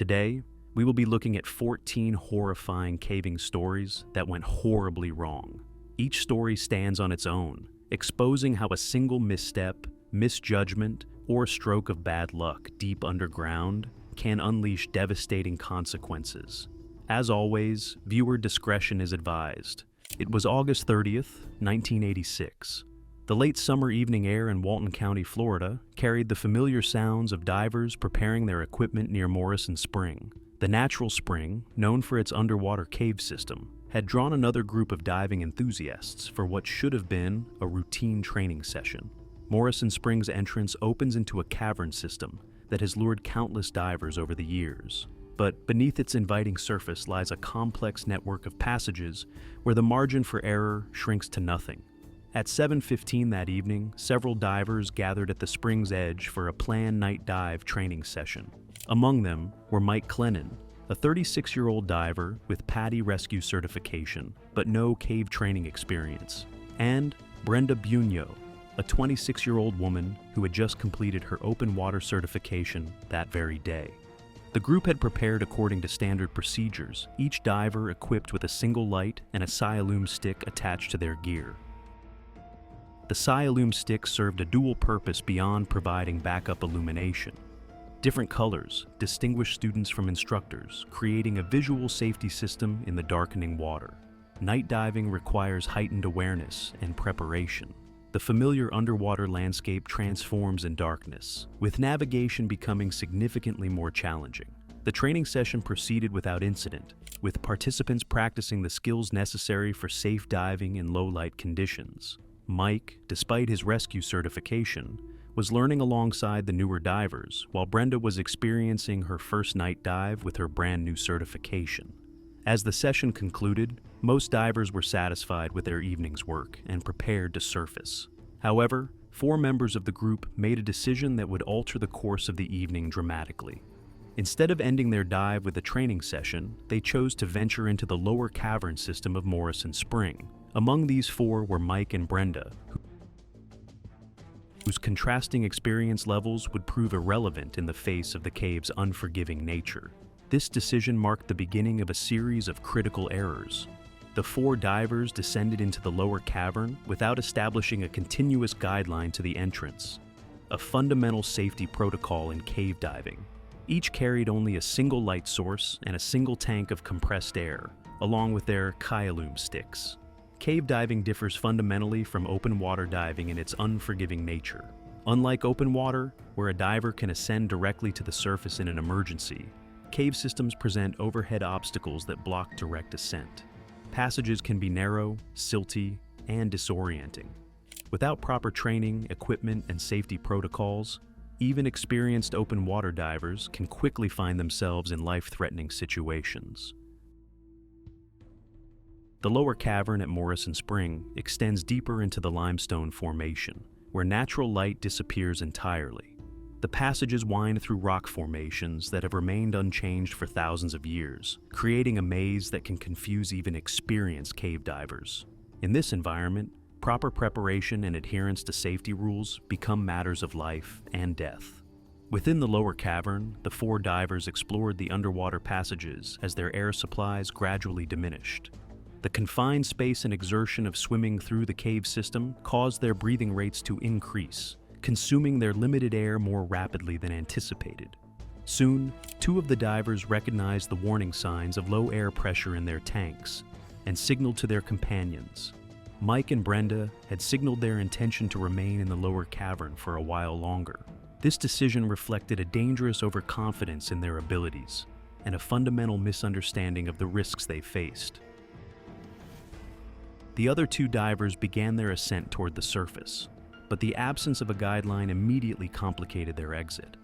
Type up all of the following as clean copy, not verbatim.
Today, we will be looking at 14 horrifying caving stories that went horribly wrong. Each story stands on its own, exposing how a single misstep, misjudgment, or stroke of bad luck deep underground can unleash devastating consequences. As always, viewer discretion is advised. It was August 30th, 1986. The late summer evening air in Walton County, Florida, carried the familiar sounds of divers preparing their equipment near Morrison Spring. The natural spring, known for its underwater cave system, had drawn another group of diving enthusiasts for what should have been a routine training session. Morrison Spring's entrance opens into a cavern system that has lured countless divers over the years. But beneath its inviting surface lies a complex network of passages where the margin for error shrinks to nothing. At 7:15 that evening, several divers gathered at the spring's edge for a planned night dive training session. Among them were Mike Clennon, a 36-year-old diver with PADI rescue certification, but no cave training experience, and Brenda Bunyo, a 26-year-old woman who had just completed her open water certification that very day. The group had prepared according to standard procedures, each diver equipped with a single light and a Sialume stick attached to their gear. The Sialume stick served a dual purpose beyond providing backup illumination. Different colors distinguished students from instructors, creating a visual safety system in the darkening water. Night diving requires heightened awareness and preparation. The familiar underwater landscape transforms in darkness, with navigation becoming significantly more challenging. The training session proceeded without incident, with participants practicing the skills necessary for safe diving in low-light conditions. Mike, despite his rescue certification, was learning alongside the newer divers, while Brenda was experiencing her first night dive with her brand new certification. As the session concluded, most divers were satisfied with their evening's work and prepared to surface. However, 4 members of the group made a decision that would alter the course of the evening dramatically. Instead of ending their dive with a training session, they chose to venture into the lower cavern system of Morrison Spring. Among these 4 were Mike and Brenda, whose contrasting experience levels would prove irrelevant in the face of the cave's unforgiving nature. This decision marked the beginning of a series of critical errors. The 4 divers descended into the lower cavern without establishing a continuous guideline to the entrance, a fundamental safety protocol in cave diving. Each carried only a single light source and a single tank of compressed air, along with their Sialume sticks. Cave diving differs fundamentally from open water diving in its unforgiving nature. Unlike open water, where a diver can ascend directly to the surface in an emergency, cave systems present overhead obstacles that block direct ascent. Passages can be narrow, silty, and disorienting. Without proper training, equipment, and safety protocols, even experienced open water divers can quickly find themselves in life-threatening situations. The lower cavern at Morrison Spring extends deeper into the limestone formation, where natural light disappears entirely. The passages wind through rock formations that have remained unchanged for thousands of years, creating a maze that can confuse even experienced cave divers. In this environment, proper preparation and adherence to safety rules become matters of life and death. Within the lower cavern, the 4 divers explored the underwater passages as their air supplies gradually diminished. The confined space and exertion of swimming through the cave system caused their breathing rates to increase, consuming their limited air more rapidly than anticipated. Soon, 2 of the divers recognized the warning signs of low air pressure in their tanks and signaled to their companions. Mike and Brenda had signaled their intention to remain in the lower cavern for a while longer. This decision reflected a dangerous overconfidence in their abilities and a fundamental misunderstanding of the risks they faced. The other 2 divers began their ascent toward the surface, but the absence of a guideline immediately complicated their exit.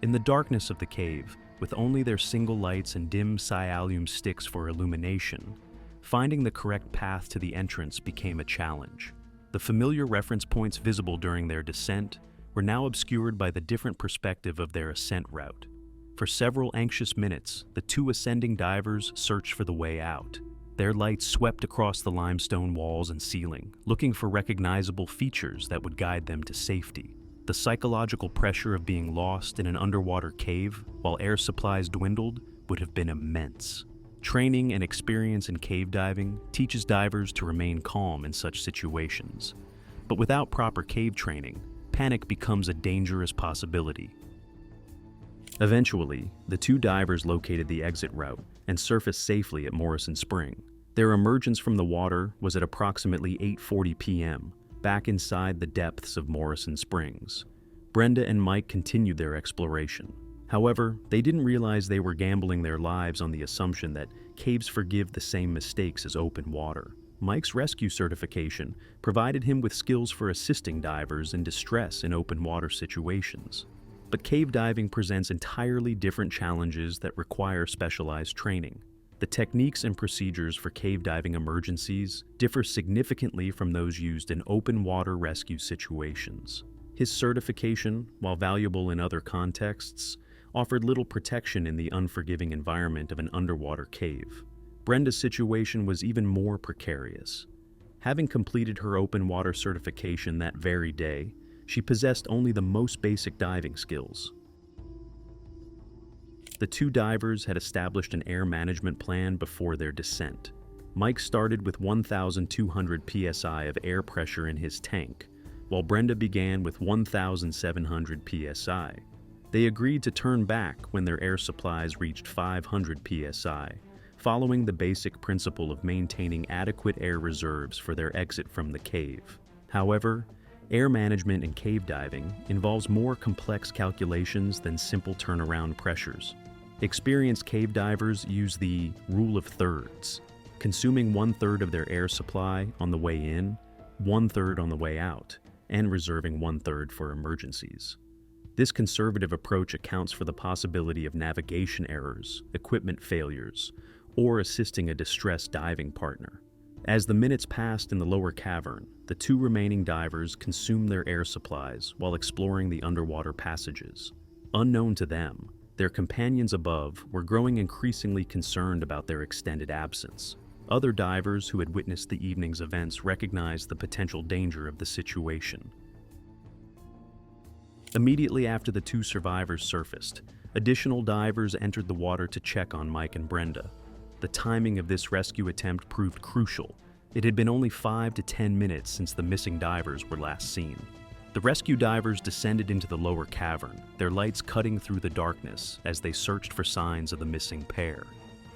In the darkness of the cave, with only their single lights and dim Sialume sticks for illumination, finding the correct path to the entrance became a challenge. The familiar reference points visible during their descent were now obscured by the different perspective of their ascent route. For several anxious minutes, the 2 ascending divers searched for the way out. Their lights swept across the limestone walls and ceiling, looking for recognizable features that would guide them to safety. The psychological pressure of being lost in an underwater cave while air supplies dwindled would have been immense. Training and experience in cave diving teaches divers to remain calm in such situations. But without proper cave training, panic becomes a dangerous possibility. Eventually, the two divers located the exit route and surfaced safely at Morrison Spring. Their emergence from the water was at approximately 8:40 p.m., back inside the depths of Morrison Springs. Brenda and Mike continued their exploration. However, they didn't realize they were gambling their lives on the assumption that caves forgive the same mistakes as open water. Mike's rescue certification provided him with skills for assisting divers in distress in open water situations. But cave diving presents entirely different challenges that require specialized training. The techniques and procedures for cave diving emergencies differ significantly from those used in open water rescue situations. His certification, while valuable in other contexts, offered little protection in the unforgiving environment of an underwater cave. Brenda's situation was even more precarious. Having completed her open water certification that very day, she possessed only the most basic diving skills. The two divers had established an air management plan before their descent. Mike started with 1,200 psi of air pressure in his tank, while Brenda began with 1,700 psi. They agreed to turn back when their air supplies reached 500 psi, following the basic principle of maintaining adequate air reserves for their exit from the cave. However, air management in cave diving involves more complex calculations than simple turnaround pressures. Experienced cave divers use the rule of thirds, consuming 1/3 of their air supply on the way in, 1/3 on the way out, and reserving 1/3 for emergencies. This conservative approach accounts for the possibility of navigation errors, equipment failures, or assisting a distressed diving partner. As the minutes passed in the lower cavern, the two remaining divers consumed their air supplies while exploring the underwater passages. Unknown to them, their companions above were growing increasingly concerned about their extended absence. Other divers who had witnessed the evening's events recognized the potential danger of the situation. Immediately after the two survivors surfaced, additional divers entered the water to check on Mike and Brenda. The timing of this rescue attempt proved crucial. It had been only 5 to 10 minutes since the missing divers were last seen. The rescue divers descended into the lower cavern, their lights cutting through the darkness as they searched for signs of the missing pair.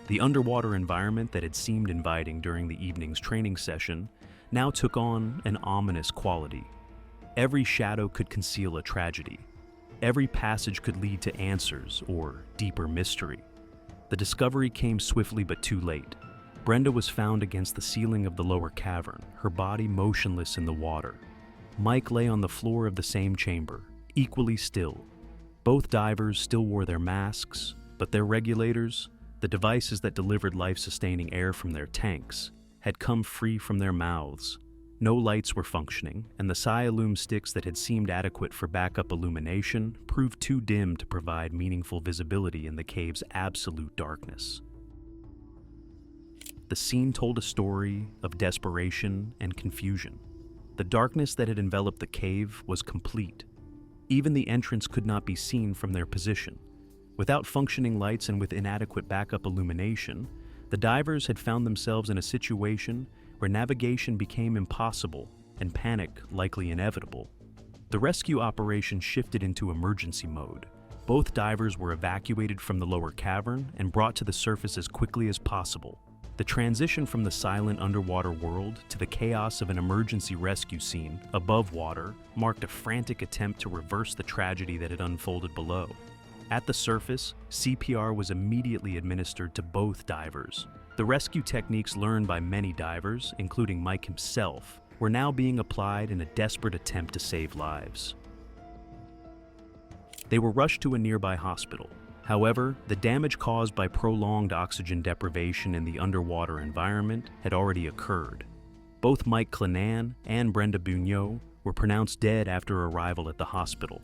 The underwater environment that had seemed inviting during the evening's training session now took on an ominous quality. Every shadow could conceal a tragedy. Every passage could lead to answers or deeper mystery. The discovery came swiftly but too late. Brenda was found against the ceiling of the lower cavern, her body motionless in the water. Mike lay on the floor of the same chamber, equally still. Both divers still wore their masks, but their regulators, the devices that delivered life-sustaining air from their tanks, had come free from their mouths. No lights were functioning, and the Sialume sticks that had seemed adequate for backup illumination proved too dim to provide meaningful visibility in the cave's absolute darkness. The scene told a story of desperation and confusion. The darkness that had enveloped the cave was complete. Even the entrance could not be seen from their position. Without functioning lights and with inadequate backup illumination, the divers had found themselves in a situation where navigation became impossible and panic likely inevitable. The rescue operation shifted into emergency mode. Both divers were evacuated from the lower cavern and brought to the surface as quickly as possible. The transition from the silent underwater world to the chaos of an emergency rescue scene above water marked a frantic attempt to reverse the tragedy that had unfolded below. At the surface, CPR was immediately administered to both divers. The rescue techniques learned by many divers, including Mike himself, were now being applied in a desperate attempt to save lives. They were rushed to a nearby hospital. However, the damage caused by prolonged oxygen deprivation in the underwater environment had already occurred. Both Mike Clanan and Brenda Bugnot were pronounced dead after arrival at the hospital.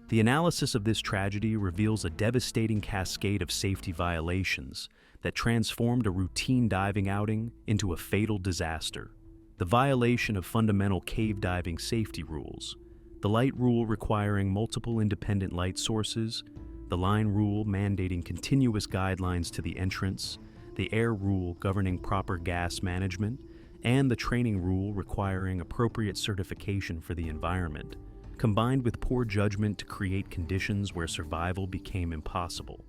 The analysis of this tragedy reveals a devastating cascade of safety violations that transformed a routine diving outing into a fatal disaster. The violation of fundamental cave diving safety rules, The light rule requiring multiple independent light sources, the line rule mandating continuous guidelines to the entrance, the air rule governing proper gas management, and the training rule requiring appropriate certification for the environment, combined with poor judgment to create conditions where survival became impossible.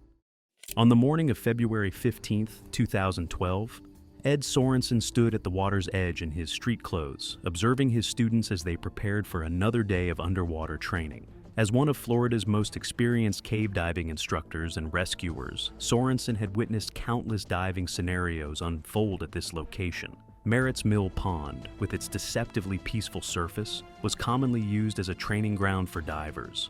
On the morning of February 15, 2012, Ed Sorensen stood at the water's edge in his street clothes, observing his students as they prepared for another day of underwater training. As one of Florida's most experienced cave diving instructors and rescuers, Sorensen had witnessed countless diving scenarios unfold at this location. Merritt's Mill Pond, with its deceptively peaceful surface, was commonly used as a training ground for divers.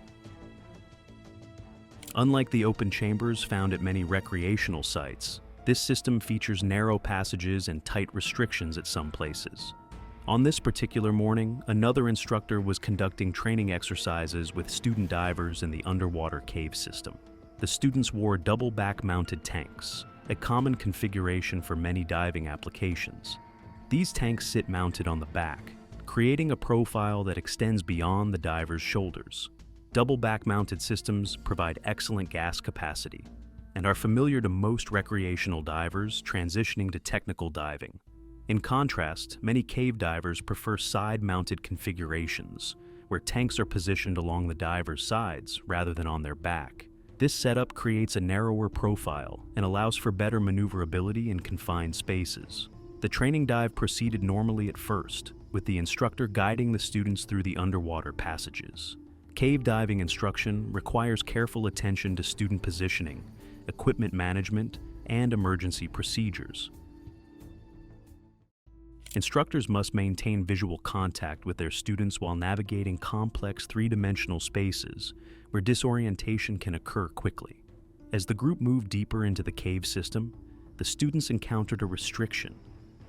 Unlike the open chambers found at many recreational sites, this system features narrow passages and tight restrictions at some places. On this particular morning, another instructor was conducting training exercises with student divers in the underwater cave system. The students wore double back-mounted tanks, a common configuration for many diving applications. These tanks sit mounted on the back, creating a profile that extends beyond the diver's shoulders. Double back-mounted systems provide excellent gas capacity and are familiar to most recreational divers transitioning to technical diving. In contrast, many cave divers prefer side-mounted configurations, where tanks are positioned along the diver's sides rather than on their back. This setup creates a narrower profile and allows for better maneuverability in confined spaces. The training dive proceeded normally at first, with the instructor guiding the students through the underwater passages. Cave diving instruction requires careful attention to student positioning, equipment management, and emergency procedures. Instructors must maintain visual contact with their students while navigating complex three-dimensional spaces where disorientation can occur quickly. As the group moved deeper into the cave system, the students encountered a restriction,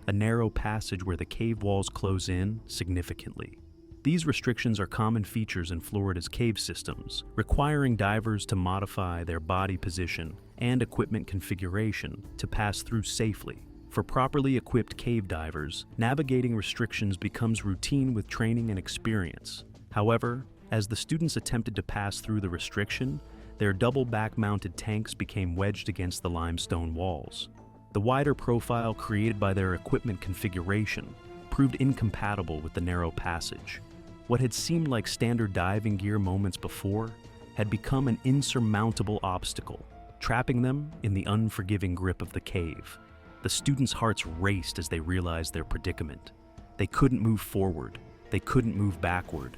a narrow passage where the cave walls close in significantly. These restrictions are common features in Florida's cave systems, requiring divers to modify their body position and equipment configuration to pass through safely. For properly equipped cave divers, navigating restrictions becomes routine with training and experience. However, as the students attempted to pass through the restriction, their double back-mounted tanks became wedged against the limestone walls. The wider profile created by their equipment configuration proved incompatible with the narrow passage. What had seemed like standard diving gear moments before had become an insurmountable obstacle, trapping them in the unforgiving grip of the cave. The students' hearts raced as they realized their predicament. They couldn't move forward. They couldn't move backward.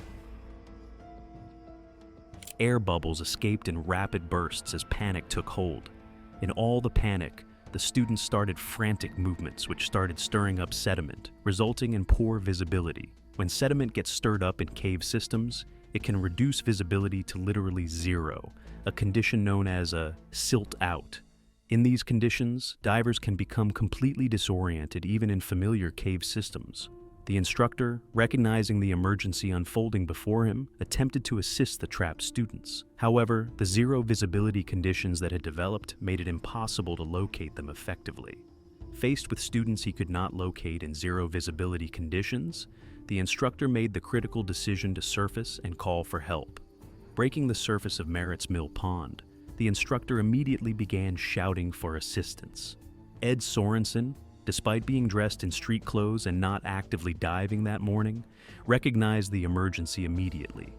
Air bubbles escaped in rapid bursts as panic took hold. In all the panic, the students started frantic movements which started stirring up sediment, resulting in poor visibility. When sediment gets stirred up in cave systems, it can reduce visibility to literally zero, a condition known as a silt out. In these conditions, divers can become completely disoriented even in familiar cave systems. The instructor, recognizing the emergency unfolding before him, attempted to assist the trapped students. However, the zero visibility conditions that had developed made it impossible to locate them effectively. Faced with students he could not locate in zero visibility conditions, the instructor made the critical decision to surface and call for help. Breaking the surface of Merritt's Mill Pond, the instructor immediately began shouting for assistance. Ed Sorensen, despite being dressed in street clothes and not actively diving that morning, recognized the emergency immediately.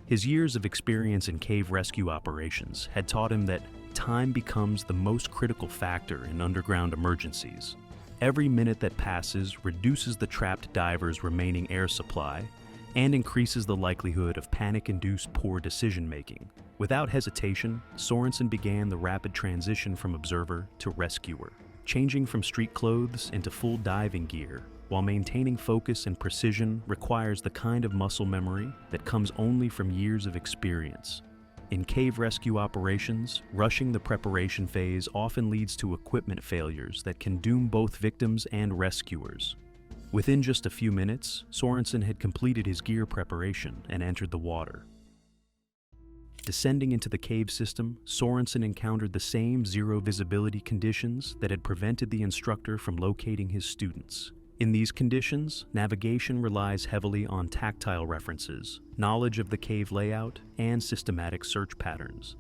His years of experience in cave rescue operations had taught him that time becomes the most critical factor in underground emergencies. Every minute that passes reduces the trapped diver's remaining air supply and increases the likelihood of panic-induced poor decision-making. Without hesitation, Sorensen began the rapid transition from observer to rescuer, changing from street clothes into full diving gear, while maintaining focus and precision requires the kind of muscle memory that comes only from years of experience. In cave rescue operations, rushing the preparation phase often leads to equipment failures that can doom both victims and rescuers. Within just a few minutes, Sorensen had completed his gear preparation and entered the water. Descending into the cave system, Sorensen encountered the same zero visibility conditions that had prevented the instructor from locating his students. In these conditions, navigation relies heavily on tactile references, knowledge of the cave layout, and systematic search patterns.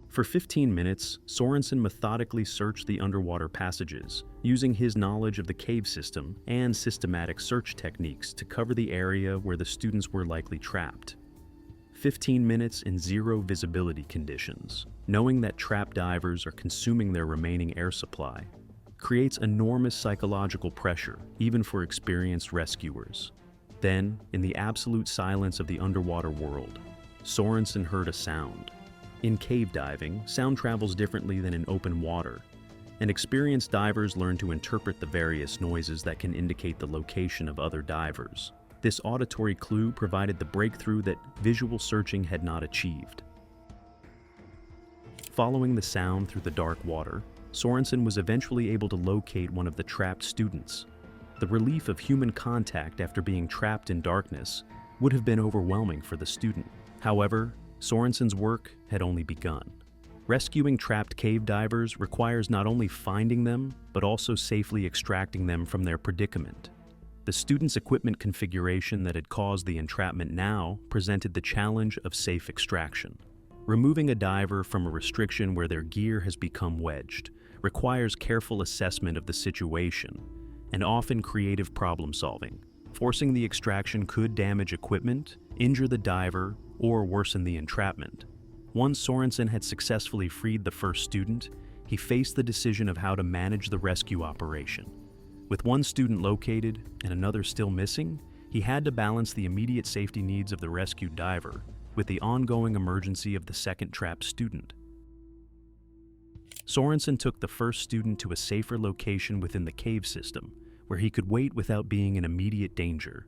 For 15 minutes, Sorensen methodically searched the underwater passages, using his knowledge of the cave system and systematic search techniques to cover the area where the students were likely trapped. 15 minutes in zero visibility conditions, knowing that trapped divers are consuming their remaining air supply, creates enormous psychological pressure, even for experienced rescuers. Then, in the absolute silence of the underwater world, Sorensen heard a sound. In cave diving, sound travels differently than in open water, and experienced divers learn to interpret the various noises that can indicate the location of other divers. This auditory clue provided the breakthrough that visual searching had not achieved. Following the sound through the dark water, Sorensen was eventually able to locate one of the trapped students. The relief of human contact after being trapped in darkness would have been overwhelming for the student. However, Sorensen's work had only begun. Rescuing trapped cave divers requires not only finding them, but also safely extracting them from their predicament. The student's equipment configuration that had caused the entrapment now presented the challenge of safe extraction. Removing a diver from a restriction where their gear has become wedged requires careful assessment of the situation and often creative problem solving. Forcing the extraction could damage equipment, injure the diver, or worsen the entrapment. Once Sorensen had successfully freed the first student, he faced the decision of how to manage the rescue operation. With one student located and another still missing, he had to balance the immediate safety needs of the rescued diver with the ongoing emergency of the second trapped student. Sorensen took the first student to a safer location within the cave system, where he could wait without being in immediate danger.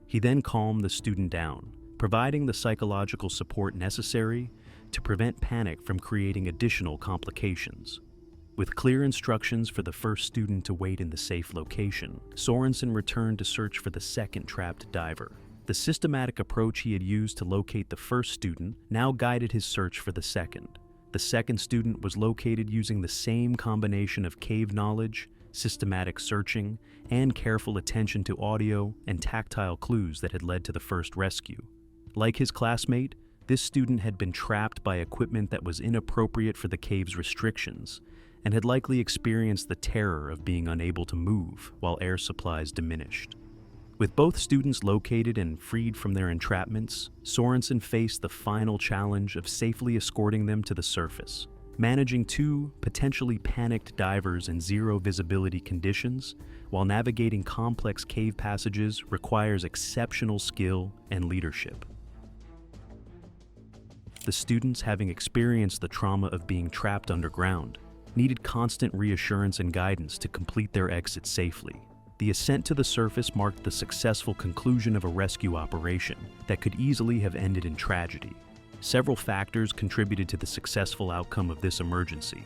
He then calmed the student down, providing the psychological support necessary to prevent panic from creating additional complications. With clear instructions for the first student to wait in the safe location, Sorensen returned to search for the second trapped diver. The systematic approach he had used to locate the first student now guided his search for the second. The second student was located using the same combination of cave knowledge, systematic searching, and careful attention to audio and tactile clues that had led to the first rescue. Like his classmate, this student had been trapped by equipment that was inappropriate for the cave's restrictions, and had likely experienced the terror of being unable to move while air supplies diminished. With both students located and freed from their entrapments, Sorensen faced the final challenge of safely escorting them to the surface. Managing two potentially panicked divers in zero visibility conditions while navigating complex cave passages requires exceptional skill and leadership. The students, having experienced the trauma of being trapped underground, needed constant reassurance and guidance to complete their exit safely. The ascent to the surface marked the successful conclusion of a rescue operation that could easily have ended in tragedy. Several factors contributed to the successful outcome of this emergency.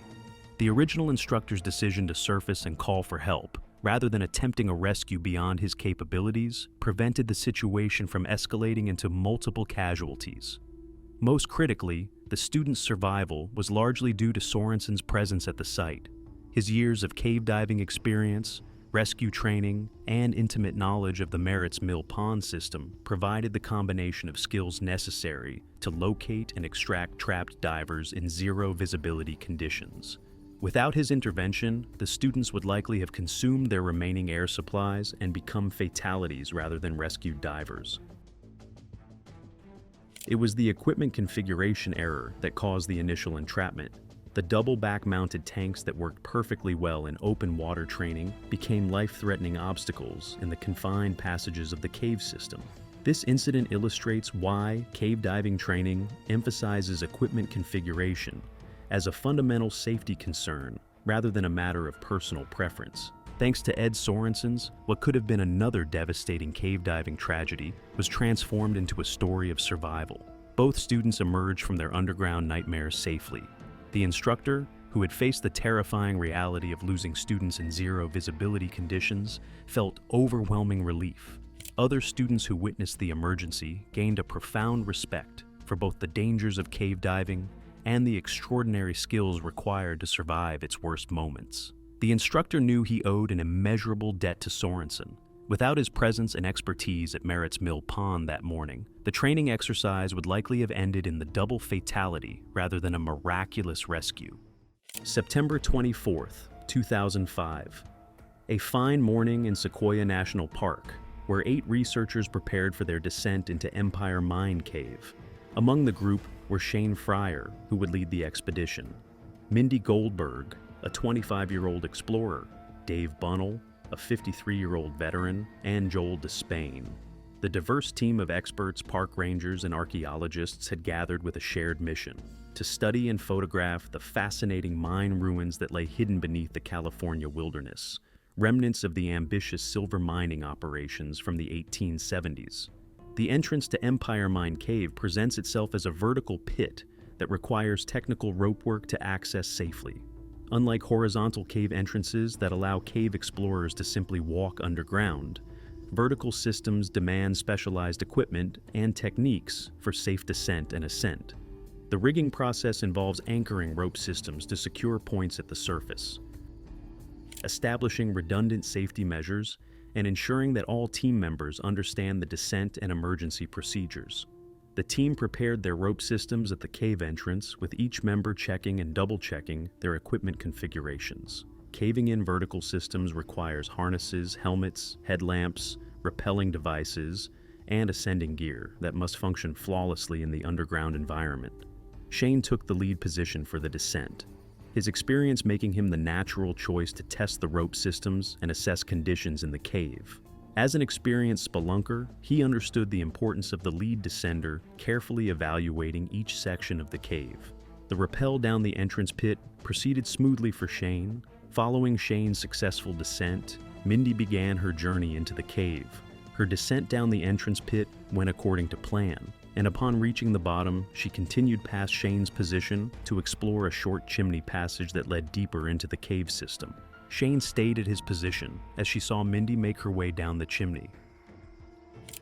The original instructor's decision to surface and call for help, rather than attempting a rescue beyond his capabilities, prevented the situation from escalating into multiple casualties. Most critically, the student's survival was largely due to Sorensen's presence at the site. His years of cave diving experience, rescue training, and intimate knowledge of the Merritt's mill pond system provided the combination of skills necessary to locate and extract trapped divers in zero visibility conditions. Without his intervention, the students would likely have consumed their remaining air supplies and become fatalities rather than rescued divers. It was the equipment configuration error that caused the initial entrapment. The double back-mounted tanks that worked perfectly well in open water training became life-threatening obstacles in the confined passages of the cave system. This incident illustrates why cave diving training emphasizes equipment configuration as a fundamental safety concern rather than a matter of personal preference. Thanks to Ed Sorensen's, what could have been another devastating cave diving tragedy was transformed into a story of survival. Both students emerged from their underground nightmares safely. The instructor, who had faced the terrifying reality of losing students in zero visibility conditions, felt overwhelming relief. Other students who witnessed the emergency gained a profound respect for both the dangers of cave diving and the extraordinary skills required to survive its worst moments. The instructor knew he owed an immeasurable debt to Sorensen. Without his presence and expertise at Merritt's Mill Pond that morning, the training exercise would likely have ended in the double fatality rather than a miraculous rescue. September 24th, 2005. A fine morning in Sequoia National Park, where 8 researchers prepared for their descent into Empire Mine Cave. Among the group were Shane Fryer, who would lead the expedition, Mindy Goldberg, a 25-year-old explorer, Dave Bunnell, a 53-year-old veteran, and Joel Despain. The diverse team of experts, park rangers, and archaeologists had gathered with a shared mission: to study and photograph the fascinating mine ruins that lay hidden beneath the California wilderness, remnants of the ambitious silver mining operations from the 1870s. The entrance to Empire Mine Cave presents itself as a vertical pit that requires technical rope work to access safely. Unlike horizontal cave entrances that allow cave explorers to simply walk underground, vertical systems demand specialized equipment and techniques for safe descent and ascent. The rigging process involves anchoring rope systems to secure points at the surface, establishing redundant safety measures, and ensuring that all team members understand the descent and emergency procedures. The team prepared their rope systems at the cave entrance, with each member checking and double-checking their equipment configurations. Caving in vertical systems requires harnesses, helmets, headlamps, rappelling devices, and ascending gear that must function flawlessly in the underground environment. Shane took the lead position for the descent, his experience making him the natural choice to test the rope systems and assess conditions in the cave. As an experienced spelunker, he understood the importance of the lead descender carefully evaluating each section of the cave. The rappel down the entrance pit proceeded smoothly for Shane. Following Shane's successful descent, Mindy began her journey into the cave. Her descent down the entrance pit went according to plan, and upon reaching the bottom, she continued past Shane's position to explore a short chimney passage that led deeper into the cave system. Shane stayed at his position as she saw Mindy make her way down the chimney.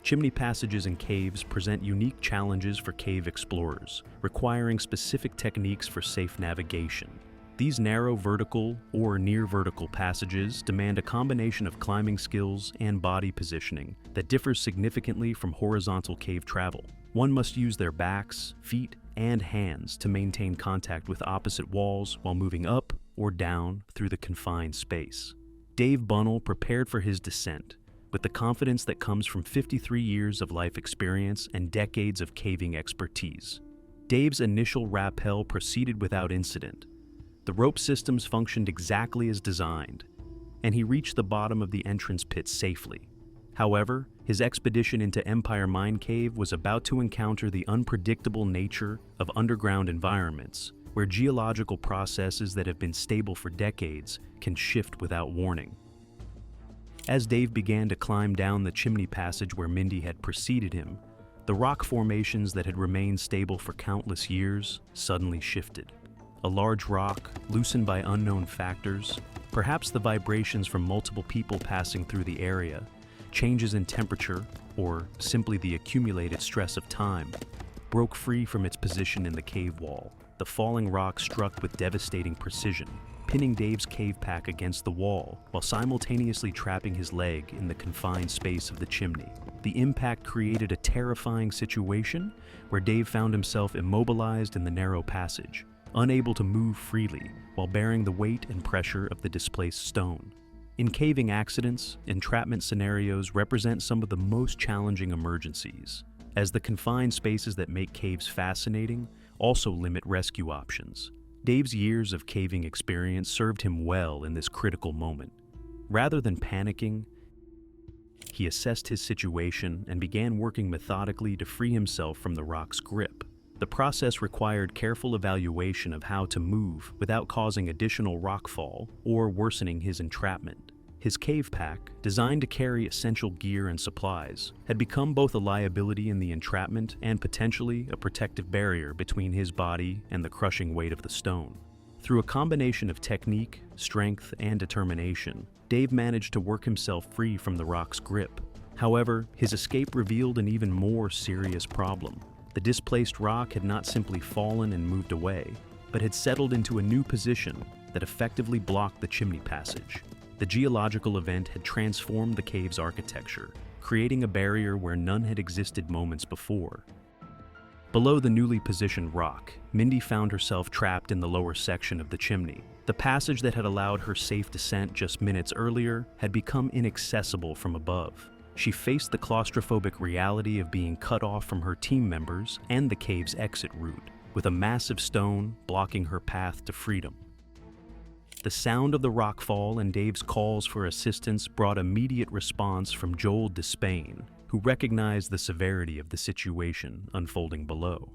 Chimney passages and caves present unique challenges for cave explorers, requiring specific techniques for safe navigation. These narrow vertical or near vertical passages demand a combination of climbing skills and body positioning that differs significantly from horizontal cave travel. One must use their backs, feet, and hands to maintain contact with opposite walls while moving up or down through the confined space. Dave Bunnell prepared for his descent with the confidence that comes from 53 years of life experience and decades of caving expertise. Dave's initial rappel proceeded without incident. The rope systems functioned exactly as designed, and he reached the bottom of the entrance pit safely. However, his expedition into Empire Mine Cave was about to encounter the unpredictable nature of underground environments, where geological processes that have been stable for decades can shift without warning. As Dave began to climb down the chimney passage where Mindy had preceded him, the rock formations that had remained stable for countless years suddenly shifted. A large rock, loosened by unknown factors, perhaps the vibrations from multiple people passing through the area, changes in temperature, or simply the accumulated stress of time, broke free from its position in the cave wall. The falling rock struck with devastating precision, pinning Dave's cave pack against the wall while simultaneously trapping his leg in the confined space of the chimney. The impact created a terrifying situation where Dave found himself immobilized in the narrow passage, unable to move freely while bearing the weight and pressure of the displaced stone. In caving accidents, entrapment scenarios represent some of the most challenging emergencies, as the confined spaces that make caves fascinating also limit rescue options. Dave's years of caving experience served him well in this critical moment. Rather than panicking, he assessed his situation and began working methodically to free himself from the rock's grip. The process required careful evaluation of how to move without causing additional rockfall or worsening his entrapment. His cave pack, designed to carry essential gear and supplies, had become both a liability in the entrapment and potentially a protective barrier between his body and the crushing weight of the stone. Through a combination of technique, strength, and determination, Dave managed to work himself free from the rock's grip. However, his escape revealed an even more serious problem. The displaced rock had not simply fallen and moved away, but had settled into a new position, that effectively blocked the chimney passage. The geological event had transformed the cave's architecture, creating a barrier where none had existed moments before. Below the newly positioned rock, Mindy found herself trapped in the lower section of the chimney. The passage that had allowed her safe descent just minutes earlier had become inaccessible from above. She faced the claustrophobic reality of being cut off from her team members and the cave's exit route, with a massive stone blocking her path to freedom. The sound of the rockfall and Dave's calls for assistance brought immediate response from Joel Despain, who recognized the severity of the situation unfolding below.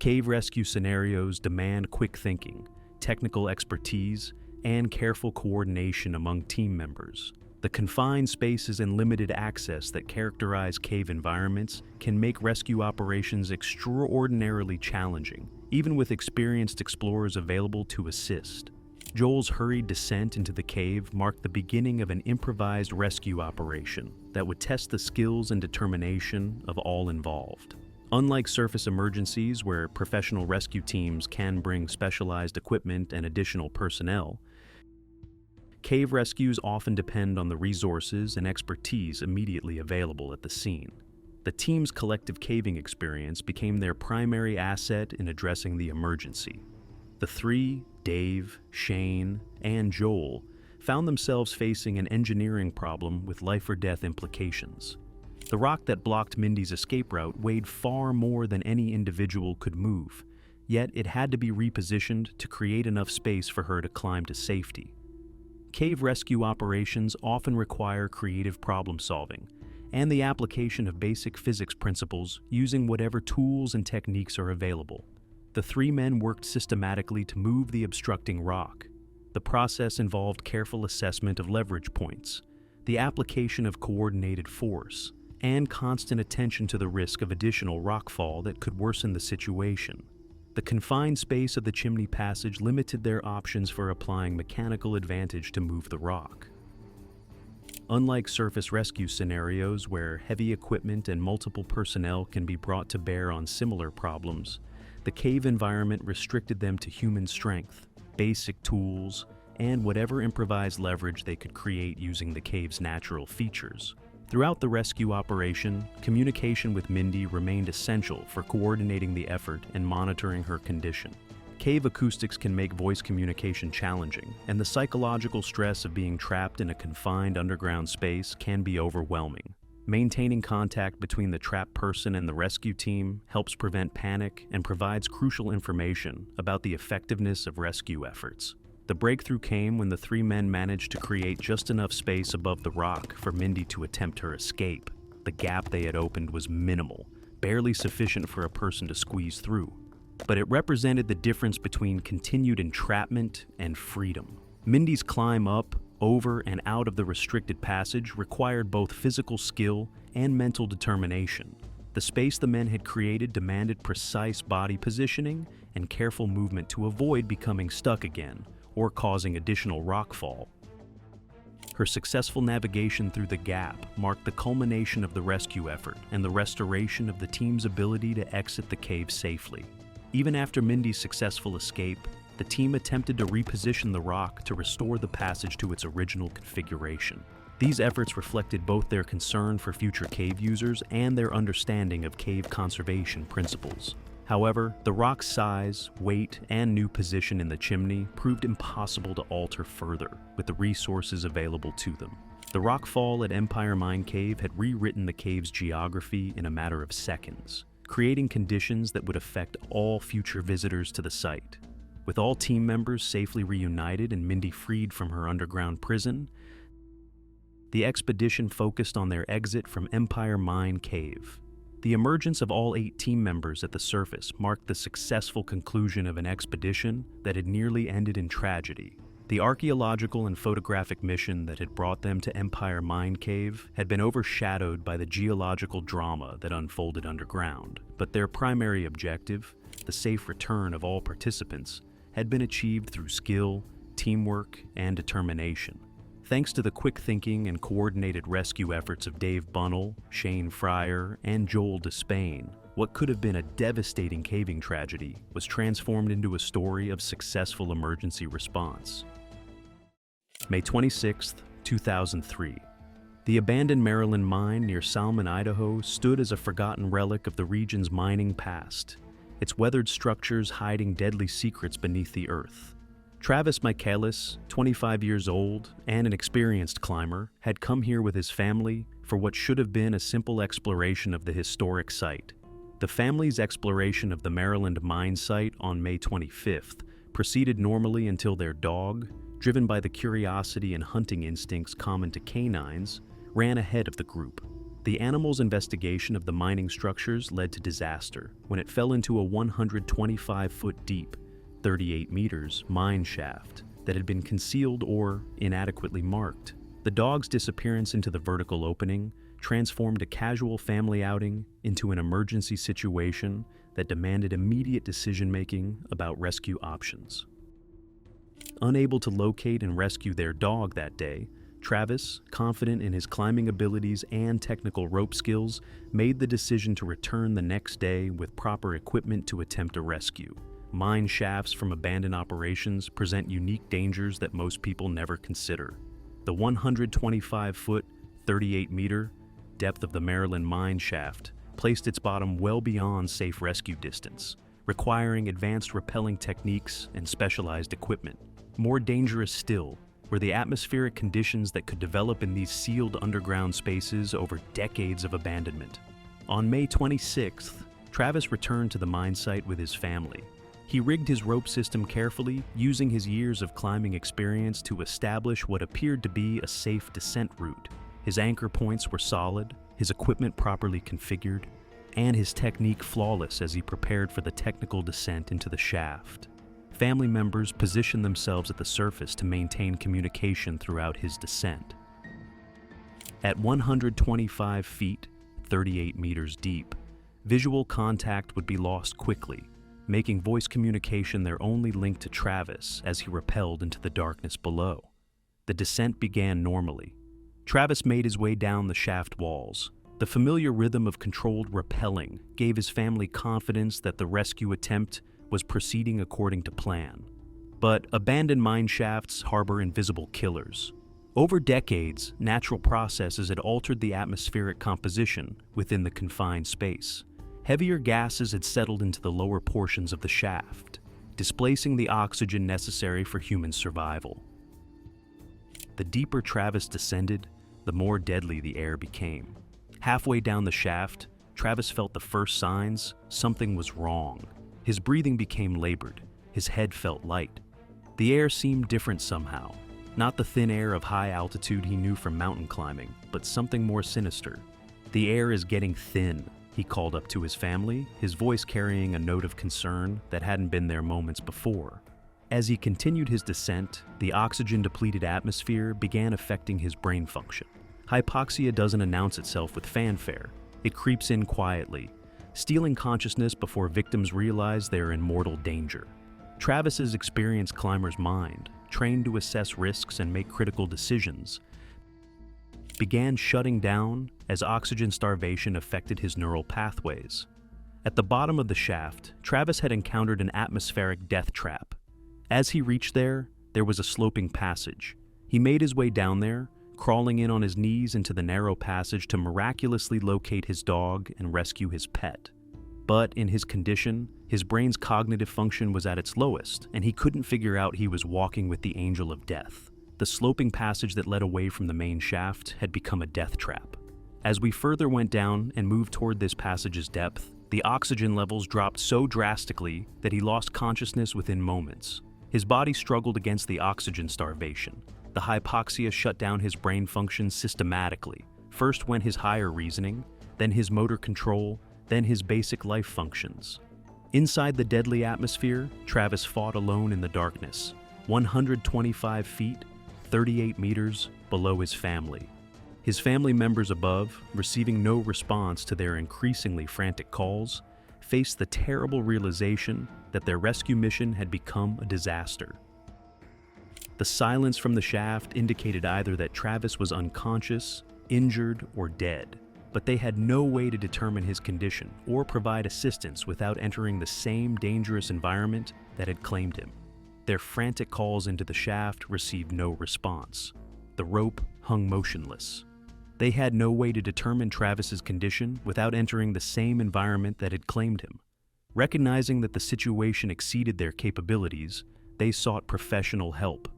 Cave rescue scenarios demand quick thinking, technical expertise, and careful coordination among team members. The confined spaces and limited access that characterize cave environments can make rescue operations extraordinarily challenging, even with experienced explorers available to assist. Joel's hurried descent into the cave marked the beginning of an improvised rescue operation that would test the skills and determination of all involved. Unlike surface emergencies where professional rescue teams can bring specialized equipment and additional personnel, cave rescues often depend on the resources and expertise immediately available at the scene. The team's collective caving experience became their primary asset in addressing the emergency. The three, Dave, Shane, and Joel, found themselves facing an engineering problem with life-or-death implications. The rock that blocked Mindy's escape route weighed far more than any individual could move, yet it had to be repositioned to create enough space for her to climb to safety. Cave rescue operations often require creative problem-solving and the application of basic physics principles using whatever tools and techniques are available. The three men worked systematically to move the obstructing rock. The process involved careful assessment of leverage points, the application of coordinated force, and constant attention to the risk of additional rockfall that could worsen the situation. The confined space of the chimney passage limited their options for applying mechanical advantage to move the rock. Unlike surface rescue scenarios where heavy equipment and multiple personnel can be brought to bear on similar problems, the cave environment restricted them to human strength, basic tools, and whatever improvised leverage they could create using the cave's natural features. Throughout the rescue operation, communication with Mindy remained essential for coordinating the effort and monitoring her condition. Cave acoustics can make voice communication challenging, and the psychological stress of being trapped in a confined underground space can be overwhelming. Maintaining contact between the trapped person and the rescue team helps prevent panic and provides crucial information about the effectiveness of rescue efforts. The breakthrough came when the three men managed to create just enough space above the rock for Mindy to attempt her escape. The gap they had opened was minimal, barely sufficient for a person to squeeze through. But it represented the difference between continued entrapment and freedom. Mindy's climb up, over, and out of the restricted passage required both physical skill and mental determination. The space the men had created demanded precise body positioning and careful movement to avoid becoming stuck again or causing additional rockfall. Her successful navigation through the gap marked the culmination of the rescue effort and the restoration of the team's ability to exit the cave safely. Even after Mindy's successful escape, the team attempted to reposition the rock to restore the passage to its original configuration. These efforts reflected both their concern for future cave users and their understanding of cave conservation principles. However, the rock's size, weight, and new position in the chimney proved impossible to alter further with the resources available to them. The rockfall at Empire Mine Cave had rewritten the cave's geography in a matter of seconds, creating conditions that would affect all future visitors to the site. With all team members safely reunited and Mindy freed from her underground prison, the expedition focused on their exit from Empire Mine Cave. The emergence of all 8 team members at the surface marked the successful conclusion of an expedition that had nearly ended in tragedy. The archaeological and photographic mission that had brought them to Empire Mine Cave had been overshadowed by the geological drama that unfolded underground, but their primary objective, the safe return of all participants, had been achieved through skill, teamwork, and determination. Thanks to the quick thinking and coordinated rescue efforts of Dave Bunnell, Shane Fryer, and Joel Despain, what could have been a devastating caving tragedy was transformed into a story of successful emergency response. May 26, 2003. The abandoned Maryland mine near Salmon, Idaho, stood as a forgotten relic of the region's mining past, its weathered structures hiding deadly secrets beneath the earth. Travis Michaelis, 25 years old and an experienced climber, had come here with his family for what should have been a simple exploration of the historic site. The family's exploration of the Maryland mine site on May 25th proceeded normally until their dog, driven by the curiosity and hunting instincts common to canines, ran ahead of the group. The animal's investigation of the mining structures led to disaster when it fell into a 125-foot deep, 38 meters, mine shaft that had been concealed or inadequately marked. The dog's disappearance into the vertical opening transformed a casual family outing into an emergency situation that demanded immediate decision-making about rescue options. Unable to locate and rescue their dog that day, Travis, confident in his climbing abilities and technical rope skills, made the decision to return the next day with proper equipment to attempt a rescue. Mine shafts from abandoned operations present unique dangers that most people never consider. The 125-foot, 38-meter depth of the Maryland mine shaft placed its bottom well beyond safe rescue distance, requiring advanced rappelling techniques and specialized equipment. More dangerous still were the atmospheric conditions that could develop in these sealed underground spaces over decades of abandonment. On May 26th, Travis returned to the mine site with his family. He rigged his rope system carefully, using his years of climbing experience to establish what appeared to be a safe descent route. His anchor points were solid, his equipment properly configured, and his technique flawless as he prepared for the technical descent into the shaft. Family members positioned themselves at the surface to maintain communication throughout his descent. At 125 feet, 38 meters deep, visual contact would be lost quickly, making voice communication their only link to Travis as he rappelled into the darkness below. The descent began normally. Travis made his way down the shaft walls. The familiar rhythm of controlled rappelling gave his family confidence that the rescue attempt was proceeding according to plan. But abandoned mine shafts harbor invisible killers. Over decades, natural processes had altered the atmospheric composition within the confined space. Heavier gases had settled into the lower portions of the shaft, displacing the oxygen necessary for human survival. The deeper Travis descended, the more deadly the air became. Halfway down the shaft, Travis felt the first signs something was wrong. His breathing became labored. His head felt light. The air seemed different somehow. Not the thin air of high altitude he knew from mountain climbing, but something more sinister. "The air is getting thin," he called up to his family, his voice carrying a note of concern that hadn't been there moments before. As he continued his descent, the oxygen-depleted atmosphere began affecting his brain function. Hypoxia doesn't announce itself with fanfare. It creeps in quietly, stealing consciousness before victims realize they are in mortal danger. Travis's experienced climber's mind, trained to assess risks and make critical decisions, began shutting down as oxygen starvation affected his neural pathways. At the bottom of the shaft, Travis had encountered an atmospheric death trap. As he reached there was a sloping passage. He made his way down there, crawling in on his knees into the narrow passage to miraculously locate his dog and rescue his pet. But in his condition, his brain's cognitive function was at its lowest, and he couldn't figure out he was walking with the angel of death. The sloping passage that led away from the main shaft had become a death trap. As we further went down and moved toward this passage's depth, the oxygen levels dropped so drastically that he lost consciousness within moments. His body struggled against the oxygen starvation. The hypoxia shut down his brain functions systematically. First went his higher reasoning, then his motor control, then his basic life functions. Inside the deadly atmosphere, Travis fought alone in the darkness, 125 feet, 38 meters below his family. His family members above, receiving no response to their increasingly frantic calls, faced the terrible realization that their rescue mission had become a disaster. The silence from the shaft indicated either that Travis was unconscious, injured, or dead, but they had no way to determine his condition or provide assistance without entering the same dangerous environment that had claimed him. Their frantic calls into the shaft received no response. The rope hung motionless. They had no way to determine Travis's condition without entering the same environment that had claimed him. Recognizing that the situation exceeded their capabilities, they sought professional help.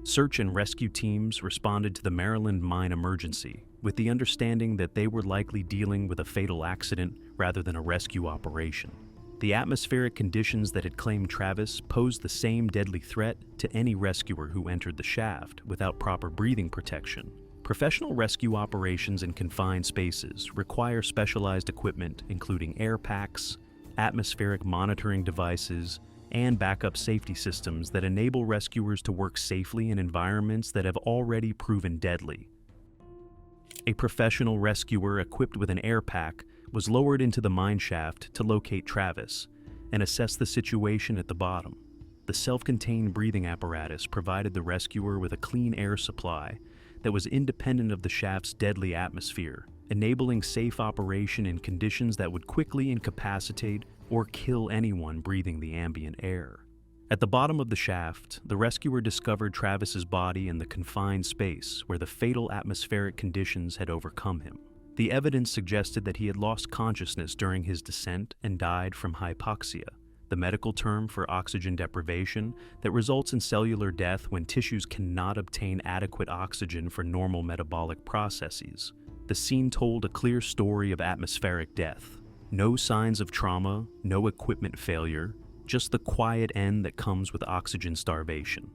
Search and rescue teams responded to the Maryland mine emergency with the understanding that they were likely dealing with a fatal accident rather than a rescue operation. The atmospheric conditions that had claimed Travis posed the same deadly threat to any rescuer who entered the shaft without proper breathing protection. Professional rescue operations in confined spaces require specialized equipment including air packs, atmospheric monitoring devices, and backup safety systems that enable rescuers to work safely in environments that have already proven deadly. A professional rescuer equipped with an air pack was lowered into the mine shaft to locate Travis and assess the situation at the bottom. The self-contained breathing apparatus provided the rescuer with a clean air supply that was independent of the shaft's deadly atmosphere, enabling safe operation in conditions that would quickly incapacitate or kill anyone breathing the ambient air. At the bottom of the shaft, the rescuer discovered Travis's body in the confined space where the fatal atmospheric conditions had overcome him. The evidence suggested that he had lost consciousness during his descent and died from hypoxia, the medical term for oxygen deprivation that results in cellular death when tissues cannot obtain adequate oxygen for normal metabolic processes. The scene told a clear story of atmospheric death. No signs of trauma, no equipment failure, just the quiet end that comes with oxygen starvation.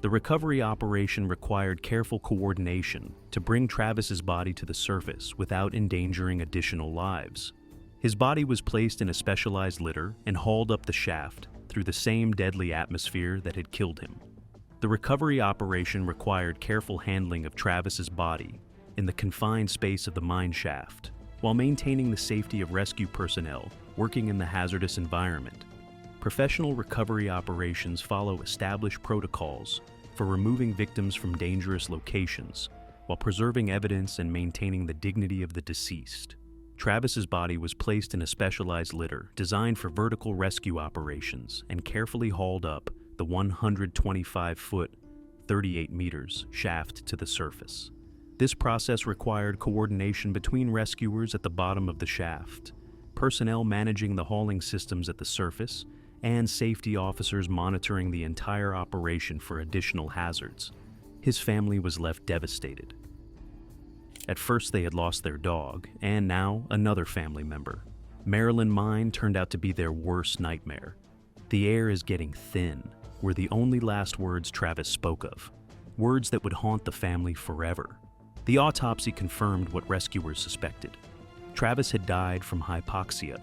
The recovery operation required careful coordination to bring Travis's body to the surface without endangering additional lives. His body was placed in a specialized litter and hauled up the shaft through the same deadly atmosphere that had killed him. The recovery operation required careful handling of Travis's body in the confined space of the mine shaft, while maintaining the safety of rescue personnel working in the hazardous environment. Professional recovery operations follow established protocols for removing victims from dangerous locations while preserving evidence and maintaining the dignity of the deceased. Travis's body was placed in a specialized litter designed for vertical rescue operations and carefully hauled up the 125-foot, 38 meters shaft to the surface. This process required coordination between rescuers at the bottom of the shaft, personnel managing the hauling systems at the surface, and safety officers monitoring the entire operation for additional hazards. His family was left devastated. At first they had lost their dog, and now another family member. Maryland Mine turned out to be their worst nightmare. "The air is getting thin," were the only last words Travis spoke of, words that would haunt the family forever. The autopsy confirmed what rescuers suspected. Travis had died from hypoxia,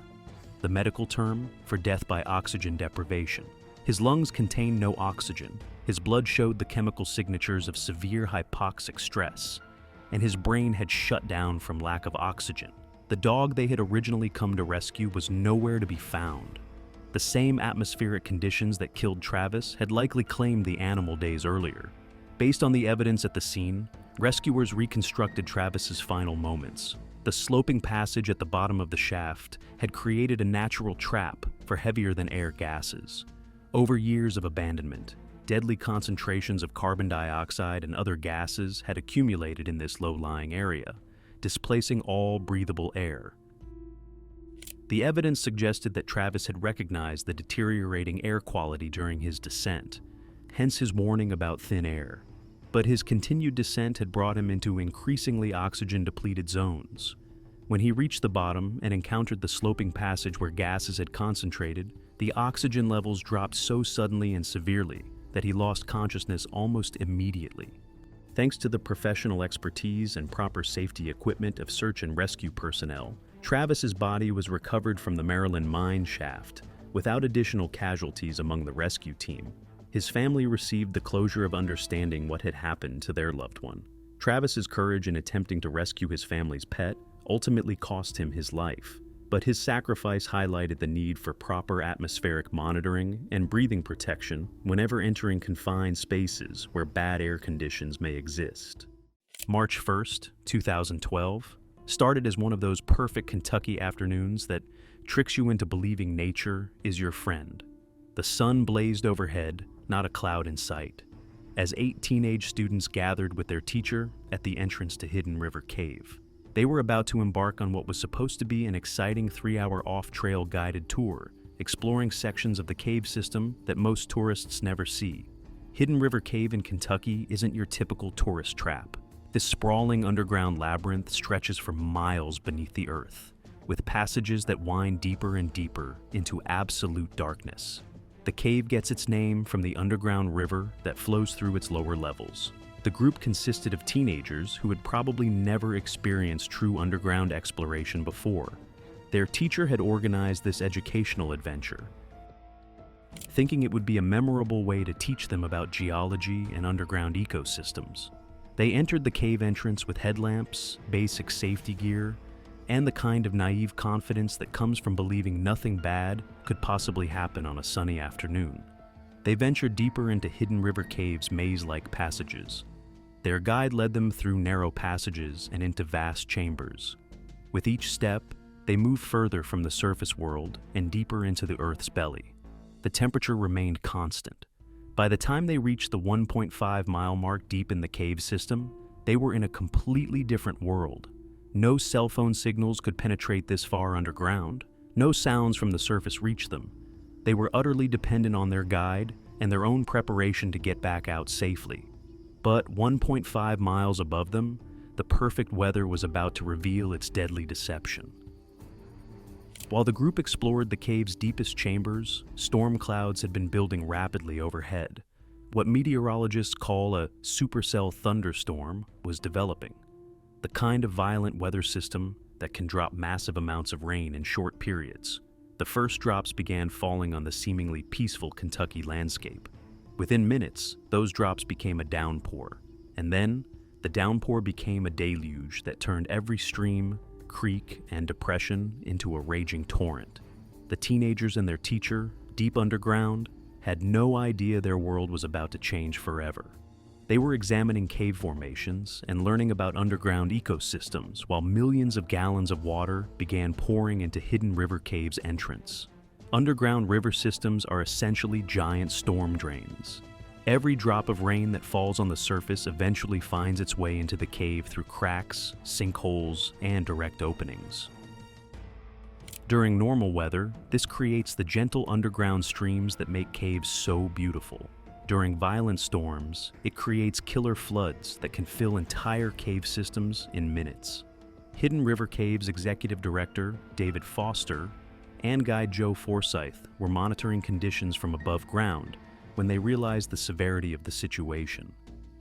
the medical term for death by oxygen deprivation. His lungs contained no oxygen, his blood showed the chemical signatures of severe hypoxic stress, and his brain had shut down from lack of oxygen. The dog they had originally come to rescue was nowhere to be found. The same atmospheric conditions that killed Travis had likely claimed the animal days earlier. Based on the evidence at the scene, rescuers reconstructed Travis's final moments. The sloping passage at the bottom of the shaft had created a natural trap for heavier-than-air gases. Over years of abandonment, deadly concentrations of carbon dioxide and other gases had accumulated in this low-lying area, displacing all breathable air. The evidence suggested that Travis had recognized the deteriorating air quality during his descent, hence his warning about thin air. But his continued descent had brought him into increasingly oxygen-depleted zones. When he reached the bottom and encountered the sloping passage where gases had concentrated, the oxygen levels dropped so suddenly and severely that he lost consciousness almost immediately. Thanks to the professional expertise and proper safety equipment of search and rescue personnel, Travis's body was recovered from the Maryland mine shaft without additional casualties among the rescue team. His family received the closure of understanding what had happened to their loved one. Travis's courage in attempting to rescue his family's pet ultimately cost him his life, but his sacrifice highlighted the need for proper atmospheric monitoring and breathing protection whenever entering confined spaces where bad air conditions may exist. March 1st, 2012, started as one of those perfect Kentucky afternoons that tricks you into believing nature is your friend. The sun blazed overhead, not a cloud in sight, as 8 teenage students gathered with their teacher at the entrance to Hidden River Cave. They were about to embark on what was supposed to be an exciting 3-hour off-trail guided tour, exploring sections of the cave system that most tourists never see. Hidden River Cave in Kentucky isn't your typical tourist trap. This sprawling underground labyrinth stretches for miles beneath the earth, with passages that wind deeper and deeper into absolute darkness. The cave gets its name from the underground river that flows through its lower levels. The group consisted of teenagers who had probably never experienced true underground exploration before. Their teacher had organized this educational adventure, thinking it would be a memorable way to teach them about geology and underground ecosystems. They entered the cave entrance with headlamps, basic safety gear, and the kind of naive confidence that comes from believing nothing bad could possibly happen on a sunny afternoon. They ventured deeper into Hidden River Cave's maze-like passages. Their guide led them through narrow passages and into vast chambers. With each step, they moved further from the surface world and deeper into the Earth's belly. The temperature remained constant. By the time they reached the 1.5-mile mark deep in the cave system, they were in a completely different world. No cell phone signals could penetrate this far underground. No sounds from the surface reached them. They were utterly dependent on their guide and their own preparation to get back out safely. But 1.5 miles above them, the perfect weather was about to reveal its deadly deception. While the group explored the cave's deepest chambers, storm clouds had been building rapidly overhead. What meteorologists call a supercell thunderstorm was developing, the kind of violent weather system that can drop massive amounts of rain in short periods. The first drops began falling on the seemingly peaceful Kentucky landscape. Within minutes, those drops became a downpour, and then the downpour became a deluge that turned every stream, creek, and depression into a raging torrent. The teenagers and their teacher, deep underground, had no idea their world was about to change forever. They were examining cave formations and learning about underground ecosystems while millions of gallons of water began pouring into Hidden River Cave's entrance. Underground river systems are essentially giant storm drains. Every drop of rain that falls on the surface eventually finds its way into the cave through cracks, sinkholes, and direct openings. During normal weather, this creates the gentle underground streams that make caves so beautiful. During violent storms, it creates killer floods that can fill entire cave systems in minutes. Hidden River Cave's executive director, David Foster, and guide Joe Forsyth were monitoring conditions from above ground when they realized the severity of the situation.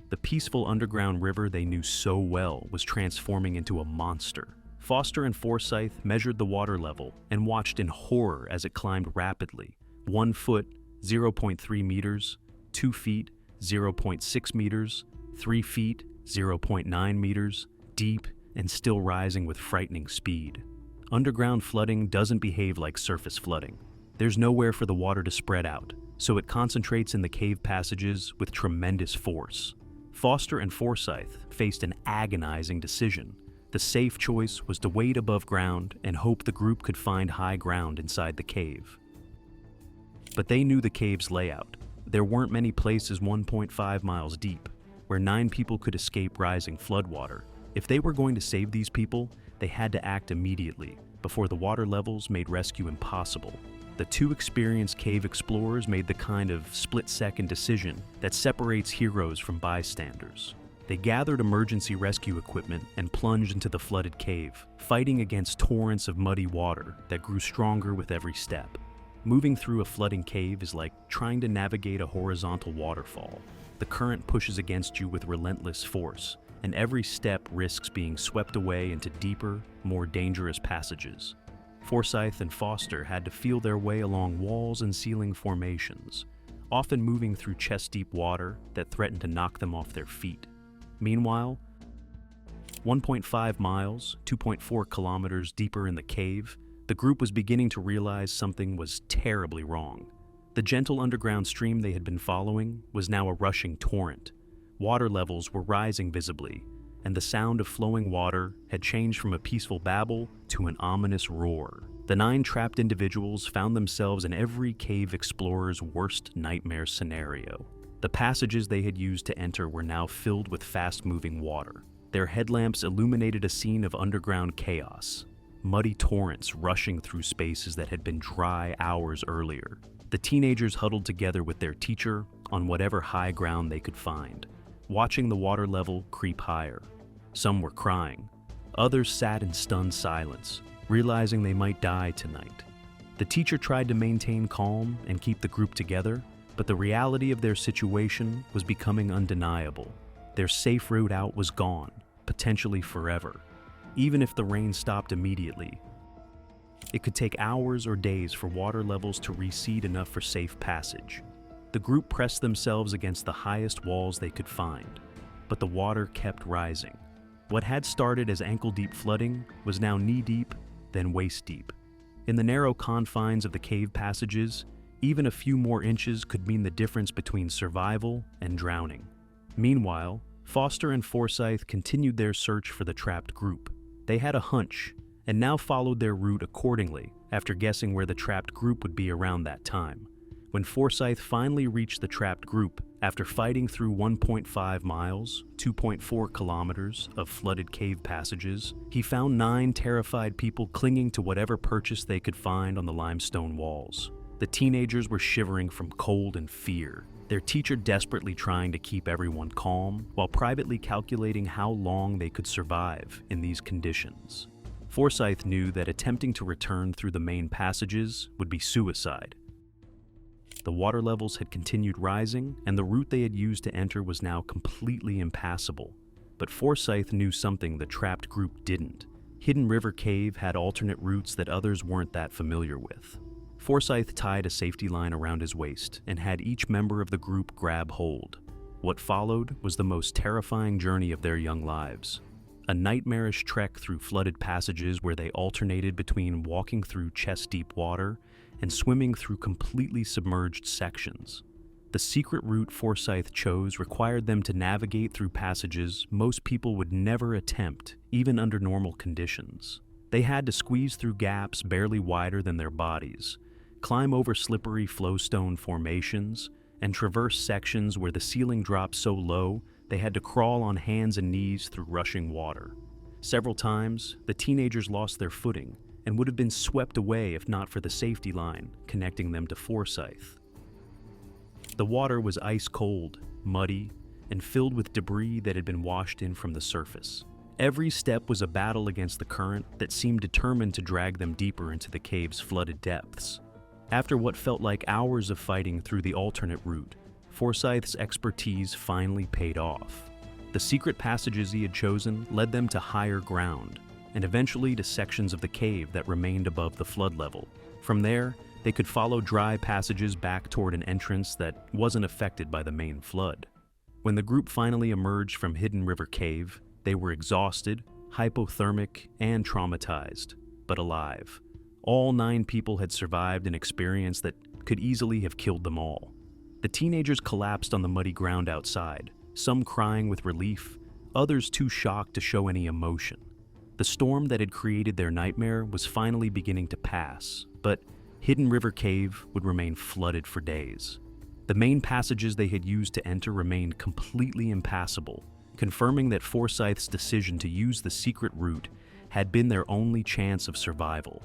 The peaceful underground river they knew so well was transforming into a monster. Foster and Forsyth measured the water level and watched in horror as it climbed rapidly. 1 foot, 0.3 meters, 2 feet, 0.6 meters, 3 feet, 0.9 meters, deep and still rising with frightening speed. Underground flooding doesn't behave like surface flooding. There's nowhere for the water to spread out, so it concentrates in the cave passages with tremendous force. Foster and Forsyth faced an agonizing decision. The safe choice was to wait above ground and hope the group could find high ground inside the cave. But they knew the cave's layout. There weren't many places 1.5 miles deep where 9 people could escape rising floodwater. If they were going to save these people, they had to act immediately, before the water levels made rescue impossible. The 2 experienced cave explorers made the kind of split-second decision that separates heroes from bystanders. They gathered emergency rescue equipment and plunged into the flooded cave, fighting against torrents of muddy water that grew stronger with every step. Moving through a flooding cave is like trying to navigate a horizontal waterfall. The current pushes against you with relentless force, and every step risks being swept away into deeper, more dangerous passages. Forsyth and Foster had to feel their way along walls and ceiling formations, often moving through chest-deep water that threatened to knock them off their feet. Meanwhile, 1.5 miles, 2.4 kilometers deeper in the cave, the group was beginning to realize something was terribly wrong. The gentle underground stream they had been following was now a rushing torrent. Water levels were rising visibly, and the sound of flowing water had changed from a peaceful babble to an ominous roar. The The 9 trapped individuals found themselves in every cave explorer's worst nightmare scenario. The passages they had used to enter were now filled with fast-moving water. Their headlamps illuminated a scene of underground chaos, muddy torrents rushing through spaces that had been dry hours earlier. The teenagers huddled together with their teacher on whatever high ground they could find, watching the water level creep higher. Some were crying. Others sat in stunned silence, realizing they might die tonight. The teacher tried to maintain calm and keep the group together, but the reality of their situation was becoming undeniable. Their safe route out was gone, potentially forever. Even if the rain stopped immediately, it could take hours or days for water levels to recede enough for safe passage. The group pressed themselves against the highest walls they could find, but the water kept rising. What had started as ankle-deep flooding was now knee-deep, then waist-deep. In the narrow confines of the cave passages, even a few more inches could mean the difference between survival and drowning. Meanwhile, Foster and Forsyth continued their search for the trapped group. They had a hunch, and now followed their route accordingly after guessing where the trapped group would be around that time. When Forsyth finally reached the trapped group, after fighting through 1.5 miles, 2.4 kilometers of flooded cave passages, he found 9 terrified people clinging to whatever purchase they could find on the limestone walls. The teenagers were shivering from cold and fear, their teacher desperately trying to keep everyone calm while privately calculating how long they could survive in these conditions. Forsyth knew that attempting to return through the main passages would be suicide. The water levels had continued rising, and the route they had used to enter was now completely impassable. But Forsyth knew something the trapped group didn't. Hidden River Cave had alternate routes that others weren't that familiar with. Forsyth tied a safety line around his waist and had each member of the group grab hold. What followed was the most terrifying journey of their young lives. A nightmarish trek through flooded passages where they alternated between walking through chest-deep water and swimming through completely submerged sections. The secret route Forsyth chose required them to navigate through passages most people would never attempt, even under normal conditions. They had to squeeze through gaps barely wider than their bodies, climb over slippery flowstone formations, and traverse sections where the ceiling dropped so low they had to crawl on hands and knees through rushing water. Several times, the teenagers lost their footing and would have been swept away if not for the safety line connecting them to Forsyth. The water was ice cold, muddy, and filled with debris that had been washed in from the surface. Every step was a battle against the current that seemed determined to drag them deeper into the cave's flooded depths. After what felt like hours of fighting through the alternate route, Forsyth's expertise finally paid off. The secret passages he had chosen led them to higher ground, and eventually to sections of the cave that remained above the flood level. From there, they could follow dry passages back toward an entrance that wasn't affected by the main flood. When the group finally emerged from Hidden River Cave, they were exhausted, hypothermic, and traumatized, but alive. All 9 people had survived an experience that could easily have killed them all. The teenagers collapsed on the muddy ground outside, some crying with relief, others too shocked to show any emotion. The storm that had created their nightmare was finally beginning to pass, but Hidden River Cave would remain flooded for days. The main passages they had used to enter remained completely impassable, confirming that Forsyth's decision to use the secret route had been their only chance of survival.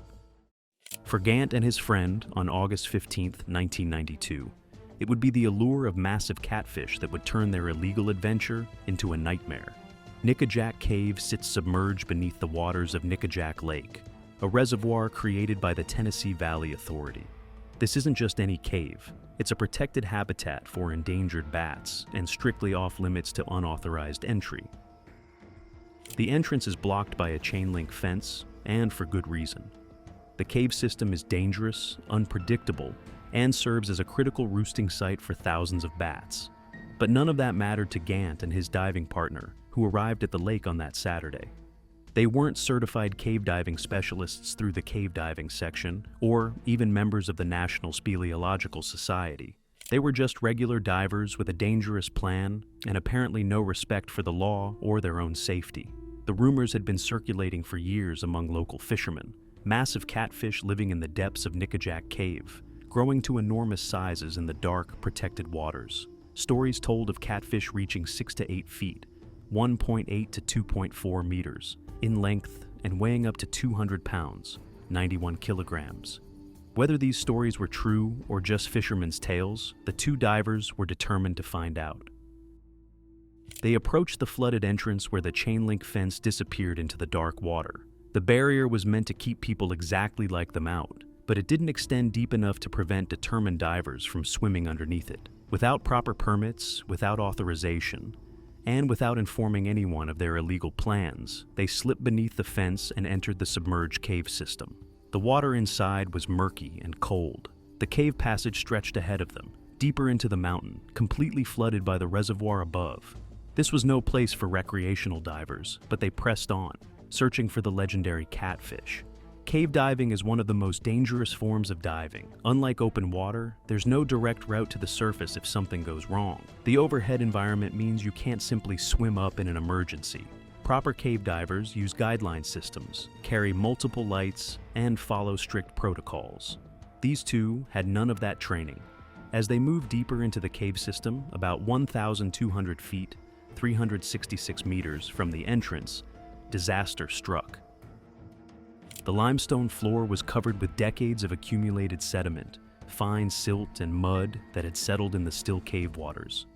For Gant and his friend, on August 15, 1992, it would be the allure of massive catfish that would turn their illegal adventure into a nightmare. Nicac Cave sits submerged beneath the waters of Nicac Lake, a reservoir created by the Tennessee Valley Authority. This isn't just any cave. It's a protected habitat for endangered bats and strictly off-limits to unauthorized entry. The entrance is blocked by a chain-link fence, and for good reason. The cave system is dangerous, unpredictable, and serves as a critical roosting site for thousands of bats. But none of that mattered to Gant and his diving partner, who arrived at the lake on that Saturday. They weren't certified cave diving specialists through the cave diving section, or even members of the National Speleological Society. They were just regular divers with a dangerous plan and apparently no respect for the law or their own safety. The rumors had been circulating for years among local fishermen, massive catfish living in the depths of Nicac Cave, growing to enormous sizes in the dark, protected waters. Stories told of catfish reaching 6 to 8 feet, 1.8 to 2.4 meters, in length and weighing up to 200 pounds, 91 kilograms. Whether these stories were true or just fishermen's tales, the two divers were determined to find out. They approached the flooded entrance where the chain-link fence disappeared into the dark water. The barrier was meant to keep people exactly like them out, but it didn't extend deep enough to prevent determined divers from swimming underneath it. Without proper permits, without authorization, and without informing anyone of their illegal plans, they slipped beneath the fence and entered the submerged cave system. The water inside was murky and cold. The cave passage stretched ahead of them, deeper into the mountain, completely flooded by the reservoir above. This was no place for recreational divers, but they pressed on, searching for the legendary catfish. Cave diving is one of the most dangerous forms of diving. Unlike open water, there's no direct route to the surface if something goes wrong. The overhead environment means you can't simply swim up in an emergency. Proper cave divers use guideline systems, carry multiple lights, and follow strict protocols. These two had none of that training. As they moved deeper into the cave system, about 1,200 feet, 366 meters from the entrance, disaster struck. The limestone floor was covered with decades of accumulated sediment, fine silt and mud that had settled in the still cave waters.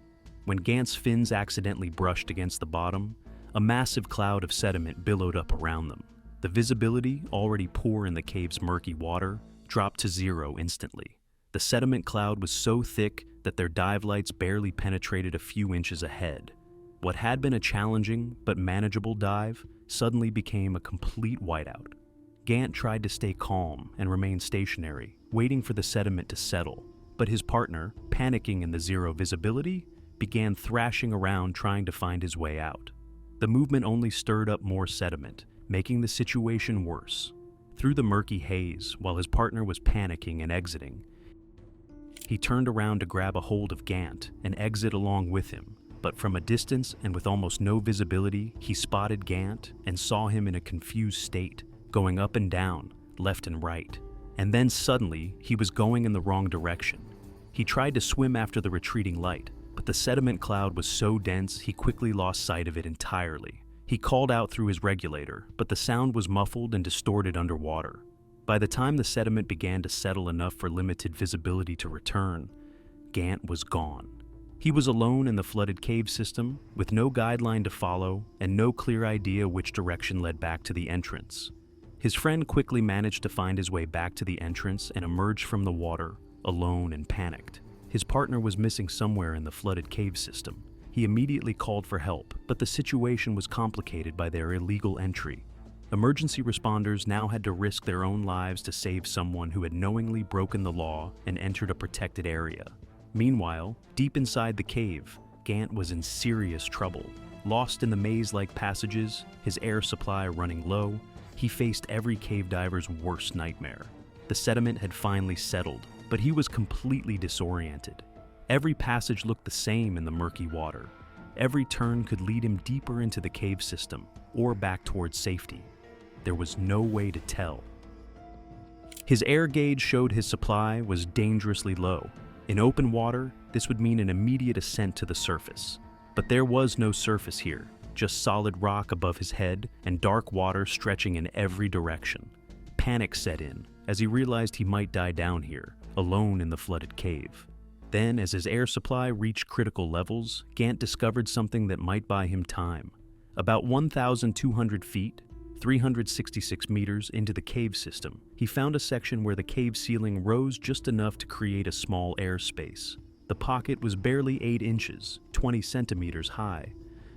When Gant's fins accidentally brushed against the bottom, a massive cloud of sediment billowed up around them. The visibility, already poor in the cave's murky water, dropped to zero instantly. The sediment cloud was so thick that their dive lights barely penetrated a few inches ahead. What had been a challenging but manageable dive suddenly became a complete whiteout. Gant tried to stay calm and remain stationary, waiting for the sediment to settle, but his partner, panicking in the zero visibility, began thrashing around trying to find his way out. The movement only stirred up more sediment, making the situation worse. Through the murky haze, while his partner was panicking and exiting, he turned around to grab a hold of Gant and exit along with him. But from a distance and with almost no visibility, he spotted Gant and saw him in a confused state, going up and down, left and right. And then suddenly, he was going in the wrong direction. He tried to swim after the retreating light, but the sediment cloud was so dense he quickly lost sight of it entirely. He called out through his regulator, but the sound was muffled and distorted underwater. By the time the sediment began to settle enough for limited visibility to return, Gant was gone. He was alone in the flooded cave system, with no guideline to follow and no clear idea which direction led back to the entrance. His friend quickly managed to find his way back to the entrance and emerged from the water, alone and panicked. His partner was missing somewhere in the flooded cave system. He immediately called for help, but the situation was complicated by their illegal entry. Emergency responders now had to risk their own lives to save someone who had knowingly broken the law and entered a protected area. Meanwhile, deep inside the cave, Gant was in serious trouble. Lost in the maze-like passages, his air supply running low, he faced every cave diver's worst nightmare. The sediment had finally settled, but he was completely disoriented. Every passage looked the same in the murky water. Every turn could lead him deeper into the cave system or back towards safety. There was no way to tell. His air gauge showed his supply was dangerously low. In open water, this would mean an immediate ascent to the surface. But there was no surface here, just solid rock above his head and dark water stretching in every direction. Panic set in as he realized he might die down here, alone in the flooded cave. Then, as his air supply reached critical levels, Gant discovered something that might buy him time. About 1,200 feet, 366 meters into the cave system, he found a section where the cave ceiling rose just enough to create a small airspace. The pocket was barely 8 inches, 20 centimeters high,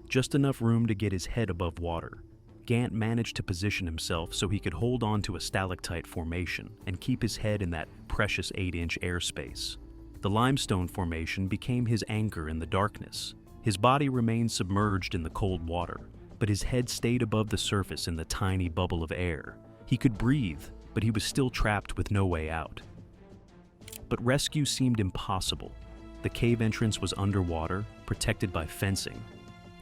just enough room to get his head above water. Gant managed to position himself so he could hold on to a stalactite formation and keep his head in that precious 8-inch airspace. The limestone formation became his anchor in the darkness. His body remained submerged in the cold water, but his head stayed above the surface in the tiny bubble of air. He could breathe, but he was still trapped with no way out. But rescue seemed impossible. The cave entrance was underwater, protected by fencing,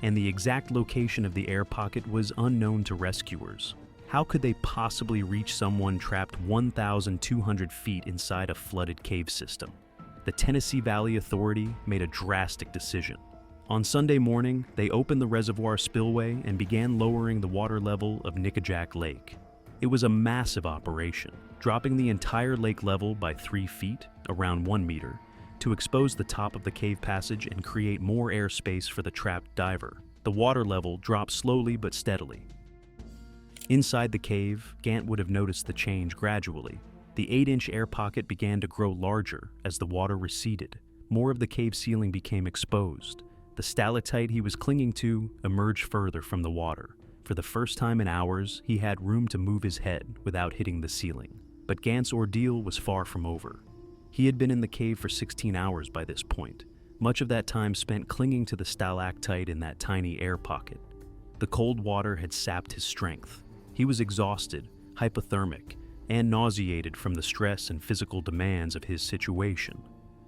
and the exact location of the air pocket was unknown to rescuers. How could they possibly reach someone trapped 1,200 feet inside a flooded cave system? The Tennessee Valley Authority made a drastic decision. On Sunday morning, they opened the reservoir spillway and began lowering the water level of Nicac Lake. It was a massive operation, dropping the entire lake level by 3 feet, around 1 meter, to expose the top of the cave passage and create more airspace for the trapped diver. The water level dropped slowly but steadily. Inside the cave, Gant would have noticed the change gradually. The 8-inch air pocket began to grow larger as the water receded. More of the cave ceiling became exposed. The stalactite he was clinging to emerged further from the water. For the first time in hours, he had room to move his head without hitting the ceiling. But Gant's ordeal was far from over. He had been in the cave for 16 hours by this point, much of that time spent clinging to the stalactite in that tiny air pocket. The cold water had sapped his strength. He was exhausted, hypothermic, and nauseated from the stress and physical demands of his situation.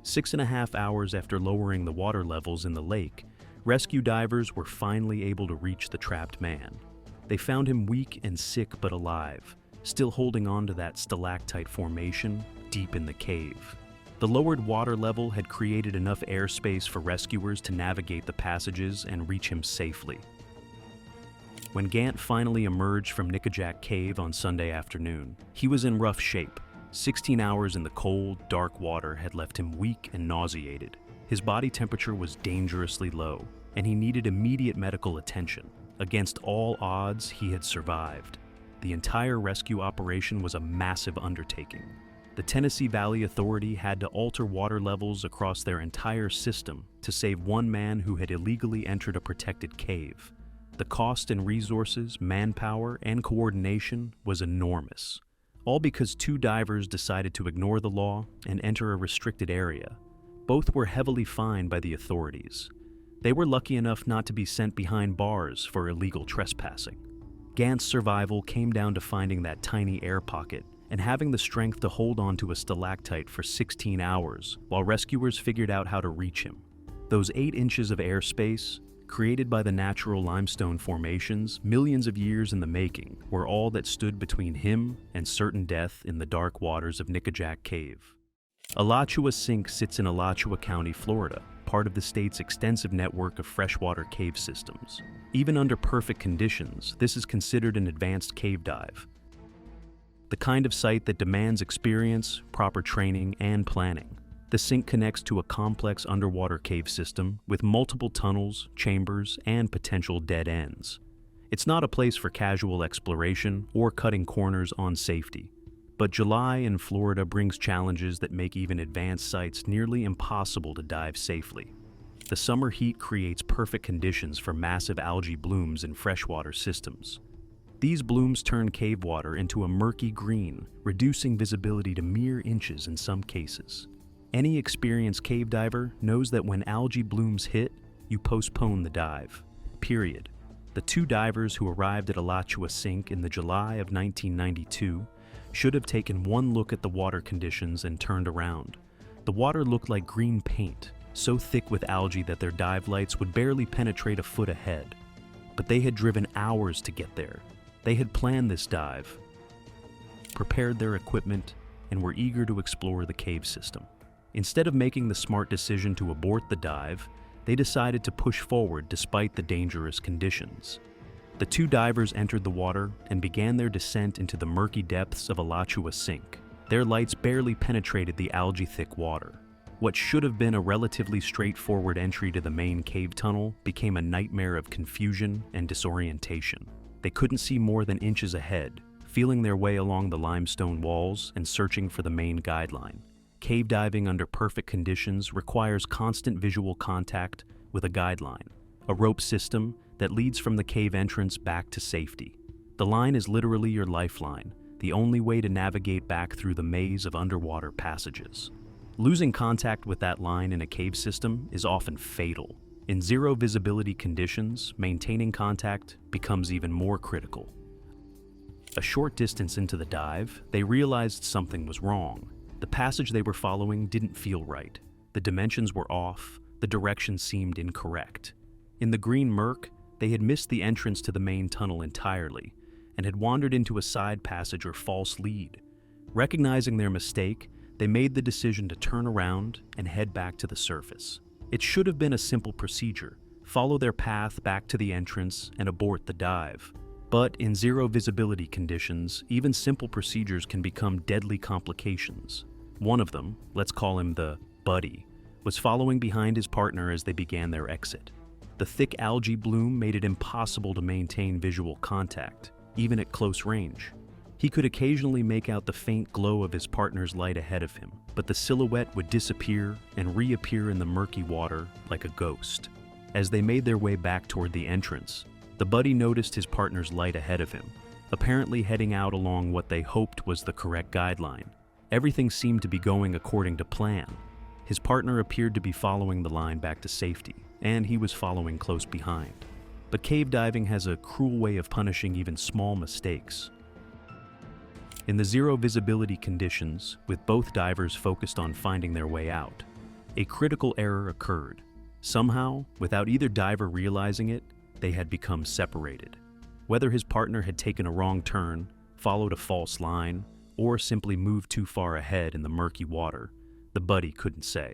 6.5 hours after lowering the water levels in the lake, rescue divers were finally able to reach the trapped man. They found him weak and sick but alive, still holding on to that stalactite formation deep in the cave. The lowered water level had created enough airspace for rescuers to navigate the passages and reach him safely. When Gant finally emerged from Nicac Cave on Sunday afternoon, he was in rough shape. 16 hours in the cold, dark water had left him weak and nauseated. His body temperature was dangerously low, and he needed immediate medical attention. Against all odds, he had survived. The entire rescue operation was a massive undertaking. The Tennessee Valley Authority had to alter water levels across their entire system to save one man who had illegally entered a protected cave. The cost in resources, manpower, and coordination was enormous, all because 2 divers decided to ignore the law and enter a restricted area. Both were heavily fined by the authorities. They were lucky enough not to be sent behind bars for illegal trespassing. Gant's survival came down to finding that tiny air pocket and having the strength to hold on to a stalactite for 16 hours while rescuers figured out how to reach him. Those 8 inches of airspace, created by the natural limestone formations millions of years in the making, were all that stood between him and certain death in the dark waters of Nicac Cave. Elatchua Sink sits in Alachua County, Florida, part of the state's extensive network of freshwater cave systems. Even under perfect conditions, this is considered an advanced cave dive, the kind of site that demands experience, proper training, and planning. The sink connects to a complex underwater cave system with multiple tunnels, chambers, and potential dead ends. It's not a place for casual exploration or cutting corners on safety. But July in Florida brings challenges that make even advanced sites nearly impossible to dive safely. The summer heat creates perfect conditions for massive algae blooms in freshwater systems. These blooms turn cave water into a murky green, reducing visibility to mere inches in some cases. Any experienced cave diver knows that when algae blooms hit, you postpone the dive. Period. The 2 divers who arrived at Elatchua Sink in the July of 1992 should have taken one look at the water conditions and turned around. The water looked like green paint, so thick with algae that their dive lights would barely penetrate a foot ahead. But they had driven hours to get there. They had planned this dive, prepared their equipment, and were eager to explore the cave system. Instead of making the smart decision to abort the dive, they decided to push forward despite the dangerous conditions. The 2 divers entered the water and began their descent into the murky depths of Elatchua Sink. Their lights barely penetrated the algae-thick water. What should have been a relatively straightforward entry to the main cave tunnel became a nightmare of confusion and disorientation. They couldn't see more than inches ahead, feeling their way along the limestone walls and searching for the main guideline. Cave diving under perfect conditions requires constant visual contact with a guideline, a rope system that leads from the cave entrance back to safety. The line is literally your lifeline, the only way to navigate back through the maze of underwater passages. Losing contact with that line in a cave system is often fatal. In zero visibility conditions, maintaining contact becomes even more critical. A short distance into the dive, they realized something was wrong. The passage they were following didn't feel right. The dimensions were off, the direction seemed incorrect. In the green murk, they had missed the entrance to the main tunnel entirely, and had wandered into a side passage or false lead. Recognizing their mistake, they made the decision to turn around and head back to the surface. It should have been a simple procedure: follow their path back to the entrance and abort the dive. But in zero visibility conditions, even simple procedures can become deadly complications. One of them, let's call him the buddy, was following behind his partner as they began their exit. The thick algae bloom made it impossible to maintain visual contact, even at close range. He could occasionally make out the faint glow of his partner's light ahead of him, but the silhouette would disappear and reappear in the murky water like a ghost. As they made their way back toward the entrance, the buddy noticed his partner's light ahead of him, apparently heading out along what they hoped was the correct guideline. Everything seemed to be going according to plan. His partner appeared to be following the line back to safety, and he was following close behind. But cave diving has a cruel way of punishing even small mistakes. In the zero visibility conditions, with both divers focused on finding their way out, a critical error occurred. Somehow, without either diver realizing it, they had become separated. Whether his partner had taken a wrong turn, followed a false line, or simply moved too far ahead in the murky water, the buddy couldn't say.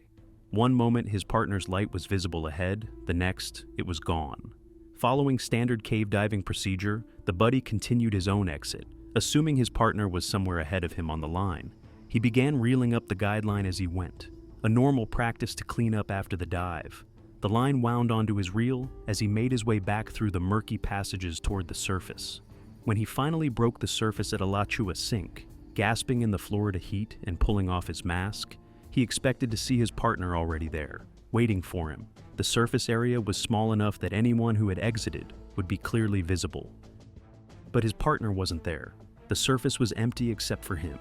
One moment his partner's light was visible ahead, the next it was gone. Following standard cave diving procedure, the buddy continued his own exit. Assuming his partner was somewhere ahead of him on the line, he began reeling up the guideline as he went, a normal practice to clean up after the dive. The line wound onto his reel as he made his way back through the murky passages toward the surface. When he finally broke the surface at Elatchua Sink, gasping in the Florida heat and pulling off his mask, he expected to see his partner already there, waiting for him. The surface area was small enough that anyone who had exited would be clearly visible. But his partner wasn't there. The surface was empty except for him.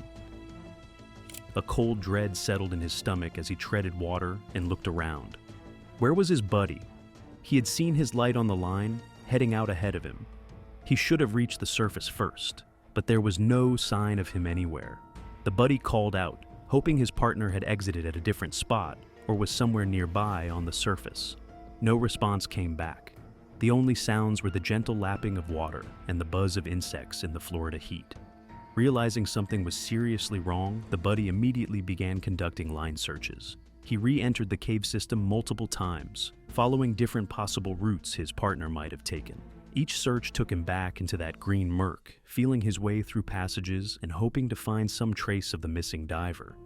A cold dread settled in his stomach as he treaded water and looked around. Where was his buddy? He had seen his light on the line, heading out ahead of him. He should have reached the surface first, but there was no sign of him anywhere. The buddy called out, hoping his partner had exited at a different spot or was somewhere nearby on the surface. No response came back. The only sounds were the gentle lapping of water and the buzz of insects in the Florida heat. Realizing something was seriously wrong, the buddy immediately began conducting line searches. He re-entered the cave system multiple times, following different possible routes his partner might have taken. Each search took him back into that green murk, feeling his way through passages and hoping to find some trace of the missing diver.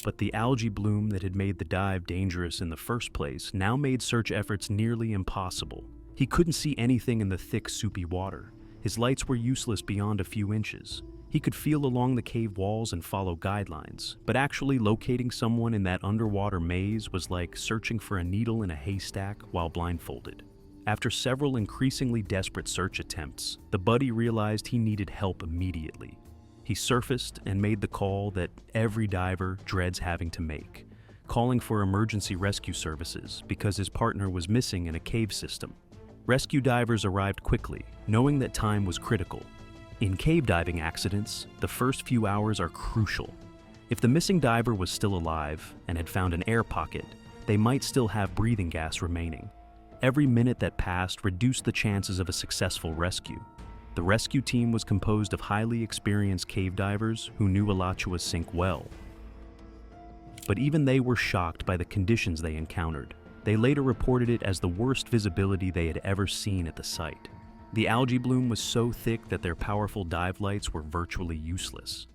But the algae bloom that had made the dive dangerous in the first place now made search efforts nearly impossible. He couldn't see anything in the thick, soupy water. His lights were useless beyond a few inches. He could feel along the cave walls and follow guidelines, but actually locating someone in that underwater maze was like searching for a needle in a haystack while blindfolded. After several increasingly desperate search attempts, the buddy realized he needed help immediately. He surfaced and made the call that every diver dreads having to make, calling for emergency rescue services because his partner was missing in a cave system. Rescue divers arrived quickly, knowing that time was critical. In cave diving accidents, the first few hours are crucial. If the missing diver was still alive and had found an air pocket, they might still have breathing gas remaining. Every minute that passed reduced the chances of a successful rescue. The rescue team was composed of highly experienced cave divers who knew Elatchua Sink well. But even they were shocked by the conditions they encountered. They later reported it as the worst visibility they had ever seen at the site. The algae bloom was so thick that their powerful dive lights were virtually useless.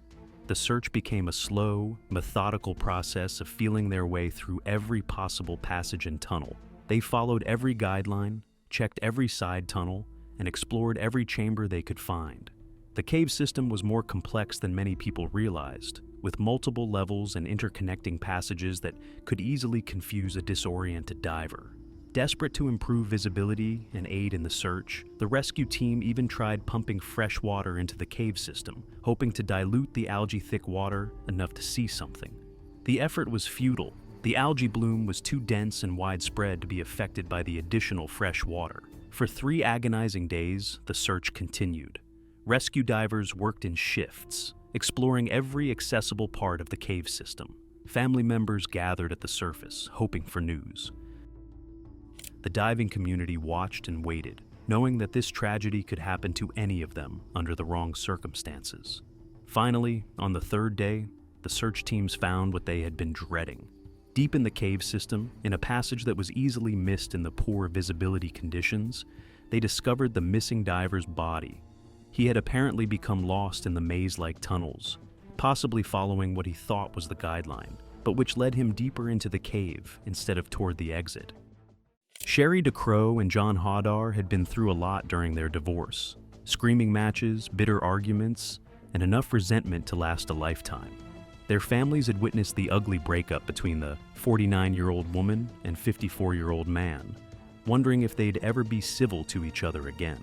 The search became a slow, methodical process of feeling their way through every possible passage and tunnel. They followed every guideline, checked every side tunnel, and explored every chamber they could find. The cave system was more complex than many people realized, with multiple levels and interconnecting passages that could easily confuse a disoriented diver. Desperate to improve visibility and aid in the search, the rescue team even tried pumping fresh water into the cave system, hoping to dilute the algae-thick water enough to see something. The effort was futile. The algae bloom was too dense and widespread to be affected by the additional fresh water. For 3 agonizing days, the search continued. Rescue divers worked in shifts, exploring every accessible part of the cave system. Family members gathered at the surface, hoping for news. The diving community watched and waited, knowing that this tragedy could happen to any of them under the wrong circumstances. Finally, on the third day, the search teams found what they had been dreading. Deep in the cave system, in a passage that was easily missed in the poor visibility conditions, they discovered the missing diver's body. He had apparently become lost in the maze-like tunnels, possibly following what he thought was the guideline, but which led him deeper into the cave instead of toward the exit. Sherry DeCrow and John Hodar had been through a lot during their divorce. Screaming matches, bitter arguments, and enough resentment to last a lifetime. Their families had witnessed the ugly breakup between the 49-year-old woman and 54-year-old man, wondering if they'd ever be civil to each other again.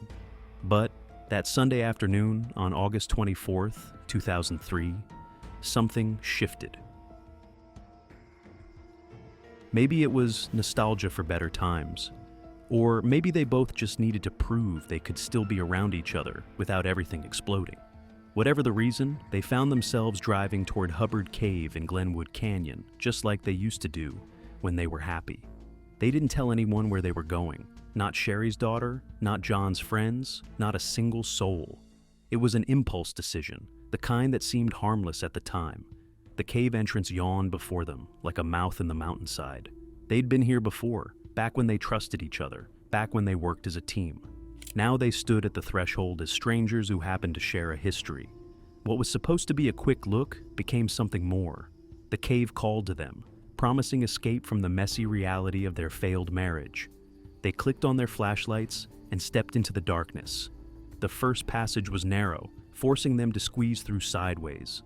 But that Sunday afternoon on August 24th, 2003, something shifted. Maybe it was nostalgia for better times, or maybe they both just needed to prove they could still be around each other without everything exploding. Whatever the reason, they found themselves driving toward Hubard Cave in Glenwood Canyon, just like they used to do when they were happy. They didn't tell anyone where they were going. Not Sherry's daughter, not John's friends, not a single soul. It was an impulse decision, the kind that seemed harmless at the time. The cave entrance yawned before them, like a mouth in the mountainside. They'd been here before, back when they trusted each other, back when they worked as a team. Now they stood at the threshold as strangers who happened to share a history. What was supposed to be a quick look became something more. The cave called to them, promising escape from the messy reality of their failed marriage. They clicked on their flashlights and stepped into the darkness. The first passage was narrow, forcing them to squeeze through sideways.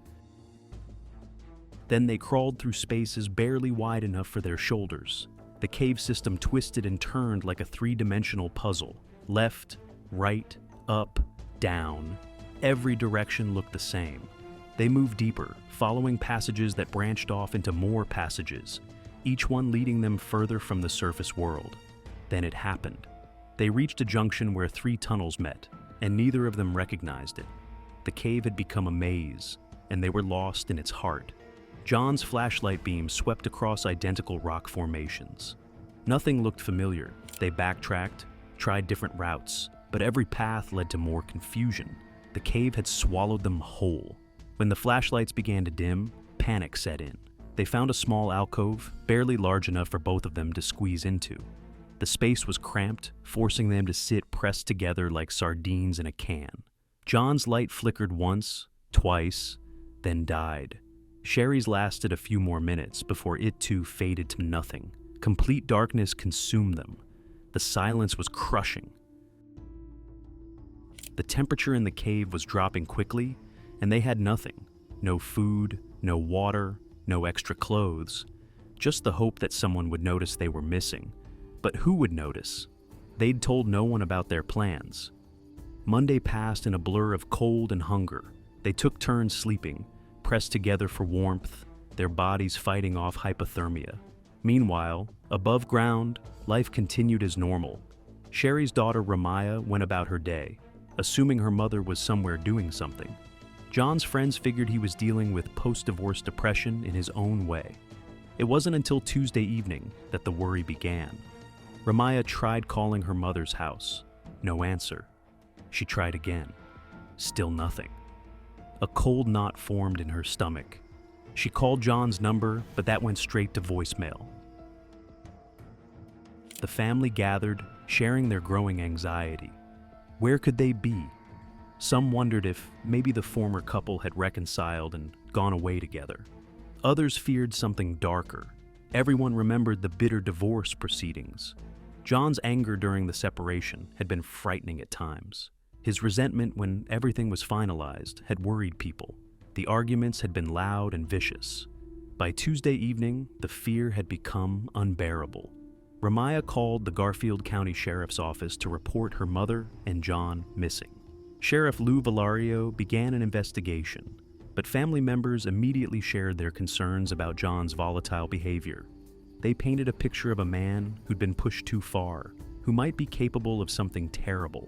Then they crawled through spaces barely wide enough for their shoulders. The cave system twisted and turned like a three-dimensional puzzle. Left, right, up, down. Every direction looked the same. They moved deeper, following passages that branched off into more passages, each one leading them further from the surface world. Then it happened. They reached a junction where three tunnels met, and neither of them recognized it. The cave had become a maze, and they were lost in its heart. John's flashlight beam swept across identical rock formations. Nothing looked familiar. They backtracked, tried different routes, but every path led to more confusion. The cave had swallowed them whole. When the flashlights began to dim, panic set in. They found a small alcove, barely large enough for both of them to squeeze into. The space was cramped, forcing them to sit pressed together like sardines in a can. John's light flickered once, twice, then died. Sherry's lasted a few more minutes before it too faded to nothing. Complete darkness consumed them. The silence was crushing. The temperature in the cave was dropping quickly, and they had nothing. No food, no water, no extra clothes. Just the hope that someone would notice they were missing. But who would notice? They'd told no one about their plans. Monday passed in a blur of cold and hunger. They took turns sleeping, pressed together for warmth, their bodies fighting off hypothermia. Meanwhile, above ground, life continued as normal. Sherry's daughter Ramaya went about her day, assuming her mother was somewhere doing something. John's friends figured he was dealing with post-divorce depression in his own way. It wasn't until Tuesday evening that the worry began. Ramaya tried calling her mother's house. No answer. She tried again. Still nothing. A cold knot formed in her stomach. She called John's number, but that went straight to voicemail. The family gathered, sharing their growing anxiety. Where could they be? Some wondered if maybe the former couple had reconciled and gone away together. Others feared something darker. Everyone remembered the bitter divorce proceedings. John's anger during the separation had been frightening at times. His resentment when everything was finalized had worried people. The arguments had been loud and vicious. By Tuesday evening, the fear had become unbearable. Ramaya called the Garfield County Sheriff's Office to report her mother and John missing. Sheriff Lou Valario began an investigation, but family members immediately shared their concerns about John's volatile behavior. They painted a picture of a man who'd been pushed too far, who might be capable of something terrible.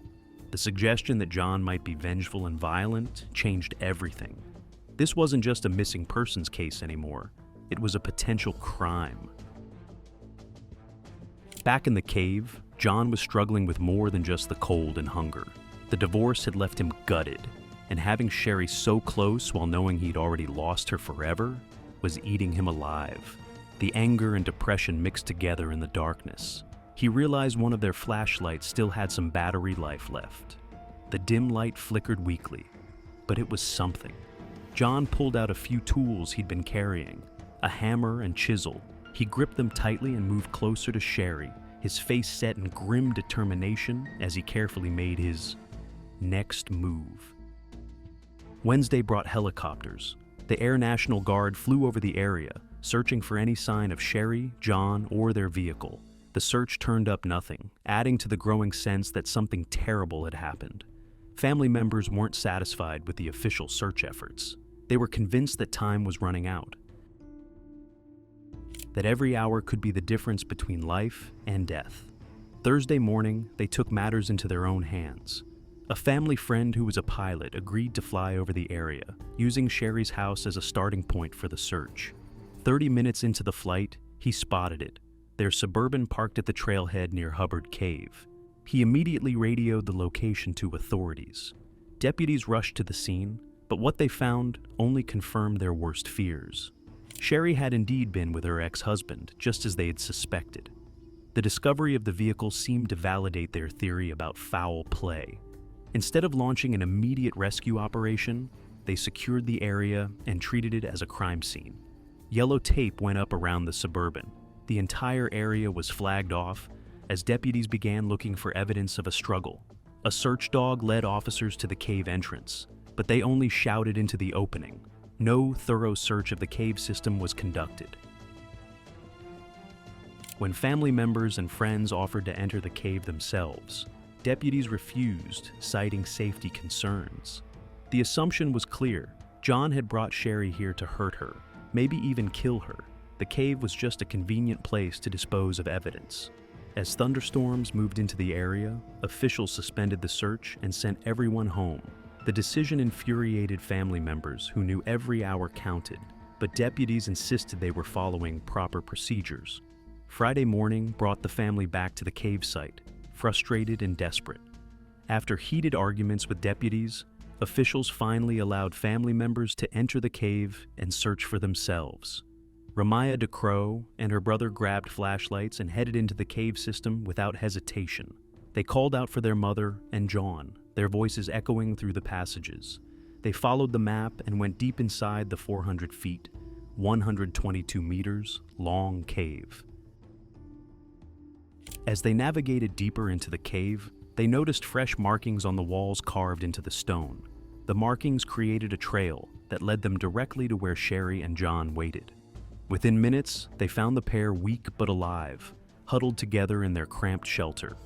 The suggestion that John might be vengeful and violent changed everything. This wasn't just a missing persons case anymore. It was a potential crime. Back in the cave, John was struggling with more than just the cold and hunger. The divorce had left him gutted, and having Sherry so close while knowing he'd already lost her forever was eating him alive. The anger and depression mixed together in the darkness. He realized one of their flashlights still had some battery life left. The dim light flickered weakly, but it was something. John pulled out a few tools he'd been carrying, a hammer and chisel. He gripped them tightly and moved closer to Sherry, his face set in grim determination as he carefully made his next move. Wednesday brought helicopters. The Air National Guard flew over the area, searching for any sign of Sherry, John, or their vehicle. The search turned up nothing, adding to the growing sense that something terrible had happened. Family members weren't satisfied with the official search efforts. They were convinced that time was running out, that every hour could be the difference between life and death. Thursday morning, they took matters into their own hands. A family friend who was a pilot agreed to fly over the area, using Sherry's house as a starting point for the search. 30 minutes into the flight, he spotted it, their Suburban parked at the trailhead near Hubard Cave. He immediately radioed the location to authorities. Deputies rushed to the scene, but what they found only confirmed their worst fears. Sherry had indeed been with her ex-husband, just as they had suspected. The discovery of the vehicle seemed to validate their theory about foul play. Instead of launching an immediate rescue operation, they secured the area and treated it as a crime scene. Yellow tape went up around the Suburban. The entire area was flagged off as deputies began looking for evidence of a struggle. A search dog led officers to the cave entrance, but they only shouted into the opening. No thorough search of the cave system was conducted. When family members and friends offered to enter the cave themselves, deputies refused, citing safety concerns. The assumption was clear. John had brought Sherry here to hurt her, maybe even kill her. The cave was just a convenient place to dispose of evidence. As thunderstorms moved into the area, officials suspended the search and sent everyone home. The decision infuriated family members who knew every hour counted, but deputies insisted they were following proper procedures. Friday morning brought the family back to the cave site, frustrated and desperate. After heated arguments with deputies, officials finally allowed family members to enter the cave and search for themselves. Ramaya DeCrow and her brother grabbed flashlights and headed into the cave system without hesitation. They called out for their mother and John, their voices echoing through the passages. They followed the map and went deep inside the 400 feet, 122 meters long cave. As they navigated deeper into the cave, they noticed fresh markings on the walls carved into the stone. The markings created a trail that led them directly to where Sherry and John waited. Within minutes, they found the pair weak but alive, huddled together in their cramped shelter.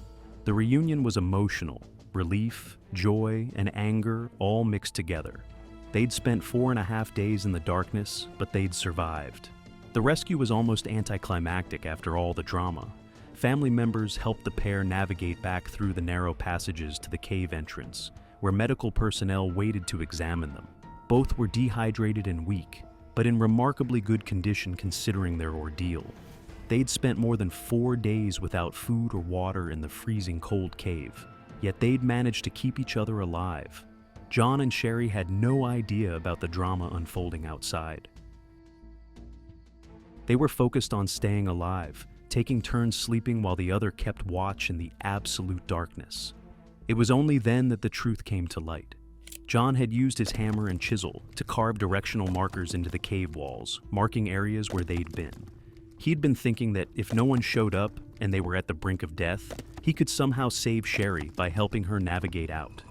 The reunion was emotional, relief, joy, and anger all mixed together. They'd spent 4.5 days in the darkness, but they'd survived. The rescue was almost anticlimactic after all the drama. Family members helped the pair navigate back through the narrow passages to the cave entrance, where medical personnel waited to examine them. Both were dehydrated and weak, but in remarkably good condition considering their ordeal. They'd spent more than 4 days without food or water in the freezing cold cave, yet they'd managed to keep each other alive. John and Sherry had no idea about the drama unfolding outside. They were focused on staying alive, taking turns sleeping while the other kept watch in the absolute darkness. It was only then that the truth came to light. John had used his hammer and chisel to carve directional markers into the cave walls, marking areas where they'd been. He'd been thinking that if no one showed up and they were at the brink of death, he could somehow save Sherry by helping her navigate out.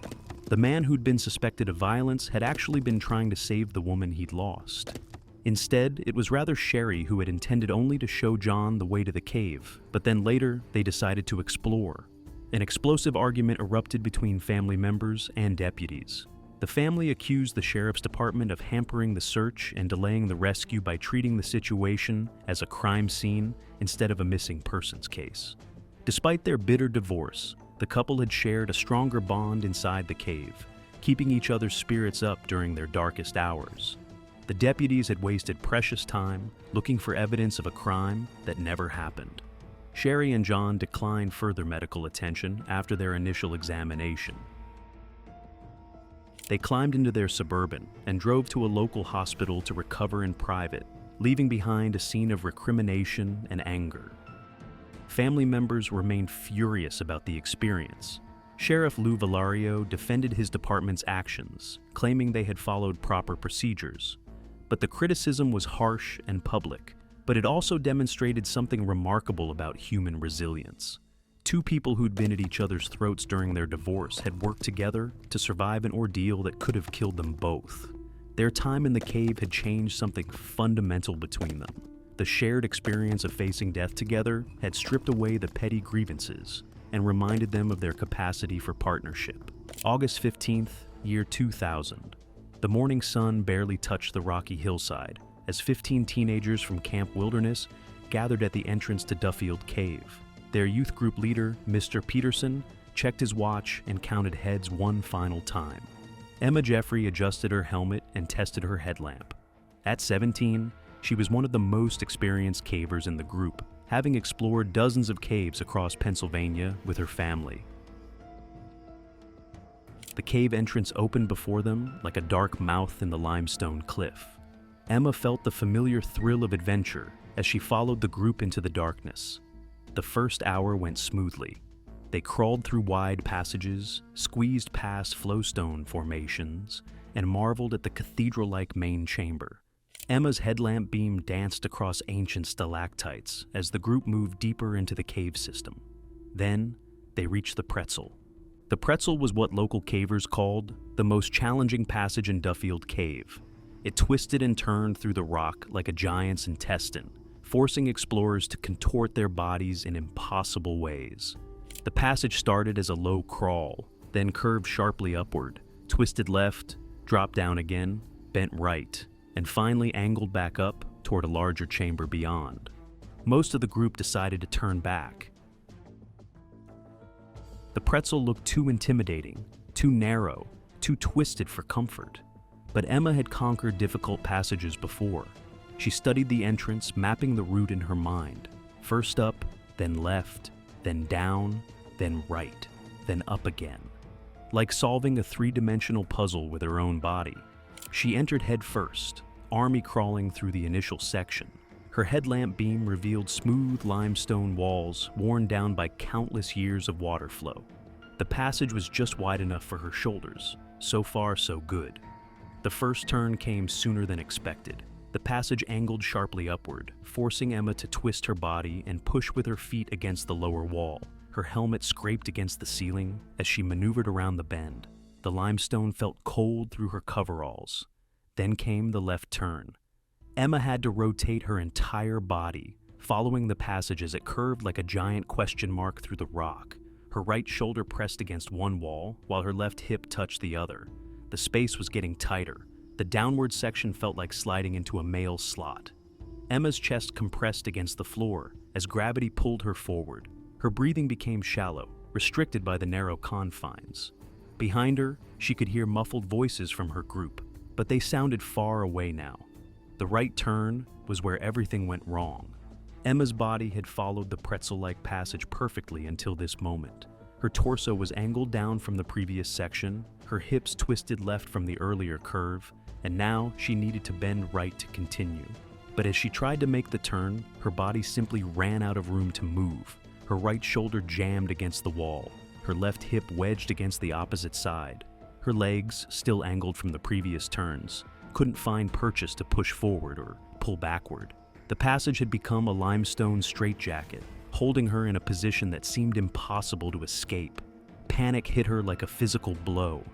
The man who'd been suspected of violence had actually been trying to save the woman he'd lost. Instead, it was rather Sherry who had intended only to show John the way to the cave, but then later they decided to explore. An explosive argument erupted between family members and deputies. The family accused the sheriff's department of hampering the search and delaying the rescue by treating the situation as a crime scene instead of a missing persons case. Despite their bitter divorce, the couple had shared a stronger bond inside the cave, keeping each other's spirits up during their darkest hours. The deputies had wasted precious time looking for evidence of a crime that never happened. Sherry and John declined further medical attention after their initial examination. They climbed into their Suburban and drove to a local hospital to recover in private, leaving behind a scene of recrimination and anger. Family members remained furious about the experience. Sheriff Lou Valario defended his department's actions, claiming they had followed proper procedures. But the criticism was harsh and public, but it also demonstrated something remarkable about human resilience. Two people who'd been at each other's throats during their divorce had worked together to survive an ordeal that could have killed them both. Their time in the cave had changed something fundamental between them. The shared experience of facing death together had stripped away the petty grievances and reminded them of their capacity for partnership. August 15th, year 2000. The morning sun barely touched the rocky hillside as 15 teenagers from Camp Wilderness gathered at the entrance to Duffield Cave. Their youth group leader, Mr. Peterson, checked his watch and counted heads one final time. Emma Jeffrey adjusted her helmet and tested her headlamp. At 17, she was one of the most experienced cavers in the group, having explored dozens of caves across Pennsylvania with her family. The cave entrance opened before them like a dark mouth in the limestone cliff. Emma felt the familiar thrill of adventure as she followed the group into the darkness. The first hour went smoothly. They crawled through wide passages, squeezed past flowstone formations, and marveled at the cathedral-like main chamber. Emma's headlamp beam danced across ancient stalactites as the group moved deeper into the cave system. Then, they reached the pretzel. The pretzel was what local cavers called the most challenging passage in Duffield Cave. It twisted and turned through the rock like a giant's intestine, forcing explorers to contort their bodies in impossible ways. The passage started as a low crawl, then curved sharply upward, twisted left, dropped down again, bent right, and finally angled back up toward a larger chamber beyond. Most of the group decided to turn back. The pretzel looked too intimidating, too narrow, too twisted for comfort. But Emma had conquered difficult passages before. She studied the entrance, mapping the route in her mind. First up, then left, then down, then right, then up again. Like solving a three-dimensional puzzle with her own body. She entered head first, army crawling through the initial section. Her headlamp beam revealed smooth limestone walls worn down by countless years of water flow. The passage was just wide enough for her shoulders. So far, so good. The first turn came sooner than expected. The passage angled sharply upward, forcing Emma to twist her body and push with her feet against the lower wall. Her helmet scraped against the ceiling as she maneuvered around the bend. The limestone felt cold through her coveralls. Then came the left turn. Emma had to rotate her entire body, following the passage as it curved like a giant question mark through the rock. Her right shoulder pressed against one wall, while her left hip touched the other. The space was getting tighter. The downward section felt like sliding into a mail slot. Emma's chest compressed against the floor as gravity pulled her forward. Her breathing became shallow, restricted by the narrow confines. Behind her, she could hear muffled voices from her group, but they sounded far away now. The right turn was where everything went wrong. Emma's body had followed the pretzel-like passage perfectly until this moment. Her torso was angled down from the previous section, her hips twisted left from the earlier curve, and now she needed to bend right to continue. But as she tried to make the turn, her body simply ran out of room to move. Her right shoulder jammed against the wall, her left hip wedged against the opposite side. Her legs, still angled from the previous turns, couldn't find purchase to push forward or pull backward. The passage had become a limestone straitjacket, holding her in a position that seemed impossible to escape. Panic hit her like a physical blow.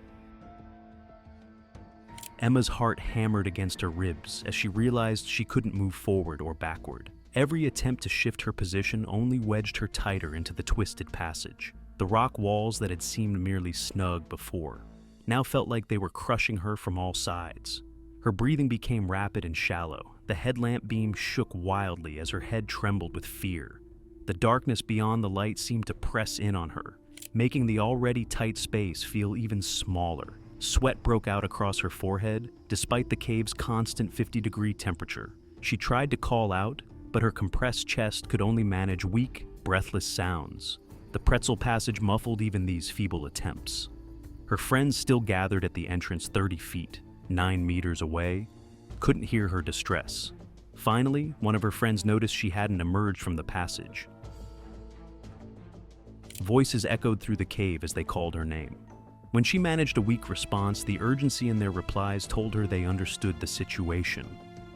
Emma's heart hammered against her ribs as she realized she couldn't move forward or backward. Every attempt to shift her position only wedged her tighter into the twisted passage. The rock walls that had seemed merely snug before now felt like they were crushing her from all sides. Her breathing became rapid and shallow. The headlamp beam shook wildly as her head trembled with fear. The darkness beyond the light seemed to press in on her, making the already tight space feel even smaller. Sweat broke out across her forehead, despite the cave's constant 50-degree temperature. She tried to call out, but her compressed chest could only manage weak, breathless sounds. The pretzel passage muffled even these feeble attempts. Her friends still gathered at the entrance 30 feet, 9 meters away, couldn't hear her distress. Finally, one of her friends noticed she hadn't emerged from the passage. Voices echoed through the cave as they called her name. When she managed a weak response, the urgency in their replies told her they understood the situation.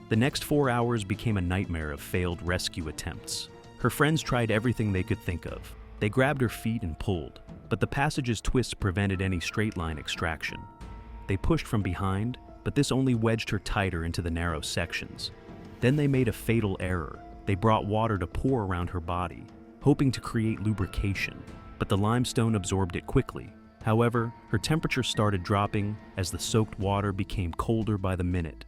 The next 4 hours became a nightmare of failed rescue attempts. Her friends tried everything they could think of. They grabbed her feet and pulled, but the passage's twists prevented any straight-line extraction. They pushed from behind, but this only wedged her tighter into the narrow sections. Then they made a fatal error. They brought water to pour around her body, hoping to create lubrication, but the limestone absorbed it quickly. However, her temperature started dropping as the soaked water became colder by the minute.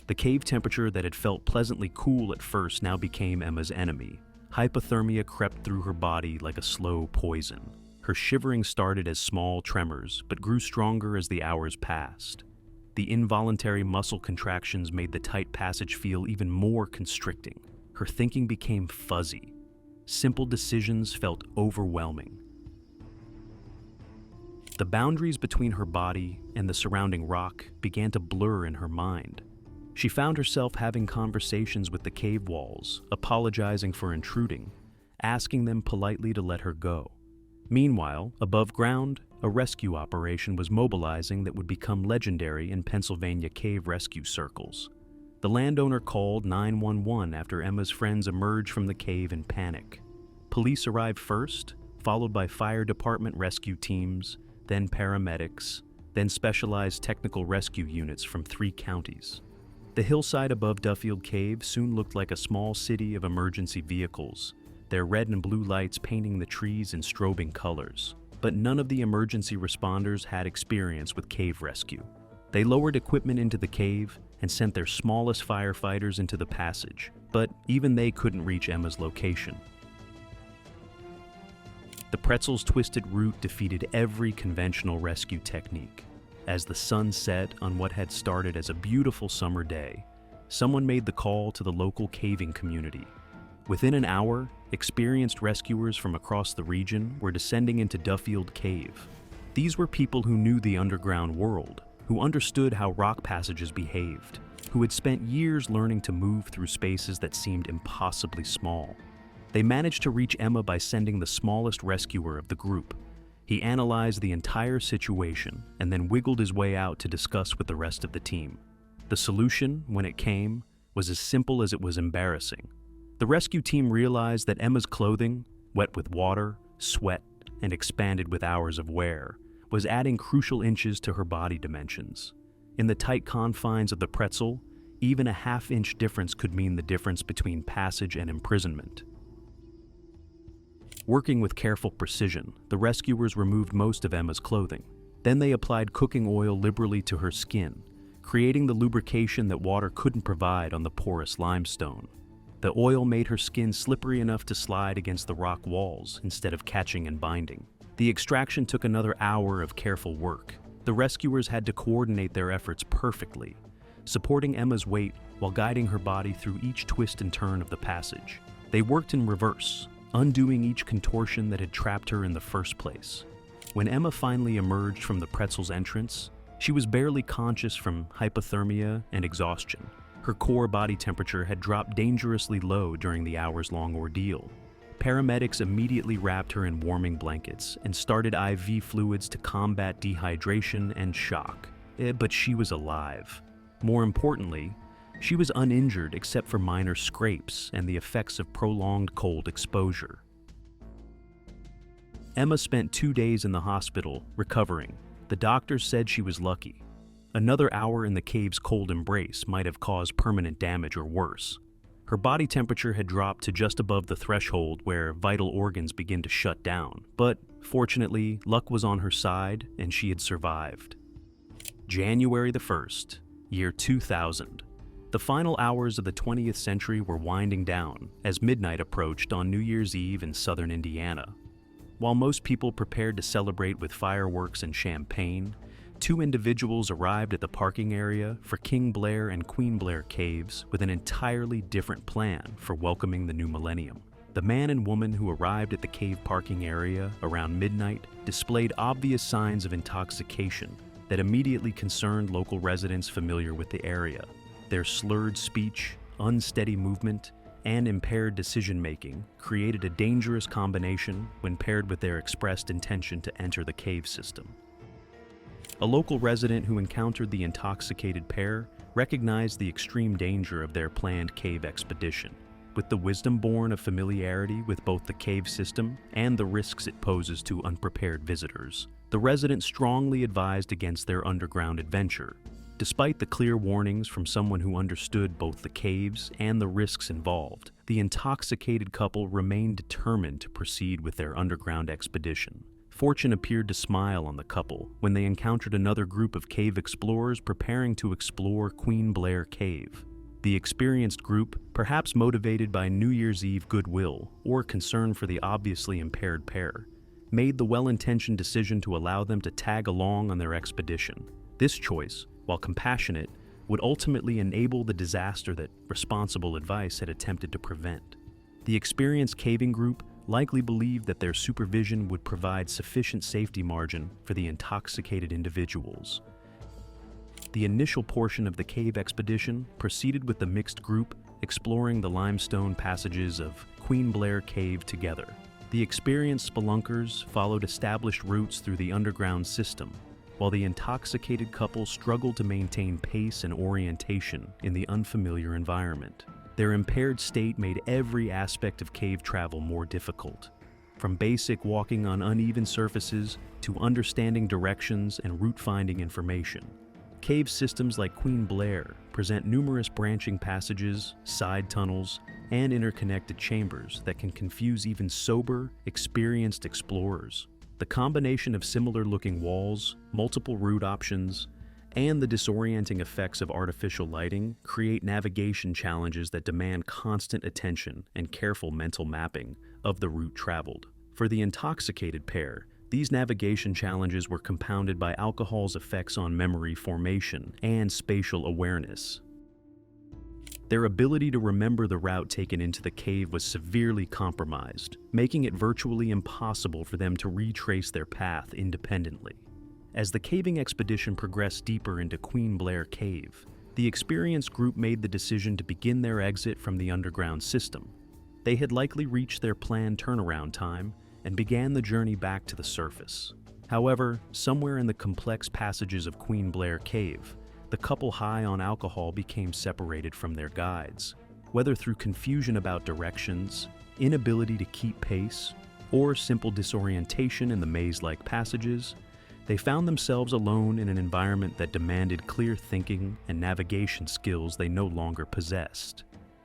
The cave temperature that had felt pleasantly cool at first now became Emma's enemy. Hypothermia crept through her body like a slow poison. Her shivering started as small tremors, but grew stronger as the hours passed. The involuntary muscle contractions made the tight passage feel even more constricting. Her thinking became fuzzy. Simple decisions felt overwhelming. The boundaries between her body and the surrounding rock began to blur in her mind. She found herself having conversations with the cave walls, apologizing for intruding, asking them politely to let her go. Meanwhile, above ground, a rescue operation was mobilizing that would become legendary in Pennsylvania cave rescue circles. The landowner called 911 after Emma's friends emerged from the cave in panic. Police arrived first, followed by fire department rescue teams, then paramedics, then specialized technical rescue units from 3 counties. The hillside above Duffield Cave soon looked like a small city of emergency vehicles, their red and blue lights painting the trees in strobing colors. But none of the emergency responders had experience with cave rescue. They lowered equipment into the cave and sent their smallest firefighters into the passage, but even they couldn't reach Emma's location. The pretzel's twisted route defeated every conventional rescue technique. As the sun set on what had started as a beautiful summer day, someone made the call to the local caving community. Within an hour, experienced rescuers from across the region were descending into Duffield Cave. These were people who knew the underground world, who understood how rock passages behaved, who had spent years learning to move through spaces that seemed impossibly small. They managed to reach Emma by sending the smallest rescuer of the group. He analyzed the entire situation and then wiggled his way out to discuss with the rest of the team. The solution, when it came, was as simple as it was embarrassing. The rescue team realized that Emma's clothing, wet with water, sweat, and expanded with hours of wear, was adding crucial inches to her body dimensions. In the tight confines of the pretzel, even a half-inch difference could mean the difference between passage and imprisonment. Working with careful precision, the rescuers removed most of Emma's clothing. Then they applied cooking oil liberally to her skin, creating the lubrication that water couldn't provide on the porous limestone. The oil made her skin slippery enough to slide against the rock walls instead of catching and binding. The extraction took another hour of careful work. The rescuers had to coordinate their efforts perfectly, supporting Emma's weight while guiding her body through each twist and turn of the passage. They worked in reverse, undoing each contortion that had trapped her in the first place. When Emma finally emerged from the pretzel's entrance, she was barely conscious from hypothermia and exhaustion. Her core body temperature had dropped dangerously low during the hours-long ordeal. Paramedics immediately wrapped her in warming blankets and started IV fluids to combat dehydration and shock. But she was alive. More importantly, she was uninjured except for minor scrapes and the effects of prolonged cold exposure. Emma spent 2 days in the hospital, recovering. The doctors said she was lucky. Another hour in the cave's cold embrace might have caused permanent damage or worse. Her body temperature had dropped to just above the threshold where vital organs begin to shut down, but fortunately, luck was on her side and she had survived. January the 1st, year 2000. The final hours of the 20th century were winding down as midnight approached on New Year's Eve in southern Indiana. While most people prepared to celebrate with fireworks and champagne, 2 individuals arrived at the parking area for King Blair and Queen Blair Caves with an entirely different plan for welcoming the new millennium. The man and woman who arrived at the cave parking area around midnight displayed obvious signs of intoxication that immediately concerned local residents familiar with the area. Their slurred speech, unsteady movement, and impaired decision-making created a dangerous combination when paired with their expressed intention to enter the cave system. A local resident who encountered the intoxicated pair recognized the extreme danger of their planned cave expedition. With the wisdom born of familiarity with both the cave system and the risks it poses to unprepared visitors, the resident strongly advised against their underground adventure. Despite the clear warnings from someone who understood both the caves and the risks involved, the intoxicated couple remained determined to proceed with their underground expedition. Fortune appeared to smile on the couple when they encountered another group of cave explorers preparing to explore Queen Blair Cave. The experienced group, perhaps motivated by New Year's Eve goodwill or concern for the obviously impaired pair, made the well-intentioned decision to allow them to tag along on their expedition. This choice, while compassionate, would ultimately enable the disaster that responsible advice had attempted to prevent. The experienced caving group likely believed that their supervision would provide sufficient safety margin for the intoxicated individuals. The initial portion of the cave expedition proceeded with the mixed group exploring the limestone passages of Queen Blair Cave together. The experienced spelunkers followed established routes through the underground system, while the intoxicated couple struggled to maintain pace and orientation in the unfamiliar environment. Their impaired state made every aspect of cave travel more difficult, from basic walking on uneven surfaces to understanding directions and route-finding information. Cave systems like Queen Blair present numerous branching passages, side tunnels, and interconnected chambers that can confuse even sober, experienced explorers. The combination of similar-looking walls, multiple route options, and the disorienting effects of artificial lighting create navigation challenges that demand constant attention and careful mental mapping of the route traveled. For the intoxicated pair, these navigation challenges were compounded by alcohol's effects on memory formation and spatial awareness. Their ability to remember the route taken into the cave was severely compromised, making it virtually impossible for them to retrace their path independently. As the caving expedition progressed deeper into Queen Blair Cave, the experienced group made the decision to begin their exit from the underground system. They had likely reached their planned turnaround time and began the journey back to the surface. However, somewhere in the complex passages of Queen Blair Cave, the couple high on alcohol became separated from their guides. Whether through confusion about directions, inability to keep pace, or simple disorientation in the maze-like passages, they found themselves alone in an environment that demanded clear thinking and navigation skills they no longer possessed.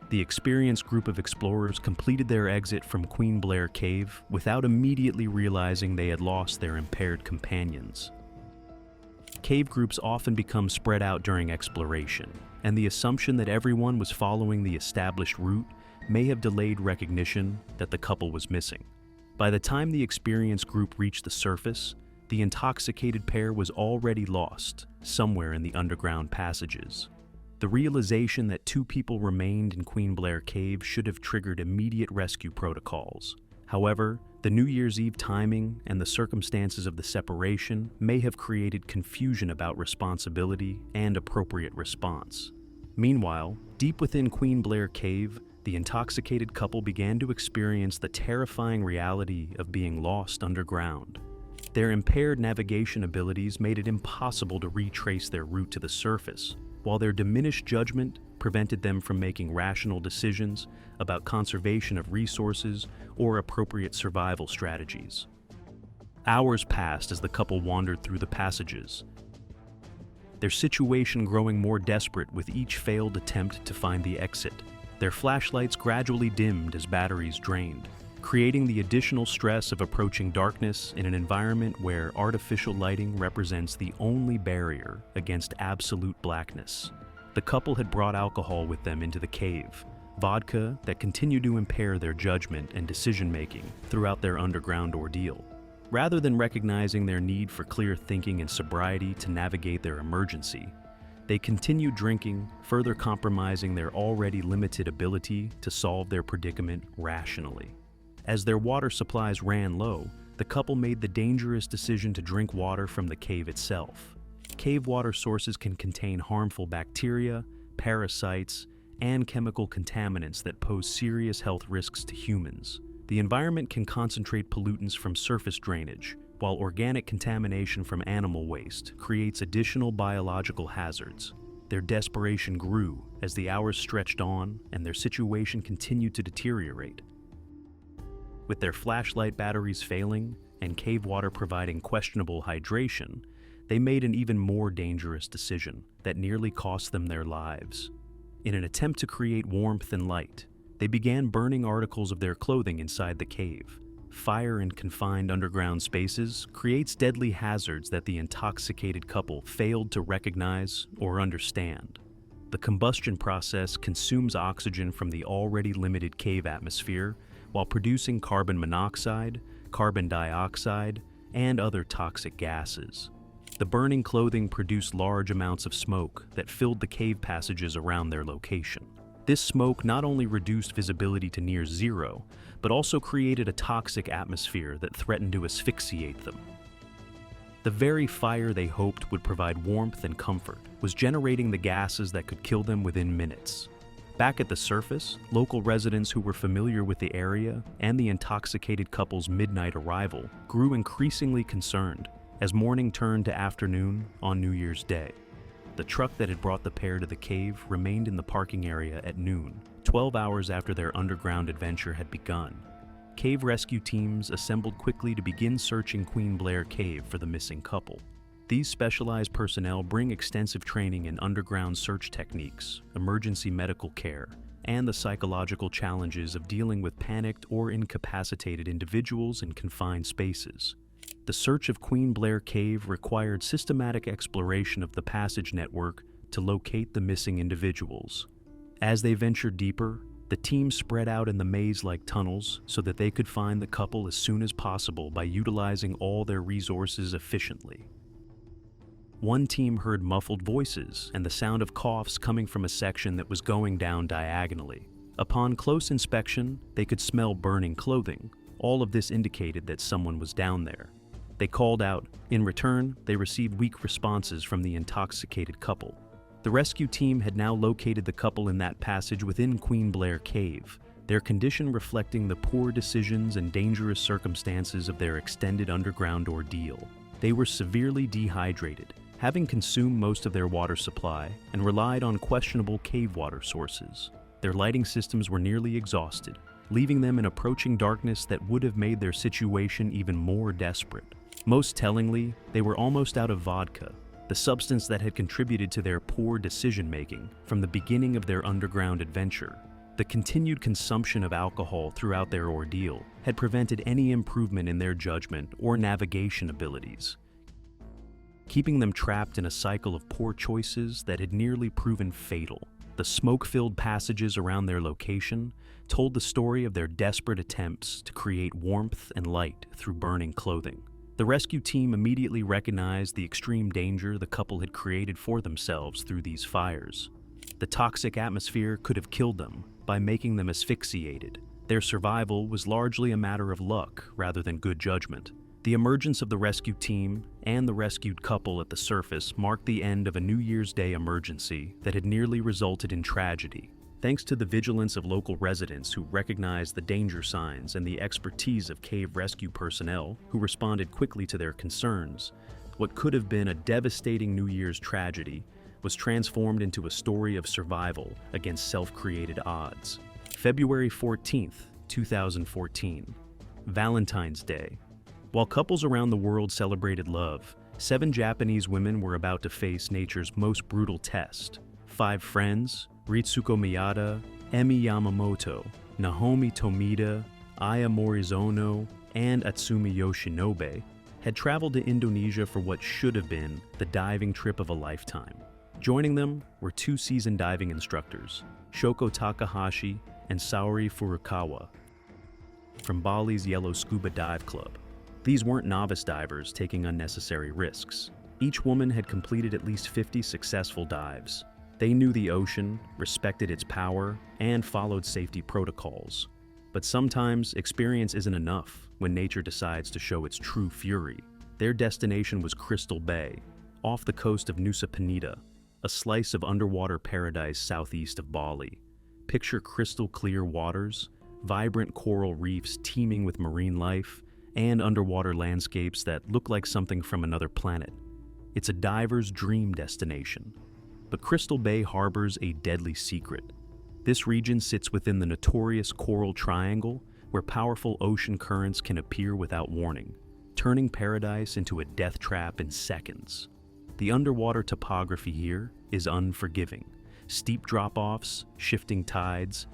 The experienced group of explorers completed their exit from Queen Blair Cave without immediately realizing they had lost their impaired companions. Cave groups often become spread out during exploration, and the assumption that everyone was following the established route may have delayed recognition that the couple was missing. By the time the experienced group reached the surface, the intoxicated pair was already lost somewhere in the underground passages. The realization that two people remained in Queen Blair Cave should have triggered immediate rescue protocols. However, the New Year's Eve timing and the circumstances of the separation may have created confusion about responsibility and appropriate response. Meanwhile, deep within Queen Blair Cave, the intoxicated couple began to experience the terrifying reality of being lost underground. Their impaired navigation abilities made it impossible to retrace their route to the surface, while their diminished judgment prevented them from making rational decisions about conservation of resources or appropriate survival strategies. Hours passed as the couple wandered through the passages, their situation growing more desperate with each failed attempt to find the exit. Their flashlights gradually dimmed as batteries drained, creating the additional stress of approaching darkness in an environment where artificial lighting represents the only barrier against absolute blackness. The couple had brought alcohol with them into the cave, vodka that continued to impair their judgment and decision-making throughout their underground ordeal. Rather than recognizing their need for clear thinking and sobriety to navigate their emergency, They continued drinking, further compromising their already limited ability to solve their predicament rationally. As their water supplies ran low, the couple made the dangerous decision to drink water from the cave itself. Cave water sources can contain harmful bacteria, parasites, and chemical contaminants that pose serious health risks to humans. The environment can concentrate pollutants from surface drainage, while organic contamination from animal waste creates additional biological hazards. Their desperation grew as the hours stretched on and their situation continued to deteriorate. With their flashlight batteries failing and cave water providing questionable hydration, they made an even more dangerous decision that nearly cost them their lives. In an attempt to create warmth and light, they began burning articles of their clothing inside the cave. Fire in confined underground spaces creates deadly hazards that the intoxicated couple failed to recognize or understand. The combustion process consumes oxygen from the already limited cave atmosphere while producing carbon monoxide, carbon dioxide, and other toxic gases. The burning clothing produced large amounts of smoke that filled the cave passages around their location. This smoke not only reduced visibility to near zero, but also created a toxic atmosphere that threatened to asphyxiate them. The very fire they hoped would provide warmth and comfort was generating the gases that could kill them within minutes. Back at the surface, local residents who were familiar with the area and the intoxicated couple's midnight arrival grew increasingly concerned as morning turned to afternoon on New Year's Day. The truck that had brought the pair to the cave remained in the parking area at noon, 12 hours after their underground adventure had begun. Cave rescue teams assembled quickly to begin searching Queen Blair Cave for the missing couple. These specialized personnel bring extensive training in underground search techniques, emergency medical care, and the psychological challenges of dealing with panicked or incapacitated individuals in confined spaces. The search of Queen Blair Cave required systematic exploration of the passage network to locate the missing individuals. As they ventured deeper, the team spread out in the maze-like tunnels so that they could find the couple as soon as possible by utilizing all their resources efficiently. One team heard muffled voices and the sound of coughs coming from a section that was going down diagonally. Upon close inspection, they could smell burning clothing. All of this indicated that someone was down there. They called out. In return, they received weak responses from the intoxicated couple. The rescue team had now located the couple in that passage within Queen Blair Cave, their condition reflecting the poor decisions and dangerous circumstances of their extended underground ordeal. They were severely dehydrated, having consumed most of their water supply and relied on questionable cave water sources. Their lighting systems were nearly exhausted, leaving them in approaching darkness that would have made their situation even more desperate. Most tellingly, they were almost out of vodka, the substance that had contributed to their poor decision-making from the beginning of their underground adventure. The continued consumption of alcohol throughout their ordeal had prevented any improvement in their judgment or navigation abilities, keeping them trapped in a cycle of poor choices that had nearly proven fatal. The smoke-filled passages around their location told the story of their desperate attempts to create warmth and light through burning clothing. The rescue team immediately recognized the extreme danger the couple had created for themselves through these fires. The toxic atmosphere could have killed them by making them asphyxiated. Their survival was largely a matter of luck rather than good judgment. The emergence of the rescue team and the rescued couple at the surface marked the end of a New Year's Day emergency that had nearly resulted in tragedy. Thanks to the vigilance of local residents who recognized the danger signs and the expertise of cave rescue personnel who responded quickly to their concerns, what could have been a devastating New Year's tragedy was transformed into a story of survival against self-created odds. February 14th, 2014. Valentine's Day. While couples around the world celebrated love, 7 Japanese women were about to face nature's most brutal test. 5 friends, Ritsuko Miyata, Emi Yamamoto, Naomi Tomita, Aya Morizono, and Atsumi Yoshinobe, had traveled to Indonesia for what should have been the diving trip of a lifetime. Joining them were 2 seasoned diving instructors, Shoko Takahashi and Saori Furukawa, from Bali's Yellow Scuba Dive Club. These weren't novice divers taking unnecessary risks. Each woman had completed at least 50 successful dives. They knew the ocean, respected its power, and followed safety protocols. But sometimes experience isn't enough when nature decides to show its true fury. Their destination was Crystal Bay, off the coast of Nusa Penida, a slice of underwater paradise southeast of Bali. Picture crystal clear waters, vibrant coral reefs teeming with marine life, and underwater landscapes that look like something from another planet. It's a diver's dream destination. But Crystal Bay harbors a deadly secret. This region sits within the notorious Coral Triangle, where powerful ocean currents can appear without warning, turning paradise into a death trap in seconds. The underwater topography here is unforgiving. Steep drop-offs, shifting tides,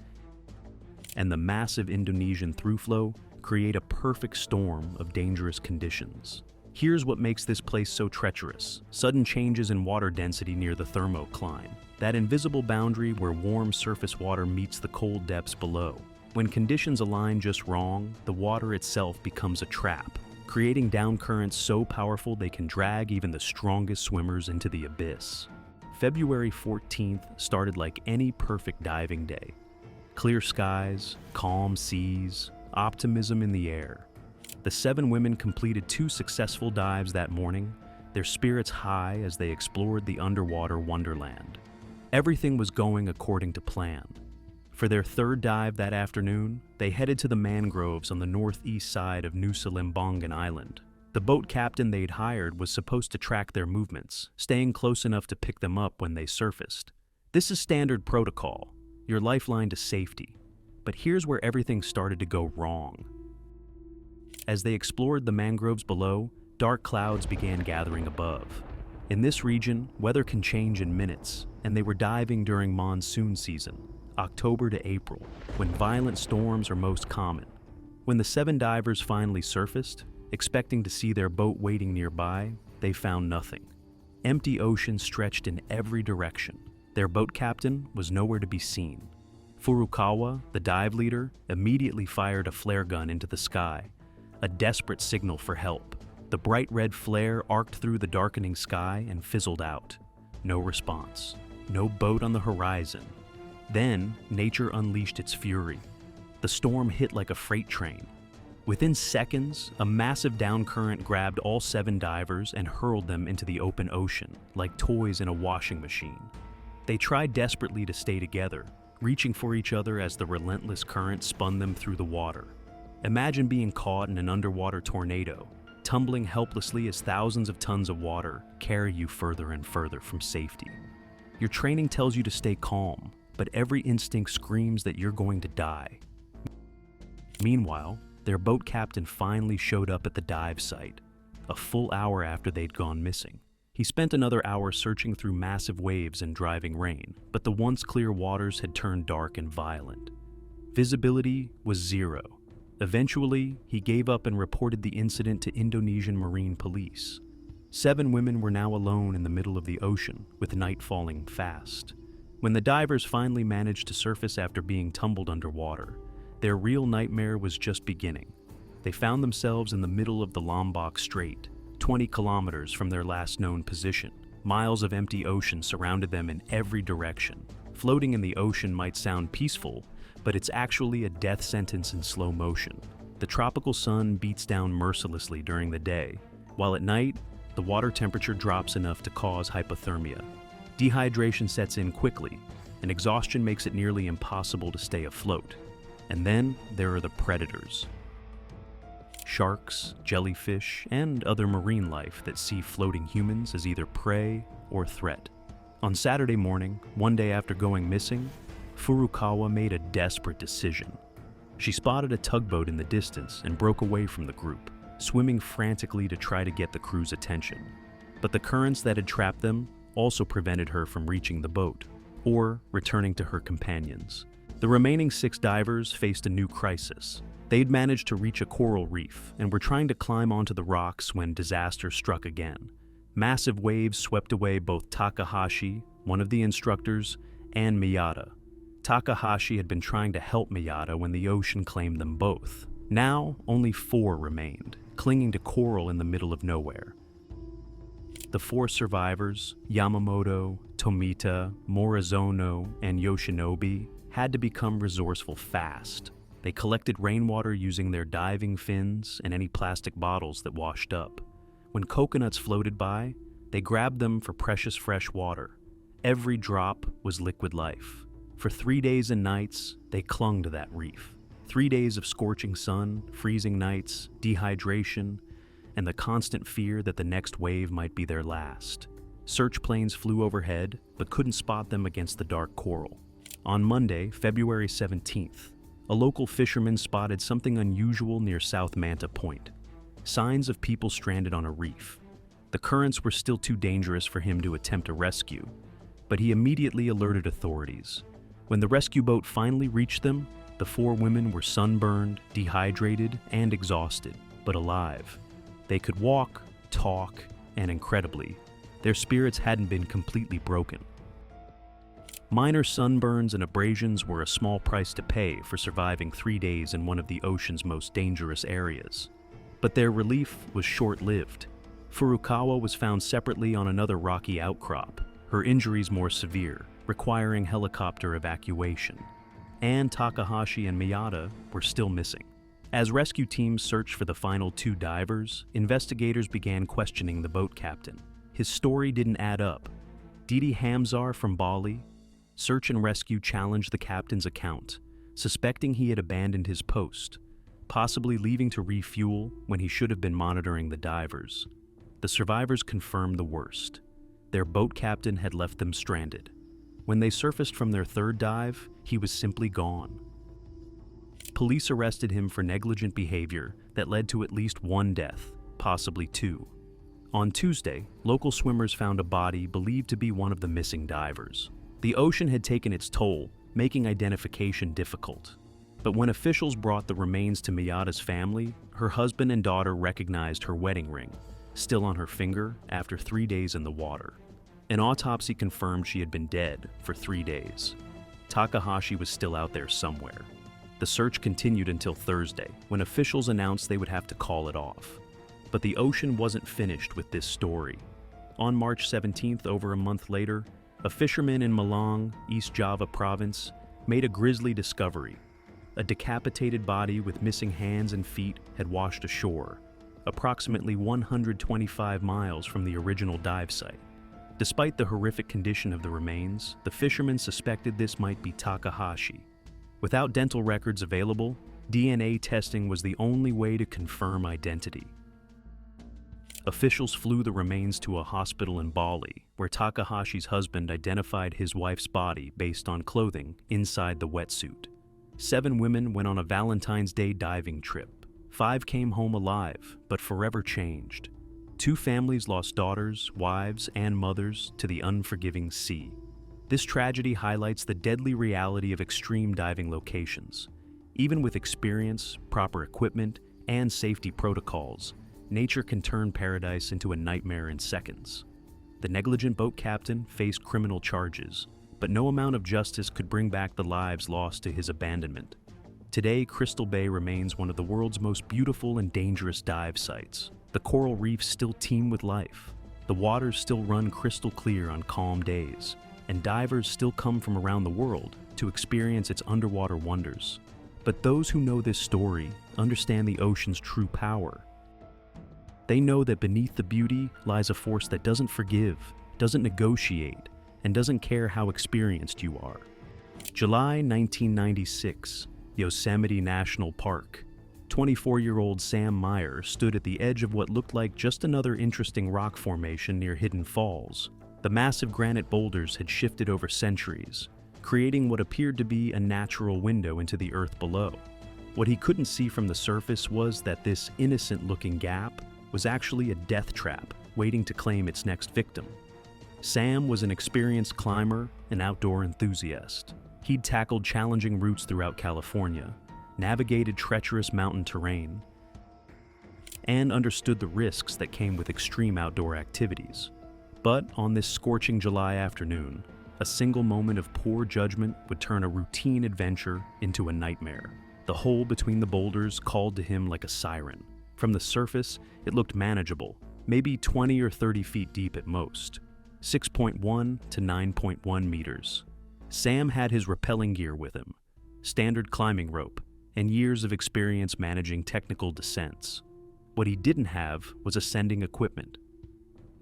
and the massive Indonesian throughflow create a perfect storm of dangerous conditions. Here's what makes this place so treacherous: sudden changes in water density near the thermocline, that invisible boundary where warm surface water meets the cold depths below. When conditions align just wrong, the water itself becomes a trap, creating downcurrents so powerful they can drag even the strongest swimmers into the abyss. February 14th started like any perfect diving day. Clear skies, calm seas, optimism in the air. The 7 women completed 2 successful dives that morning, their spirits high as they explored the underwater wonderland. Everything was going according to plan. For their 3rd dive that afternoon, they headed to the mangroves on the northeast side of Nusa Lembongan Island. The boat captain they'd hired was supposed to track their movements, staying close enough to pick them up when they surfaced. This is standard protocol, your lifeline to safety. But here's where everything started to go wrong. As they explored the mangroves below, dark clouds began gathering above. In this region, weather can change in minutes, and they were diving during monsoon season, October to April, when violent storms are most common. When the 7 divers finally surfaced, expecting to see their boat waiting nearby, they found nothing. Empty ocean stretched in every direction. Their boat captain was nowhere to be seen. Furukawa, the dive leader, immediately fired a flare gun into the sky, a desperate signal for help. The bright red flare arced through the darkening sky and fizzled out. No response. No boat on the horizon. Then, nature unleashed its fury. The storm hit like a freight train. Within seconds, a massive downcurrent grabbed all 7 divers and hurled them into the open ocean, like toys in a washing machine. They tried desperately to stay together, reaching for each other as the relentless current spun them through the water. Imagine being caught in an underwater tornado, tumbling helplessly as thousands of tons of water carry you further and further from safety. Your training tells you to stay calm, but every instinct screams that you're going to die. Meanwhile, their boat captain finally showed up at the dive site, a full hour after they'd gone missing. He spent another hour searching through massive waves and driving rain, but the once clear waters had turned dark and violent. Visibility was 0. Eventually, he gave up and reported the incident to Indonesian Marine Police. 7 women were now alone in the middle of the ocean, with night falling fast. When the divers finally managed to surface after being tumbled underwater, their real nightmare was just beginning. They found themselves in the middle of the Lombok Strait, 20 kilometers from their last known position. Miles of empty ocean surrounded them in every direction. Floating in the ocean might sound peaceful, but it's actually a death sentence in slow motion. The tropical sun beats down mercilessly during the day, while at night, the water temperature drops enough to cause hypothermia. Dehydration sets in quickly, and exhaustion makes it nearly impossible to stay afloat. And then there are the predators. Sharks, jellyfish, and other marine life that see floating humans as either prey or threat. On Saturday morning, one day after going missing, Furukawa made a desperate decision. She spotted a tugboat in the distance and broke away from the group, swimming frantically to try to get the crew's attention. But the currents that had trapped them also prevented her from reaching the boat or returning to her companions. The remaining 6 divers faced a new crisis. They'd managed to reach a coral reef and were trying to climb onto the rocks when disaster struck again. Massive waves swept away both Takahashi, one of the instructors, and Miyata. Takahashi had been trying to help Miyata when the ocean claimed them both. Now, only 4 remained, clinging to coral in the middle of nowhere. The 4 survivors, Yamamoto, Tomita, Morizono, and Yoshinobi, had to become resourceful fast. They collected rainwater using their diving fins and any plastic bottles that washed up. When coconuts floated by, they grabbed them for precious fresh water. Every drop was liquid life. For 3 days and nights, they clung to that reef. 3 days of scorching sun, freezing nights, dehydration, and the constant fear that the next wave might be their last. Search planes flew overhead, but couldn't spot them against the dark coral. On Monday, February 17th, a local fisherman spotted something unusual near South Manta Point. Signs of people stranded on a reef. The currents were still too dangerous for him to attempt a rescue, but he immediately alerted authorities. When the rescue boat finally reached them, the 4 women were sunburned, dehydrated, and exhausted, but alive. They could walk, talk, and incredibly, their spirits hadn't been completely broken. Minor sunburns and abrasions were a small price to pay for surviving 3 days in one of the ocean's most dangerous areas. But their relief was short-lived. Furukawa was found separately on another rocky outcrop, her injuries more severe, requiring helicopter evacuation. And Takahashi and Miyata were still missing. As rescue teams searched for the final 2 divers, investigators began questioning the boat captain. His story didn't add up. Didi Hamzar from Bali, search and rescue challenged the captain's account, suspecting he had abandoned his post, possibly leaving to refuel when he should have been monitoring the divers. The survivors confirmed the worst. Their boat captain had left them stranded. When they surfaced from their 3rd dive, he was simply gone. Police arrested him for negligent behavior that led to at least 1 death, possibly 2. On Tuesday, local swimmers found a body believed to be one of the missing divers. The ocean had taken its toll, making identification difficult. But when officials brought the remains to Miyata's family, her husband and daughter recognized her wedding ring, still on her finger after 3 days in the water. An autopsy confirmed she had been dead for 3 days. Takahashi was still out there somewhere. The search continued until Thursday, when officials announced they would have to call it off. But the ocean wasn't finished with this story. On March 17th, over a month later, a fisherman in Malang, East Java province, made a grisly discovery. A decapitated body with missing hands and feet had washed ashore, approximately 125 miles from the original dive site. Despite the horrific condition of the remains, the fishermen suspected this might be Takahashi. Without dental records available, DNA testing was the only way to confirm identity. Officials flew the remains to a hospital in Bali, where Takahashi's husband identified his wife's body based on clothing inside the wetsuit. 7 women went on a Valentine's Day diving trip. 5 came home alive, but forever changed. 2 families lost daughters, wives, and mothers to the unforgiving sea. This tragedy highlights the deadly reality of extreme diving locations. Even with experience, proper equipment, and safety protocols, nature can turn paradise into a nightmare in seconds. The negligent boat captain faced criminal charges, but no amount of justice could bring back the lives lost to his abandonment. Today, Crystal Bay remains one of the world's most beautiful and dangerous dive sites. The coral reefs still teem with life. The waters still run crystal clear on calm days, and divers still come from around the world to experience its underwater wonders. But those who know this story understand the ocean's true power. They know that beneath the beauty lies a force that doesn't forgive, doesn't negotiate, and doesn't care how experienced you are. July 1996, Yosemite National Park. 24-year-old Sam Meyer stood at the edge of what looked like just another interesting rock formation near Hidden Falls. The massive granite boulders had shifted over centuries, creating what appeared to be a natural window into the earth below. What he couldn't see from the surface was that this innocent-looking gap was actually a death trap waiting to claim its next victim. Sam was an experienced climber and outdoor enthusiast. He'd tackled challenging routes throughout California, navigated treacherous mountain terrain, and understood the risks that came with extreme outdoor activities. But on this scorching July afternoon, a single moment of poor judgment would turn a routine adventure into a nightmare. The hole between the boulders called to him like a siren. From the surface, it looked manageable, maybe 20 or 30 feet deep at most, 6.1 to 9.1 meters. Sam had his rappelling gear with him, standard climbing rope, and years of experience managing technical descents. What he didn't have was ascending equipment.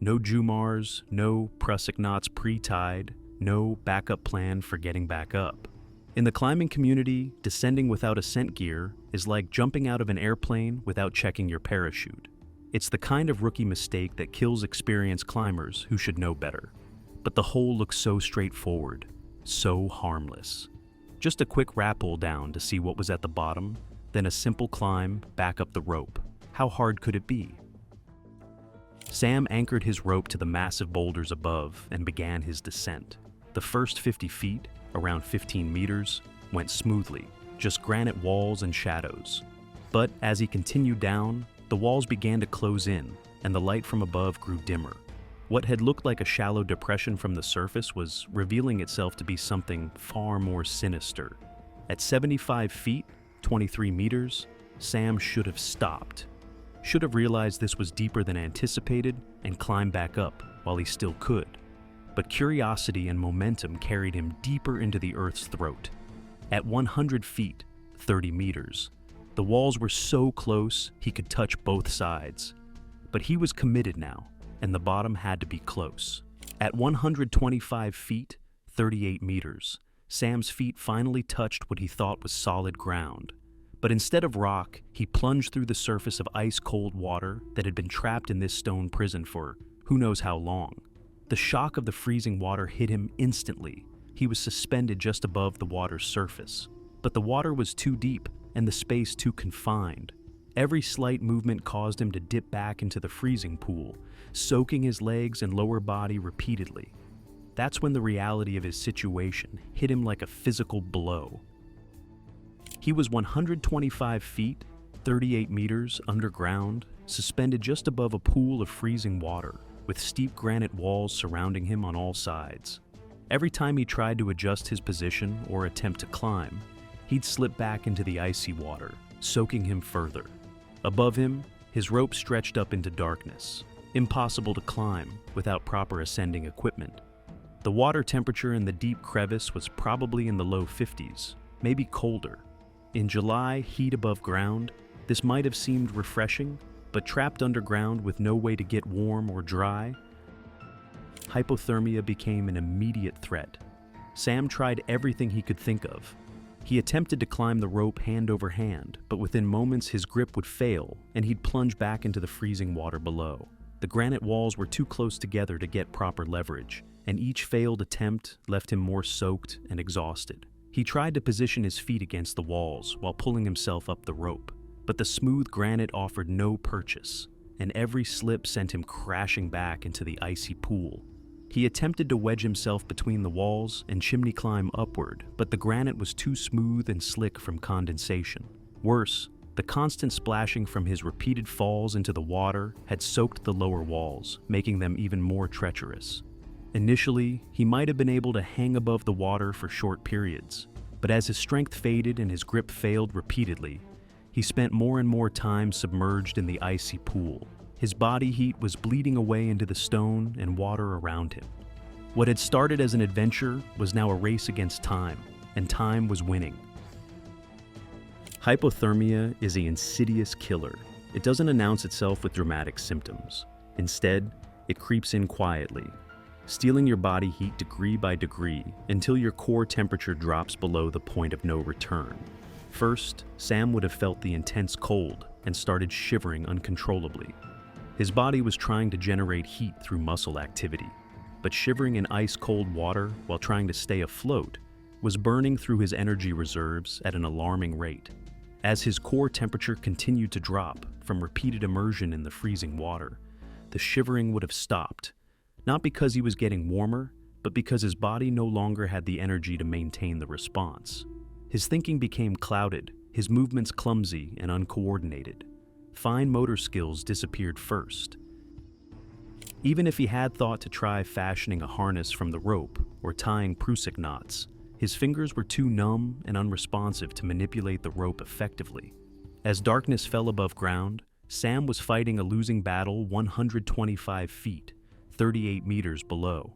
No Jumars, no prusik knots pre-tied, no backup plan for getting back up. In the climbing community, descending without ascent gear is like jumping out of an airplane without checking your parachute. It's the kind of rookie mistake that kills experienced climbers who should know better. But the hole looks so straightforward, so harmless. Just a quick rappel down to see what was at the bottom, then a simple climb back up the rope. How hard could it be? Sam anchored his rope to the massive boulders above and began his descent. The first 50 feet, around 15 meters, went smoothly, just granite walls and shadows. But as he continued down, the walls began to close in, and the light from above grew dimmer. What had looked like a shallow depression from the surface was revealing itself to be something far more sinister. At 75 feet, 23 meters, Sam should have stopped. Should have realized this was deeper than anticipated and climbed back up while he still could. But curiosity and momentum carried him deeper into the earth's throat. At 100 feet, 30 meters, the walls were so close he could touch both sides. But he was committed now, and the bottom had to be close. At 125 feet, 38 meters, Sam's feet finally touched what he thought was solid ground. But instead of rock, he plunged through the surface of ice-cold water that had been trapped in this stone prison for who knows how long. The shock of the freezing water hit him instantly. He was suspended just above the water's surface. But the water was too deep and the space too confined. Every slight movement caused him to dip back into the freezing pool, soaking his legs and lower body repeatedly. That's when the reality of his situation hit him like a physical blow. He was 125 feet, 38 meters underground, suspended just above a pool of freezing water, with steep granite walls surrounding him on all sides. Every time he tried to adjust his position or attempt to climb, he'd slip back into the icy water, soaking him further. Above him, his rope stretched up into darkness, impossible to climb without proper ascending equipment. The water temperature in the deep crevice was probably in the low 50s, maybe colder. In July, heat above ground, this might have seemed refreshing, but trapped underground with no way to get warm or dry, hypothermia became an immediate threat. Sam tried everything he could think of. He attempted to climb the rope hand over hand, but within moments his grip would fail and he'd plunge back into the freezing water below. The granite walls were too close together to get proper leverage, and each failed attempt left him more soaked and exhausted. He tried to position his feet against the walls while pulling himself up the rope, but the smooth granite offered no purchase, and every slip sent him crashing back into the icy pool. He attempted to wedge himself between the walls and chimney climb upward, but the granite was too smooth and slick from condensation. Worse, the constant splashing from his repeated falls into the water had soaked the lower walls, making them even more treacherous. Initially, he might have been able to hang above the water for short periods, but as his strength faded and his grip failed repeatedly, he spent more and more time submerged in the icy pool. His body heat was bleeding away into the stone and water around him. What had started as an adventure was now a race against time, and time was winning. Hypothermia is an insidious killer. It doesn't announce itself with dramatic symptoms. Instead, it creeps in quietly, stealing your body heat degree by degree until your core temperature drops below the point of no return. First, Sam would have felt the intense cold and started shivering uncontrollably. His body was trying to generate heat through muscle activity, but shivering in ice-cold water while trying to stay afloat was burning through his energy reserves at an alarming rate. As his core temperature continued to drop from repeated immersion in the freezing water, the shivering would have stopped, not because he was getting warmer, but because his body no longer had the energy to maintain the response. His thinking became clouded, his movements clumsy and uncoordinated. Fine motor skills disappeared first. Even if he had thought to try fashioning a harness from the rope or tying prusik knots, his fingers were too numb and unresponsive to manipulate the rope effectively. As darkness fell above ground, Sam was fighting a losing battle 125 feet, 38 meters below.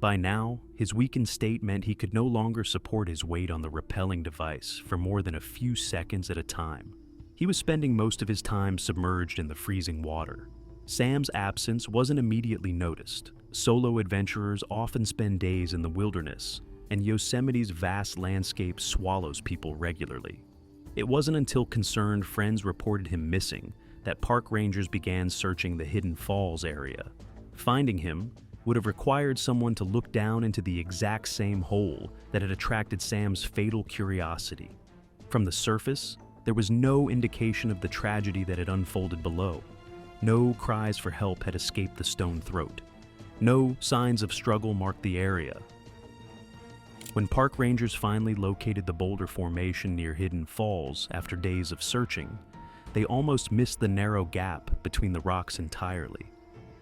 By now, his weakened state meant he could no longer support his weight on the rappelling device for more than a few seconds at a time. He was spending most of his time submerged in the freezing water. Sam's absence wasn't immediately noticed. Solo adventurers often spend days in the wilderness, and Yosemite's vast landscape swallows people regularly. It wasn't until concerned friends reported him missing that park rangers began searching the Hidden Falls area. Finding him would have required someone to look down into the exact same hole that had attracted Sam's fatal curiosity. From the surface, there was no indication of the tragedy that had unfolded below. No cries for help had escaped the stone throat. No signs of struggle marked the area. When park rangers finally located the boulder formation near Hidden Falls after days of searching, they almost missed the narrow gap between the rocks entirely.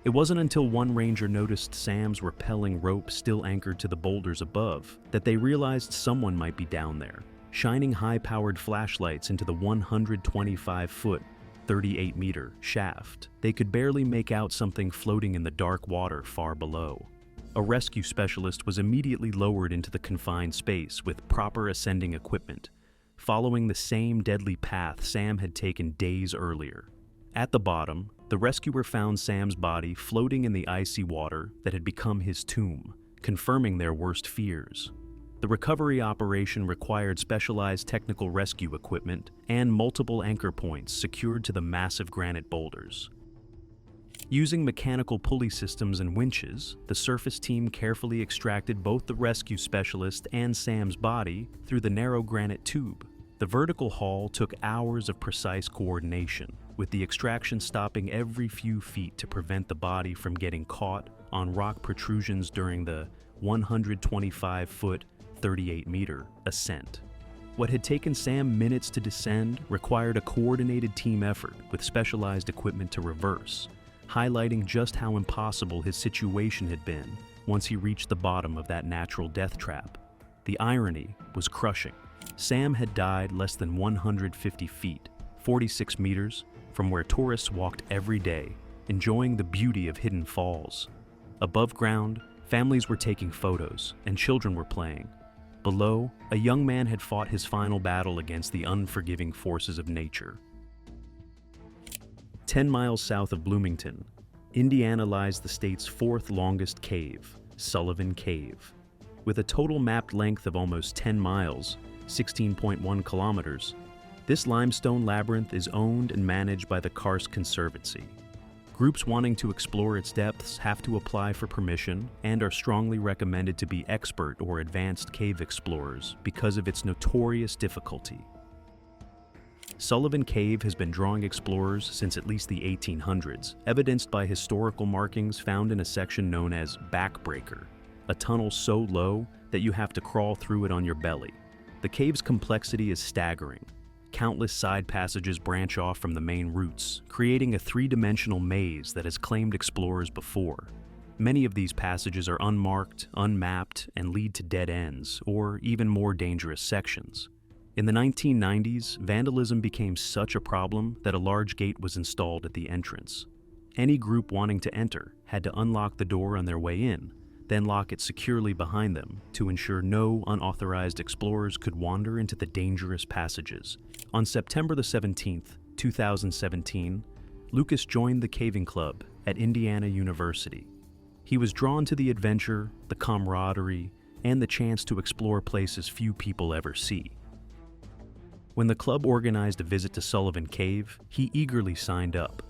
It wasn't until one ranger noticed Sam's rappelling rope still anchored to the boulders above that they realized someone might be down there, shining high-powered flashlights into the 125-foot, 38-meter shaft. They could barely make out something floating in the dark water far below. A rescue specialist was immediately lowered into the confined space with proper ascending equipment, following the same deadly path Sam had taken days earlier. At the bottom, the rescuer found Sam's body floating in the icy water that had become his tomb, confirming their worst fears. The recovery operation required specialized technical rescue equipment and multiple anchor points secured to the massive granite boulders. Using mechanical pulley systems and winches, the surface team carefully extracted both the rescue specialist and Sam's body through the narrow granite tube. The vertical haul took hours of precise coordination, with the extraction stopping every few feet to prevent the body from getting caught on rock protrusions during the 125-foot, 38-meter ascent. What had taken Sam minutes to descend required a coordinated team effort with specialized equipment to reverse, highlighting just how impossible his situation had been once he reached the bottom of that natural death trap. The irony was crushing. Sam had died less than 150 feet, 46 meters, from where tourists walked every day, enjoying the beauty of Hidden Falls. Above ground, families were taking photos and children were playing. Below, a young man had fought his final battle against the unforgiving forces of nature. 10 miles south of Bloomington, Indiana lies the state's fourth longest cave, Sullivan Cave. With a total mapped length of almost 10 miles, 16.1 kilometers, this limestone labyrinth is owned and managed by the Karst Conservancy. Groups wanting to explore its depths have to apply for permission and are strongly recommended to be expert or advanced cave explorers because of its notorious difficulty. Sullivan Cave has been drawing explorers since at least the 1800s, evidenced by historical markings found in a section known as Backbreaker, a tunnel so low that you have to crawl through it on your belly. The cave's complexity is staggering. Countless side passages branch off from the main routes, creating a three-dimensional maze that has claimed explorers before. Many of these passages are unmarked, unmapped, and lead to dead ends, or even more dangerous sections. In the 1990s, vandalism became such a problem that a large gate was installed at the entrance. Any group wanting to enter had to unlock the door on their way in, then lock it securely behind them to ensure no unauthorized explorers could wander into the dangerous passages. On September the 17th, 2017, Lucas joined the caving club at Indiana University. He was drawn to the adventure, the camaraderie, and the chance to explore places few people ever see. When the club organized a visit to Sullivan Cave, he eagerly signed up.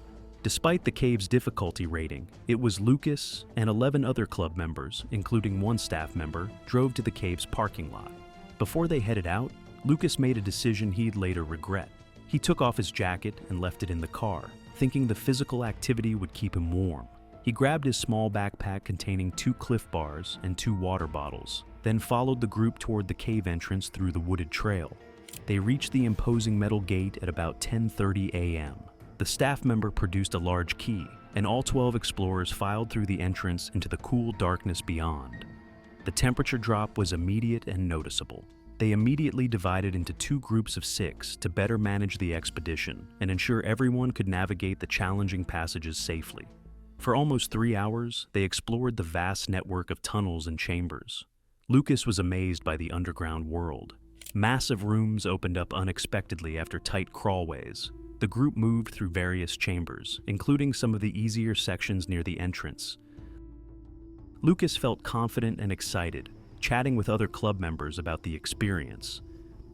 Despite the cave's difficulty rating, it was Lucas and 11 other club members, including one staff member, drove to the cave's parking lot. Before they headed out, Lucas made a decision he'd later regret. He took off his jacket and left it in the car, thinking the physical activity would keep him warm. He grabbed his small backpack containing 2 Cliff Bars and 2 water bottles, then followed the group toward the cave entrance through the wooded trail. They reached the imposing metal gate at about 10:30 a.m. The staff member produced a large key, and all 12 explorers filed through the entrance into the cool darkness beyond. The temperature drop was immediate and noticeable. They immediately divided into 2 groups of 6 to better manage the expedition and ensure everyone could navigate the challenging passages safely. For almost 3 hours, they explored the vast network of tunnels and chambers. Lucas was amazed by the underground world. Massive rooms opened up unexpectedly after tight crawlways. The group moved through various chambers, including some of the easier sections near the entrance. Lucas felt confident and excited, chatting with other club members about the experience.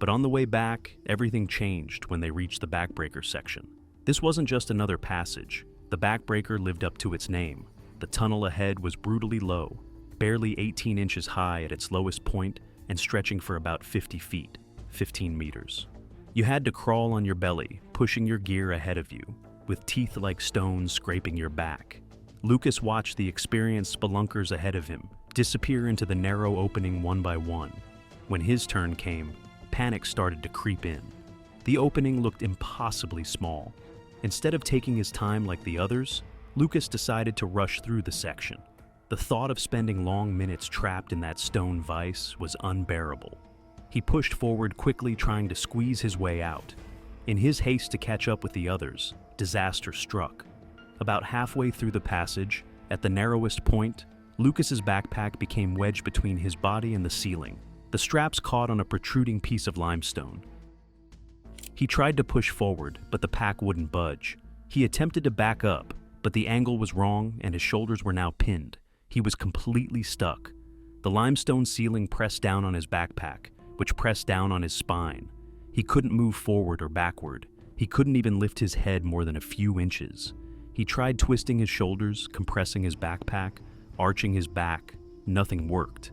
But on the way back, everything changed when they reached the backbreaker section. This wasn't just another passage. The backbreaker lived up to its name. The tunnel ahead was brutally low, barely 18 inches high at its lowest point and stretching for about 50 feet, 15 meters. You had to crawl on your belly, pushing your gear ahead of you, with teeth like stones scraping your back. Lucas watched the experienced spelunkers ahead of him disappear into the narrow opening one by one. When his turn came, panic started to creep in. The opening looked impossibly small. Instead of taking his time like the others, Lucas decided to rush through the section. The thought of spending long minutes trapped in that stone vise was unbearable. He pushed forward quickly, trying to squeeze his way out. In his haste to catch up with the others, disaster struck. About halfway through the passage, at the narrowest point, Lucas's backpack became wedged between his body and the ceiling. The straps caught on a protruding piece of limestone. He tried to push forward, but the pack wouldn't budge. He attempted to back up, but the angle was wrong and his shoulders were now pinned. He was completely stuck. The limestone ceiling pressed down on his backpack, which pressed down on his spine. He couldn't move forward or backward. He couldn't even lift his head more than a few inches. He tried twisting his shoulders, compressing his backpack, arching his back. Nothing worked.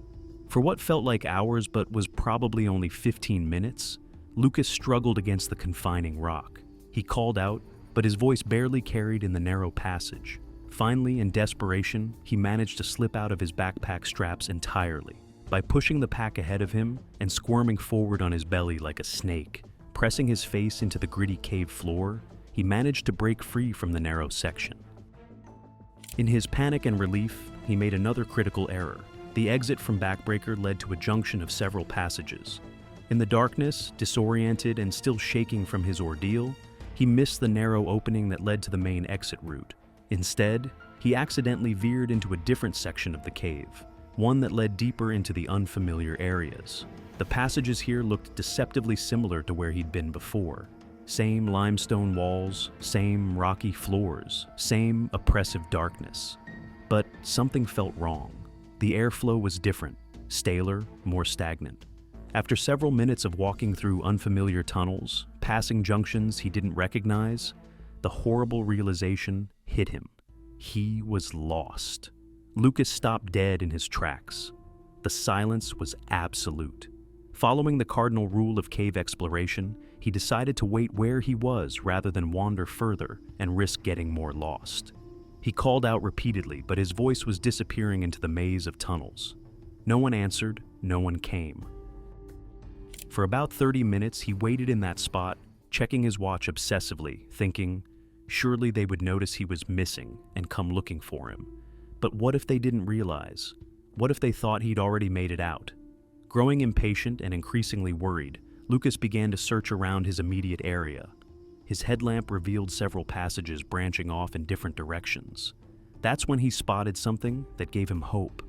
For what felt like hours but was probably only 15 minutes, Lucas struggled against the confining rock. He called out, but his voice barely carried in the narrow passage. Finally, in desperation, he managed to slip out of his backpack straps entirely. By pushing the pack ahead of him and squirming forward on his belly like a snake, pressing his face into the gritty cave floor, he managed to break free from the narrow section. In his panic and relief, he made another critical error. The exit from Backbreaker led to a junction of several passages. In the darkness, disoriented and still shaking from his ordeal, he missed the narrow opening that led to the main exit route. Instead, he accidentally veered into a different section of the cave, one that led deeper into the unfamiliar areas. The passages here looked deceptively similar to where he'd been before. Same limestone walls, same rocky floors, same oppressive darkness. But something felt wrong. The airflow was different, staler, more stagnant. After several minutes of walking through unfamiliar tunnels, passing junctions he didn't recognize, the horrible realization hit him. He was lost. Lucas stopped dead in his tracks. The silence was absolute. Following the cardinal rule of cave exploration, he decided to wait where he was rather than wander further and risk getting more lost. He called out repeatedly, but his voice was disappearing into the maze of tunnels. No one answered, no one came. For about 30 minutes, he waited in that spot, checking his watch obsessively, thinking, surely they would notice he was missing and come looking for him. But what if they didn't realize? What if they thought he'd already made it out? Growing impatient and increasingly worried, Lucas began to search around his immediate area. His headlamp revealed several passages branching off in different directions. That's when he spotted something that gave him hope.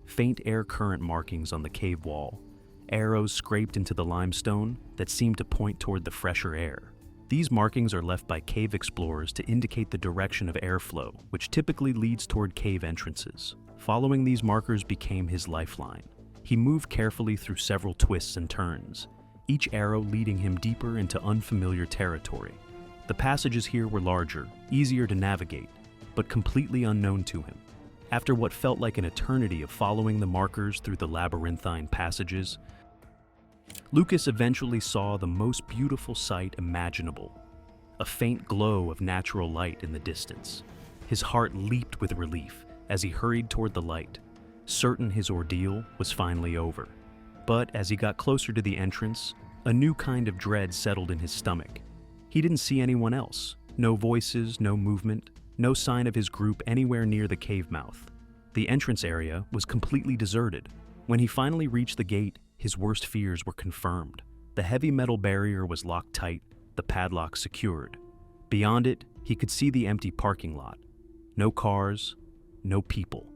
Faint air current markings on the cave wall. Arrows scraped into the limestone that seemed to point toward the fresher air. These markings are left by cave explorers to indicate the direction of airflow, which typically leads toward cave entrances. Following these markers became his lifeline. He moved carefully through several twists and turns, each arrow leading him deeper into unfamiliar territory. The passages here were larger, easier to navigate, but completely unknown to him. After what felt like an eternity of following the markers through the labyrinthine passages, Lucas eventually saw the most beautiful sight imaginable, a faint glow of natural light in the distance. His heart leaped with relief as he hurried toward the light, certain his ordeal was finally over. But as he got closer to the entrance, a new kind of dread settled in his stomach. He didn't see anyone else, no voices, no movement, no sign of his group anywhere near the cave mouth. The entrance area was completely deserted. When he finally reached the gate, His worst fears were confirmed. The heavy metal barrier was locked tight, the padlock secured. Beyond it, he could see the empty parking lot. No cars, no people.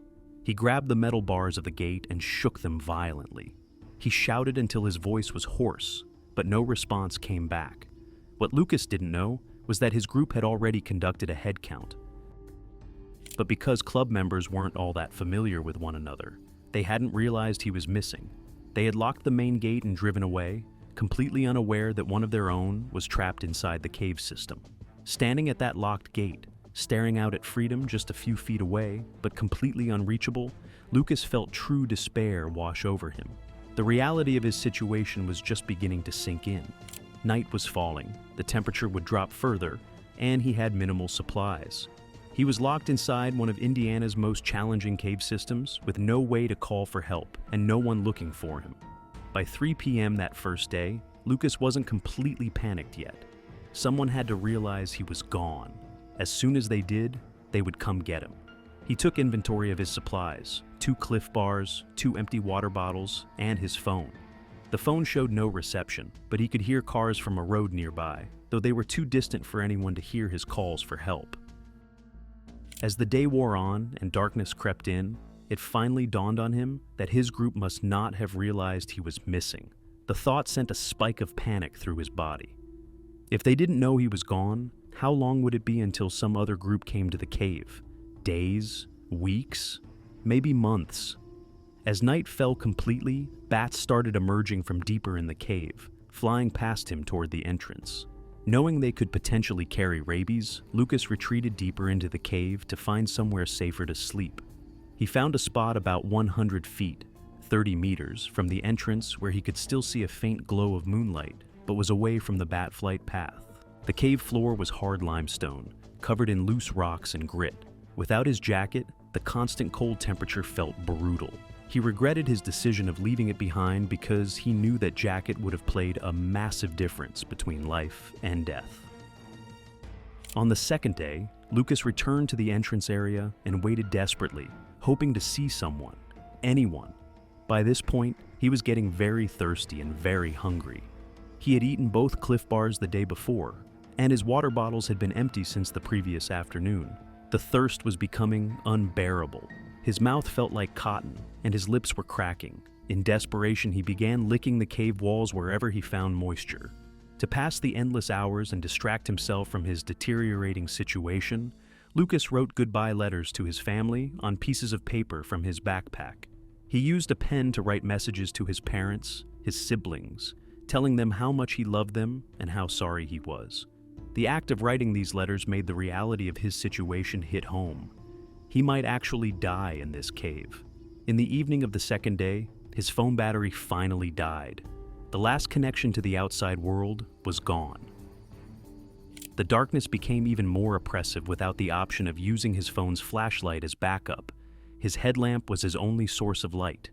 He grabbed the metal bars of the gate and shook them violently. He shouted until his voice was hoarse, but no response came back. What Lucas didn't know was that his group had already conducted a head count. But because club members weren't all that familiar with one another, they hadn't realized he was missing. They had locked the main gate and driven away, completely unaware that one of their own was trapped inside the cave system. Standing at that locked gate, staring out at freedom just a few feet away, but completely unreachable, Lucas felt true despair wash over him. The reality of his situation was just beginning to sink in. Night was falling, the temperature would drop further, and he had minimal supplies. He was locked inside one of Indiana's most challenging cave systems, with no way to call for help and no one looking for him. By 3 p.m. that first day, Lucas wasn't completely panicked yet. Someone had to realize he was gone. As soon as they did, they would come get him. He took inventory of his supplies, 2 Cliff Bars, 2 empty water bottles, and his phone. The phone showed no reception, but he could hear cars from a road nearby, though they were too distant for anyone to hear his calls for help. As the day wore on and darkness crept in, it finally dawned on him that his group must not have realized he was missing. The thought sent a spike of panic through his body. If they didn't know he was gone, how long would it be until some other group came to the cave? Days? Weeks? Maybe months? As night fell completely, bats started emerging from deeper in the cave, flying past him toward the entrance. Knowing they could potentially carry rabies, Lucas retreated deeper into the cave to find somewhere safer to sleep. He found a spot about 100 feet, 30 meters, from the entrance where he could still see a faint glow of moonlight, but was away from the bat flight path. The cave floor was hard limestone, covered in loose rocks and grit. Without his jacket, the constant cold temperature felt brutal. He regretted his decision of leaving it behind because he knew that jacket would have played a massive difference between life and death. On the second day, Lucas returned to the entrance area and waited desperately, hoping to see someone, anyone. By this point, he was getting very thirsty and very hungry. He had eaten both Cliff Bars the day before, and his water bottles had been empty since the previous afternoon. The thirst was becoming unbearable. His mouth felt like cotton, and his lips were cracking. In desperation, he began licking the cave walls wherever he found moisture. To pass the endless hours and distract himself from his deteriorating situation, Lucas wrote goodbye letters to his family on pieces of paper from his backpack. He used a pen to write messages to his parents, his siblings, telling them how much he loved them and how sorry he was. The act of writing these letters made the reality of his situation hit home. He might actually die in this cave. In the evening of the second day, his phone battery finally died. The last connection to the outside world was gone. The darkness became even more oppressive without the option of using his phone's flashlight as backup. His headlamp was his only source of light,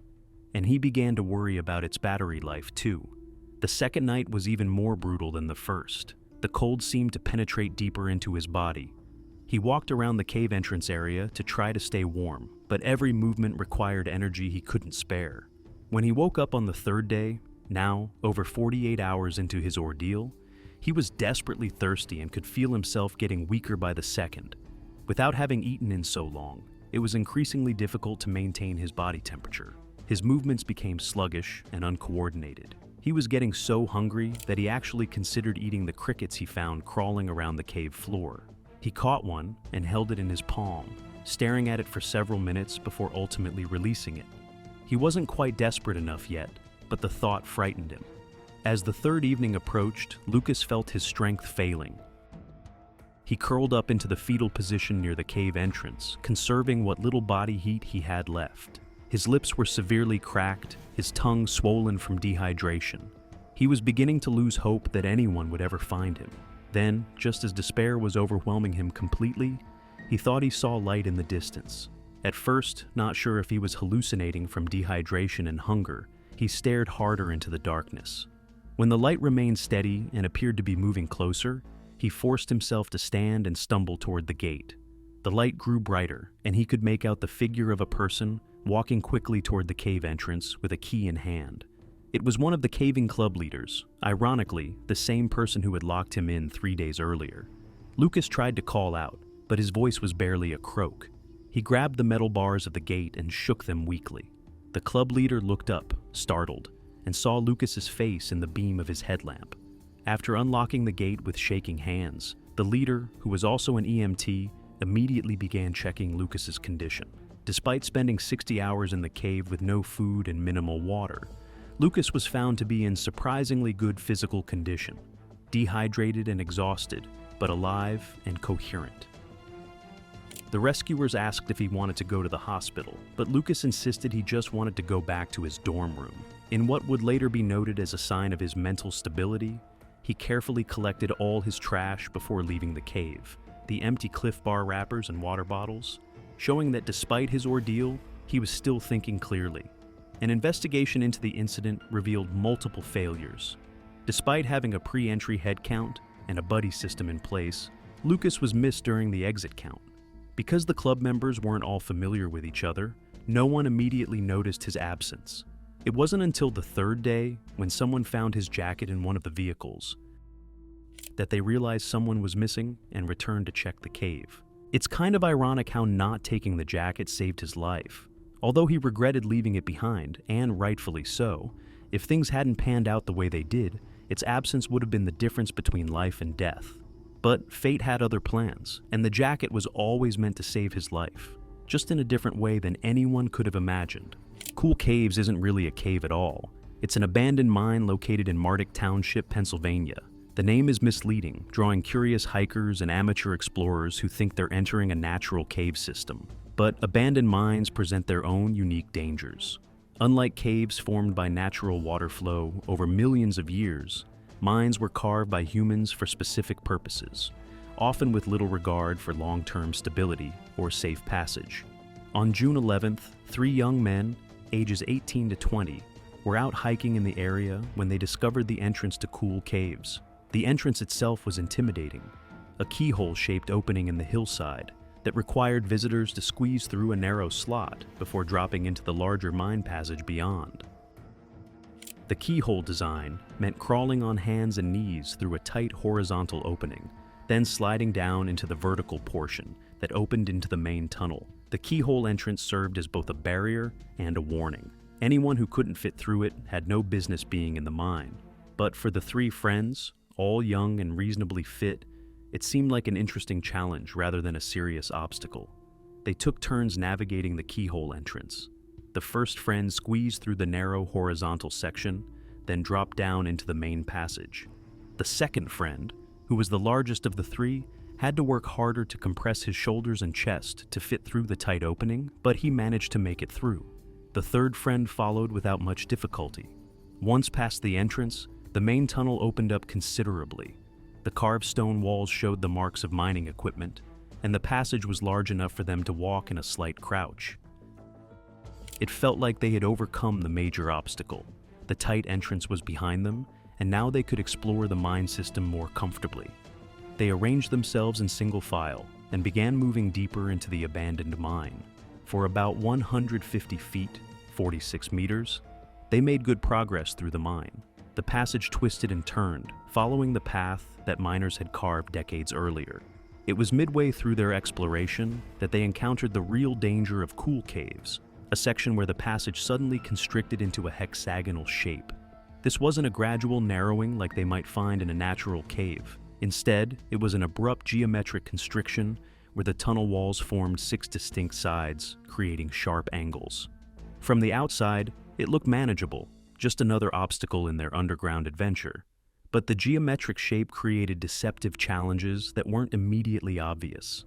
and he began to worry about its battery life too. The second night was even more brutal than the first. The cold seemed to penetrate deeper into his body. He walked around the cave entrance area to try to stay warm, but every movement required energy he couldn't spare. When he woke up on the third day, now over 48 hours into his ordeal, he was desperately thirsty and could feel himself getting weaker by the second. Without having eaten in so long, it was increasingly difficult to maintain his body temperature. His movements became sluggish and uncoordinated. He was getting so hungry that he actually considered eating the crickets he found crawling around the cave floor. He caught one and held it in his palm, staring at it for several minutes before ultimately releasing it. He wasn't quite desperate enough yet, but the thought frightened him. As the third evening approached, Lucas felt his strength failing. He curled up into the fetal position near the cave entrance, conserving what little body heat he had left. His lips were severely cracked, his tongue swollen from dehydration. He was beginning to lose hope that anyone would ever find him. Then, just as despair was overwhelming him completely, he thought he saw light in the distance. At first, not sure if he was hallucinating from dehydration and hunger, he stared harder into the darkness. When the light remained steady and appeared to be moving closer, he forced himself to stand and stumble toward the gate. The light grew brighter, and he could make out the figure of a person walking quickly toward the cave entrance with a key in hand. It was one of the caving club leaders, ironically, the same person who had locked him in 3 days earlier. Lucas tried to call out, but his voice was barely a croak. He grabbed the metal bars of the gate and shook them weakly. The club leader looked up, startled, and saw Lucas's face in the beam of his headlamp. After unlocking the gate with shaking hands, the leader, who was also an EMT, immediately began checking Lucas's condition. Despite spending 60 hours in the cave with no food and minimal water, Lucas was found to be in surprisingly good physical condition, dehydrated and exhausted, but alive and coherent. The rescuers asked if he wanted to go to the hospital, but Lucas insisted he just wanted to go back to his dorm room. In what would later be noted as a sign of his mental stability, he carefully collected all his trash before leaving the cave, the empty Cliff Bar wrappers and water bottles, showing that despite his ordeal, he was still thinking clearly. An investigation into the incident revealed multiple failures. Despite having a pre-entry head count and a buddy system in place, Lucas was missed during the exit count. Because the club members weren't all familiar with each other, no one immediately noticed his absence. It wasn't until the third day, when someone found his jacket in one of the vehicles, that they realized someone was missing and returned to check the cave. It's kind of ironic how not taking the jacket saved his life. Although he regretted leaving it behind, and rightfully so, if things hadn't panned out the way they did, its absence would have been the difference between life and death. But fate had other plans, and the jacket was always meant to save his life, just in a different way than anyone could have imagined. Cool Caves isn't really a cave at all. It's an abandoned mine located in Merritt Township, Pennsylvania. The name is misleading, drawing curious hikers and amateur explorers who think they're entering a natural cave system. But abandoned mines present their own unique dangers. Unlike caves formed by natural water flow over millions of years, mines were carved by humans for specific purposes, often with little regard for long-term stability or safe passage. On June 11th, 3 young men, ages 18 to 20, were out hiking in the area when they discovered the entrance to Cool Caves. The entrance itself was intimidating, a keyhole-shaped opening in the hillside that required visitors to squeeze through a narrow slot before dropping into the larger mine passage beyond. The keyhole design meant crawling on hands and knees through a tight horizontal opening, then sliding down into the vertical portion that opened into the main tunnel. The keyhole entrance served as both a barrier and a warning. Anyone who couldn't fit through it had no business being in the mine. But for the 3 friends, all young and reasonably fit, it seemed like an interesting challenge rather than a serious obstacle. They took turns navigating the keyhole entrance. The first friend squeezed through the narrow horizontal section, then dropped down into the main passage. The second friend, who was the largest of the 3, had to work harder to compress his shoulders and chest to fit through the tight opening, but he managed to make it through. The third friend followed without much difficulty. Once past the entrance, the main tunnel opened up considerably. The carved stone walls showed the marks of mining equipment, and the passage was large enough for them to walk in a slight crouch. It felt like they had overcome the major obstacle. The tight entrance was behind them, and now they could explore the mine system more comfortably. They arranged themselves in single file and began moving deeper into the abandoned mine. For about 150 feet, 46 meters, they made good progress through the mine. The passage twisted and turned, following the path that miners had carved decades earlier. It was midway through their exploration that they encountered the real danger of Cool Caves, a section where the passage suddenly constricted into a hexagonal shape. This wasn't a gradual narrowing like they might find in a natural cave. Instead, it was an abrupt geometric constriction where the tunnel walls formed 6 distinct sides, creating sharp angles. From the outside, it looked manageable, just another obstacle in their underground adventure. But the geometric shape created deceptive challenges that weren't immediately obvious.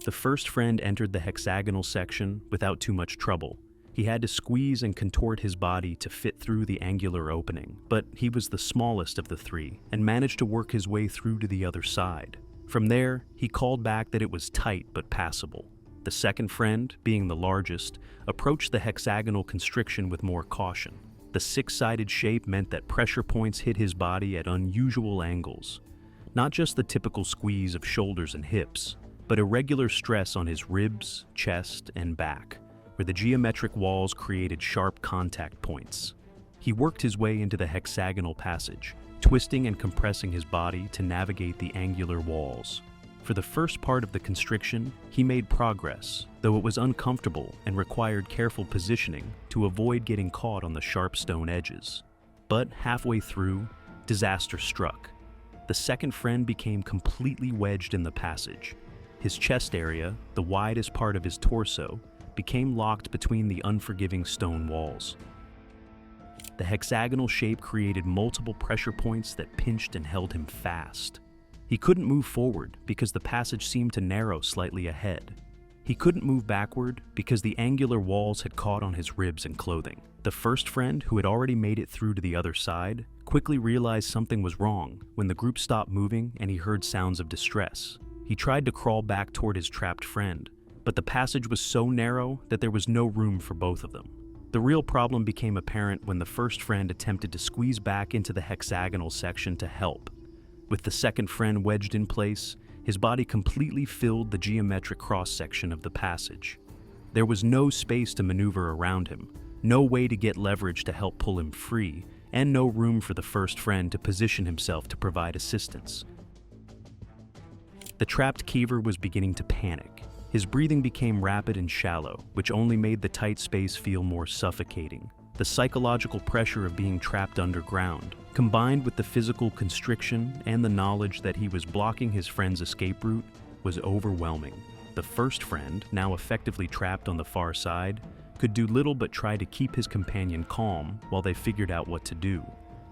The first friend entered the hexagonal section without too much trouble. He had to squeeze and contort his body to fit through the angular opening, but he was the smallest of the 3 and managed to work his way through to the other side. From there, he called back that it was tight but passable. The second friend, being the largest, approached the hexagonal constriction with more caution. The 6-sided shape meant that pressure points hit his body at unusual angles. Not just the typical squeeze of shoulders and hips, but irregular stress on his ribs, chest, and back, where the geometric walls created sharp contact points. He worked his way into the hexagonal passage, twisting and compressing his body to navigate the angular walls. For the first part of the constriction, he made progress, though it was uncomfortable and required careful positioning to avoid getting caught on the sharp stone edges. But halfway through, disaster struck. The second friend became completely wedged in the passage. His chest area, the widest part of his torso, became locked between the unforgiving stone walls. The hexagonal shape created multiple pressure points that pinched and held him fast. He couldn't move forward because the passage seemed to narrow slightly ahead. He couldn't move backward because the angular walls had caught on his ribs and clothing. The first friend, who had already made it through to the other side, quickly realized something was wrong when the group stopped moving and he heard sounds of distress. He tried to crawl back toward his trapped friend, but the passage was so narrow that there was no room for both of them. The real problem became apparent when the first friend attempted to squeeze back into the hexagonal section to help. With the second friend wedged in place, his body completely filled the geometric cross-section of the passage. There was no space to maneuver around him, no way to get leverage to help pull him free, and no room for the first friend to position himself to provide assistance. The trapped caver was beginning to panic. His breathing became rapid and shallow, which only made the tight space feel more suffocating. The psychological pressure of being trapped underground, combined with the physical constriction and the knowledge that he was blocking his friend's escape route, was overwhelming. The first friend, now effectively trapped on the far side, could do little but try to keep his companion calm while they figured out what to do.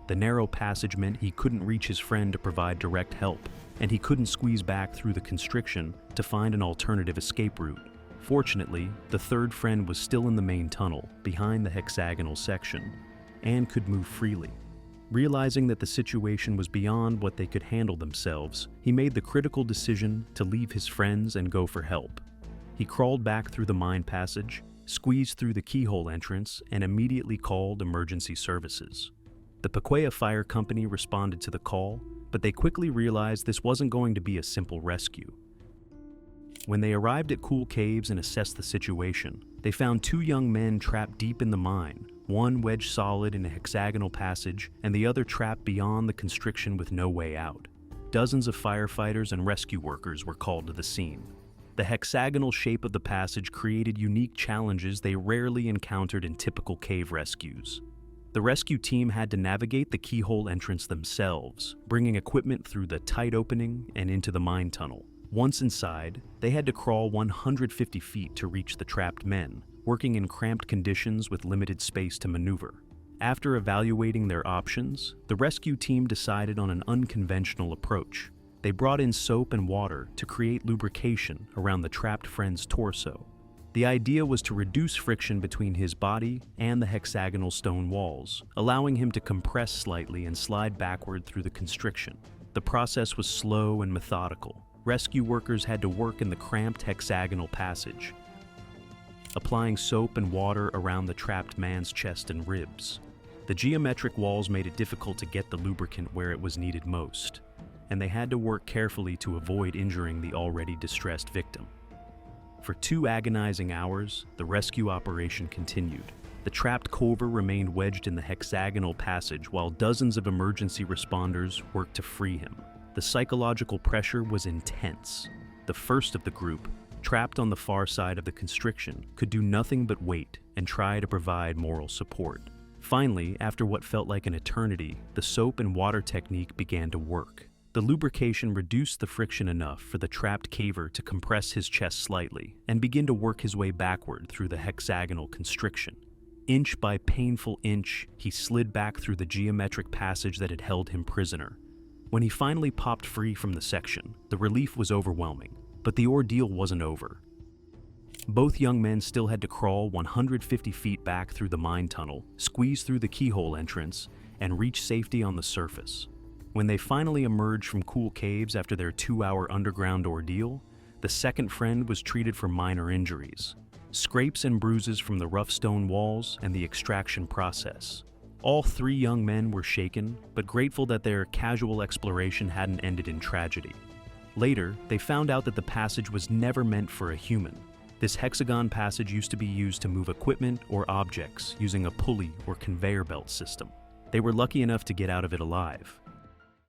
The narrow passage meant he couldn't reach his friend to provide direct help, and he couldn't squeeze back through the constriction to find an alternative escape route. Fortunately, the third friend was still in the main tunnel, behind the hexagonal section, and could move freely. Realizing that the situation was beyond what they could handle themselves, he made the critical decision to leave his friends and go for help. He crawled back through the mine passage, squeezed through the keyhole entrance, and immediately called emergency services. The Pacoya Fire Company responded to the call, but they quickly realized this wasn't going to be a simple rescue. When they arrived at Cool Caves and assessed the situation, they found two young men trapped deep in the mine, one wedged solid in a hexagonal passage and the other trapped beyond the constriction with no way out. Dozens of firefighters and rescue workers were called to the scene. The hexagonal shape of the passage created unique challenges they rarely encountered in typical cave rescues. The rescue team had to navigate the keyhole entrance themselves, bringing equipment through the tight opening and into the mine tunnel. Once inside, they had to crawl 150 feet to reach the trapped men, working in cramped conditions with limited space to maneuver. After evaluating their options, the rescue team decided on an unconventional approach. They brought in soap and water to create lubrication around the trapped friend's torso. The idea was to reduce friction between his body and the hexagonal stone walls, allowing him to compress slightly and slide backward through the constriction. The process was slow and methodical. Rescue workers had to work in the cramped hexagonal passage, applying soap and water around the trapped man's chest and ribs. The geometric walls made it difficult to get the lubricant where it was needed most, and they had to work carefully to avoid injuring the already distressed victim. For 2 agonizing hours, the rescue operation continued. The trapped cover remained wedged in the hexagonal passage while dozens of emergency responders worked to free him. The psychological pressure was intense. The first of the group, trapped on the far side of the constriction, could do nothing but wait and try to provide moral support. Finally, after what felt like an eternity, the soap and water technique began to work. The lubrication reduced the friction enough for the trapped caver to compress his chest slightly and begin to work his way backward through the hexagonal constriction. Inch by painful inch, he slid back through the geometric passage that had held him prisoner. When he finally popped free from the section, the relief was overwhelming, but the ordeal wasn't over. Both young men still had to crawl 150 feet back through the mine tunnel, squeeze through the keyhole entrance, and reach safety on the surface. When they finally emerged from Cool Caves after their 2-hour underground ordeal, the second friend was treated for minor injuries, scrapes and bruises from the rough stone walls and the extraction process. All 3 young men were shaken, but grateful that their casual exploration hadn't ended in tragedy. Later, they found out that the passage was never meant for a human. This hexagon passage used to be used to move equipment or objects using a pulley or conveyor belt system. They were lucky enough to get out of it alive,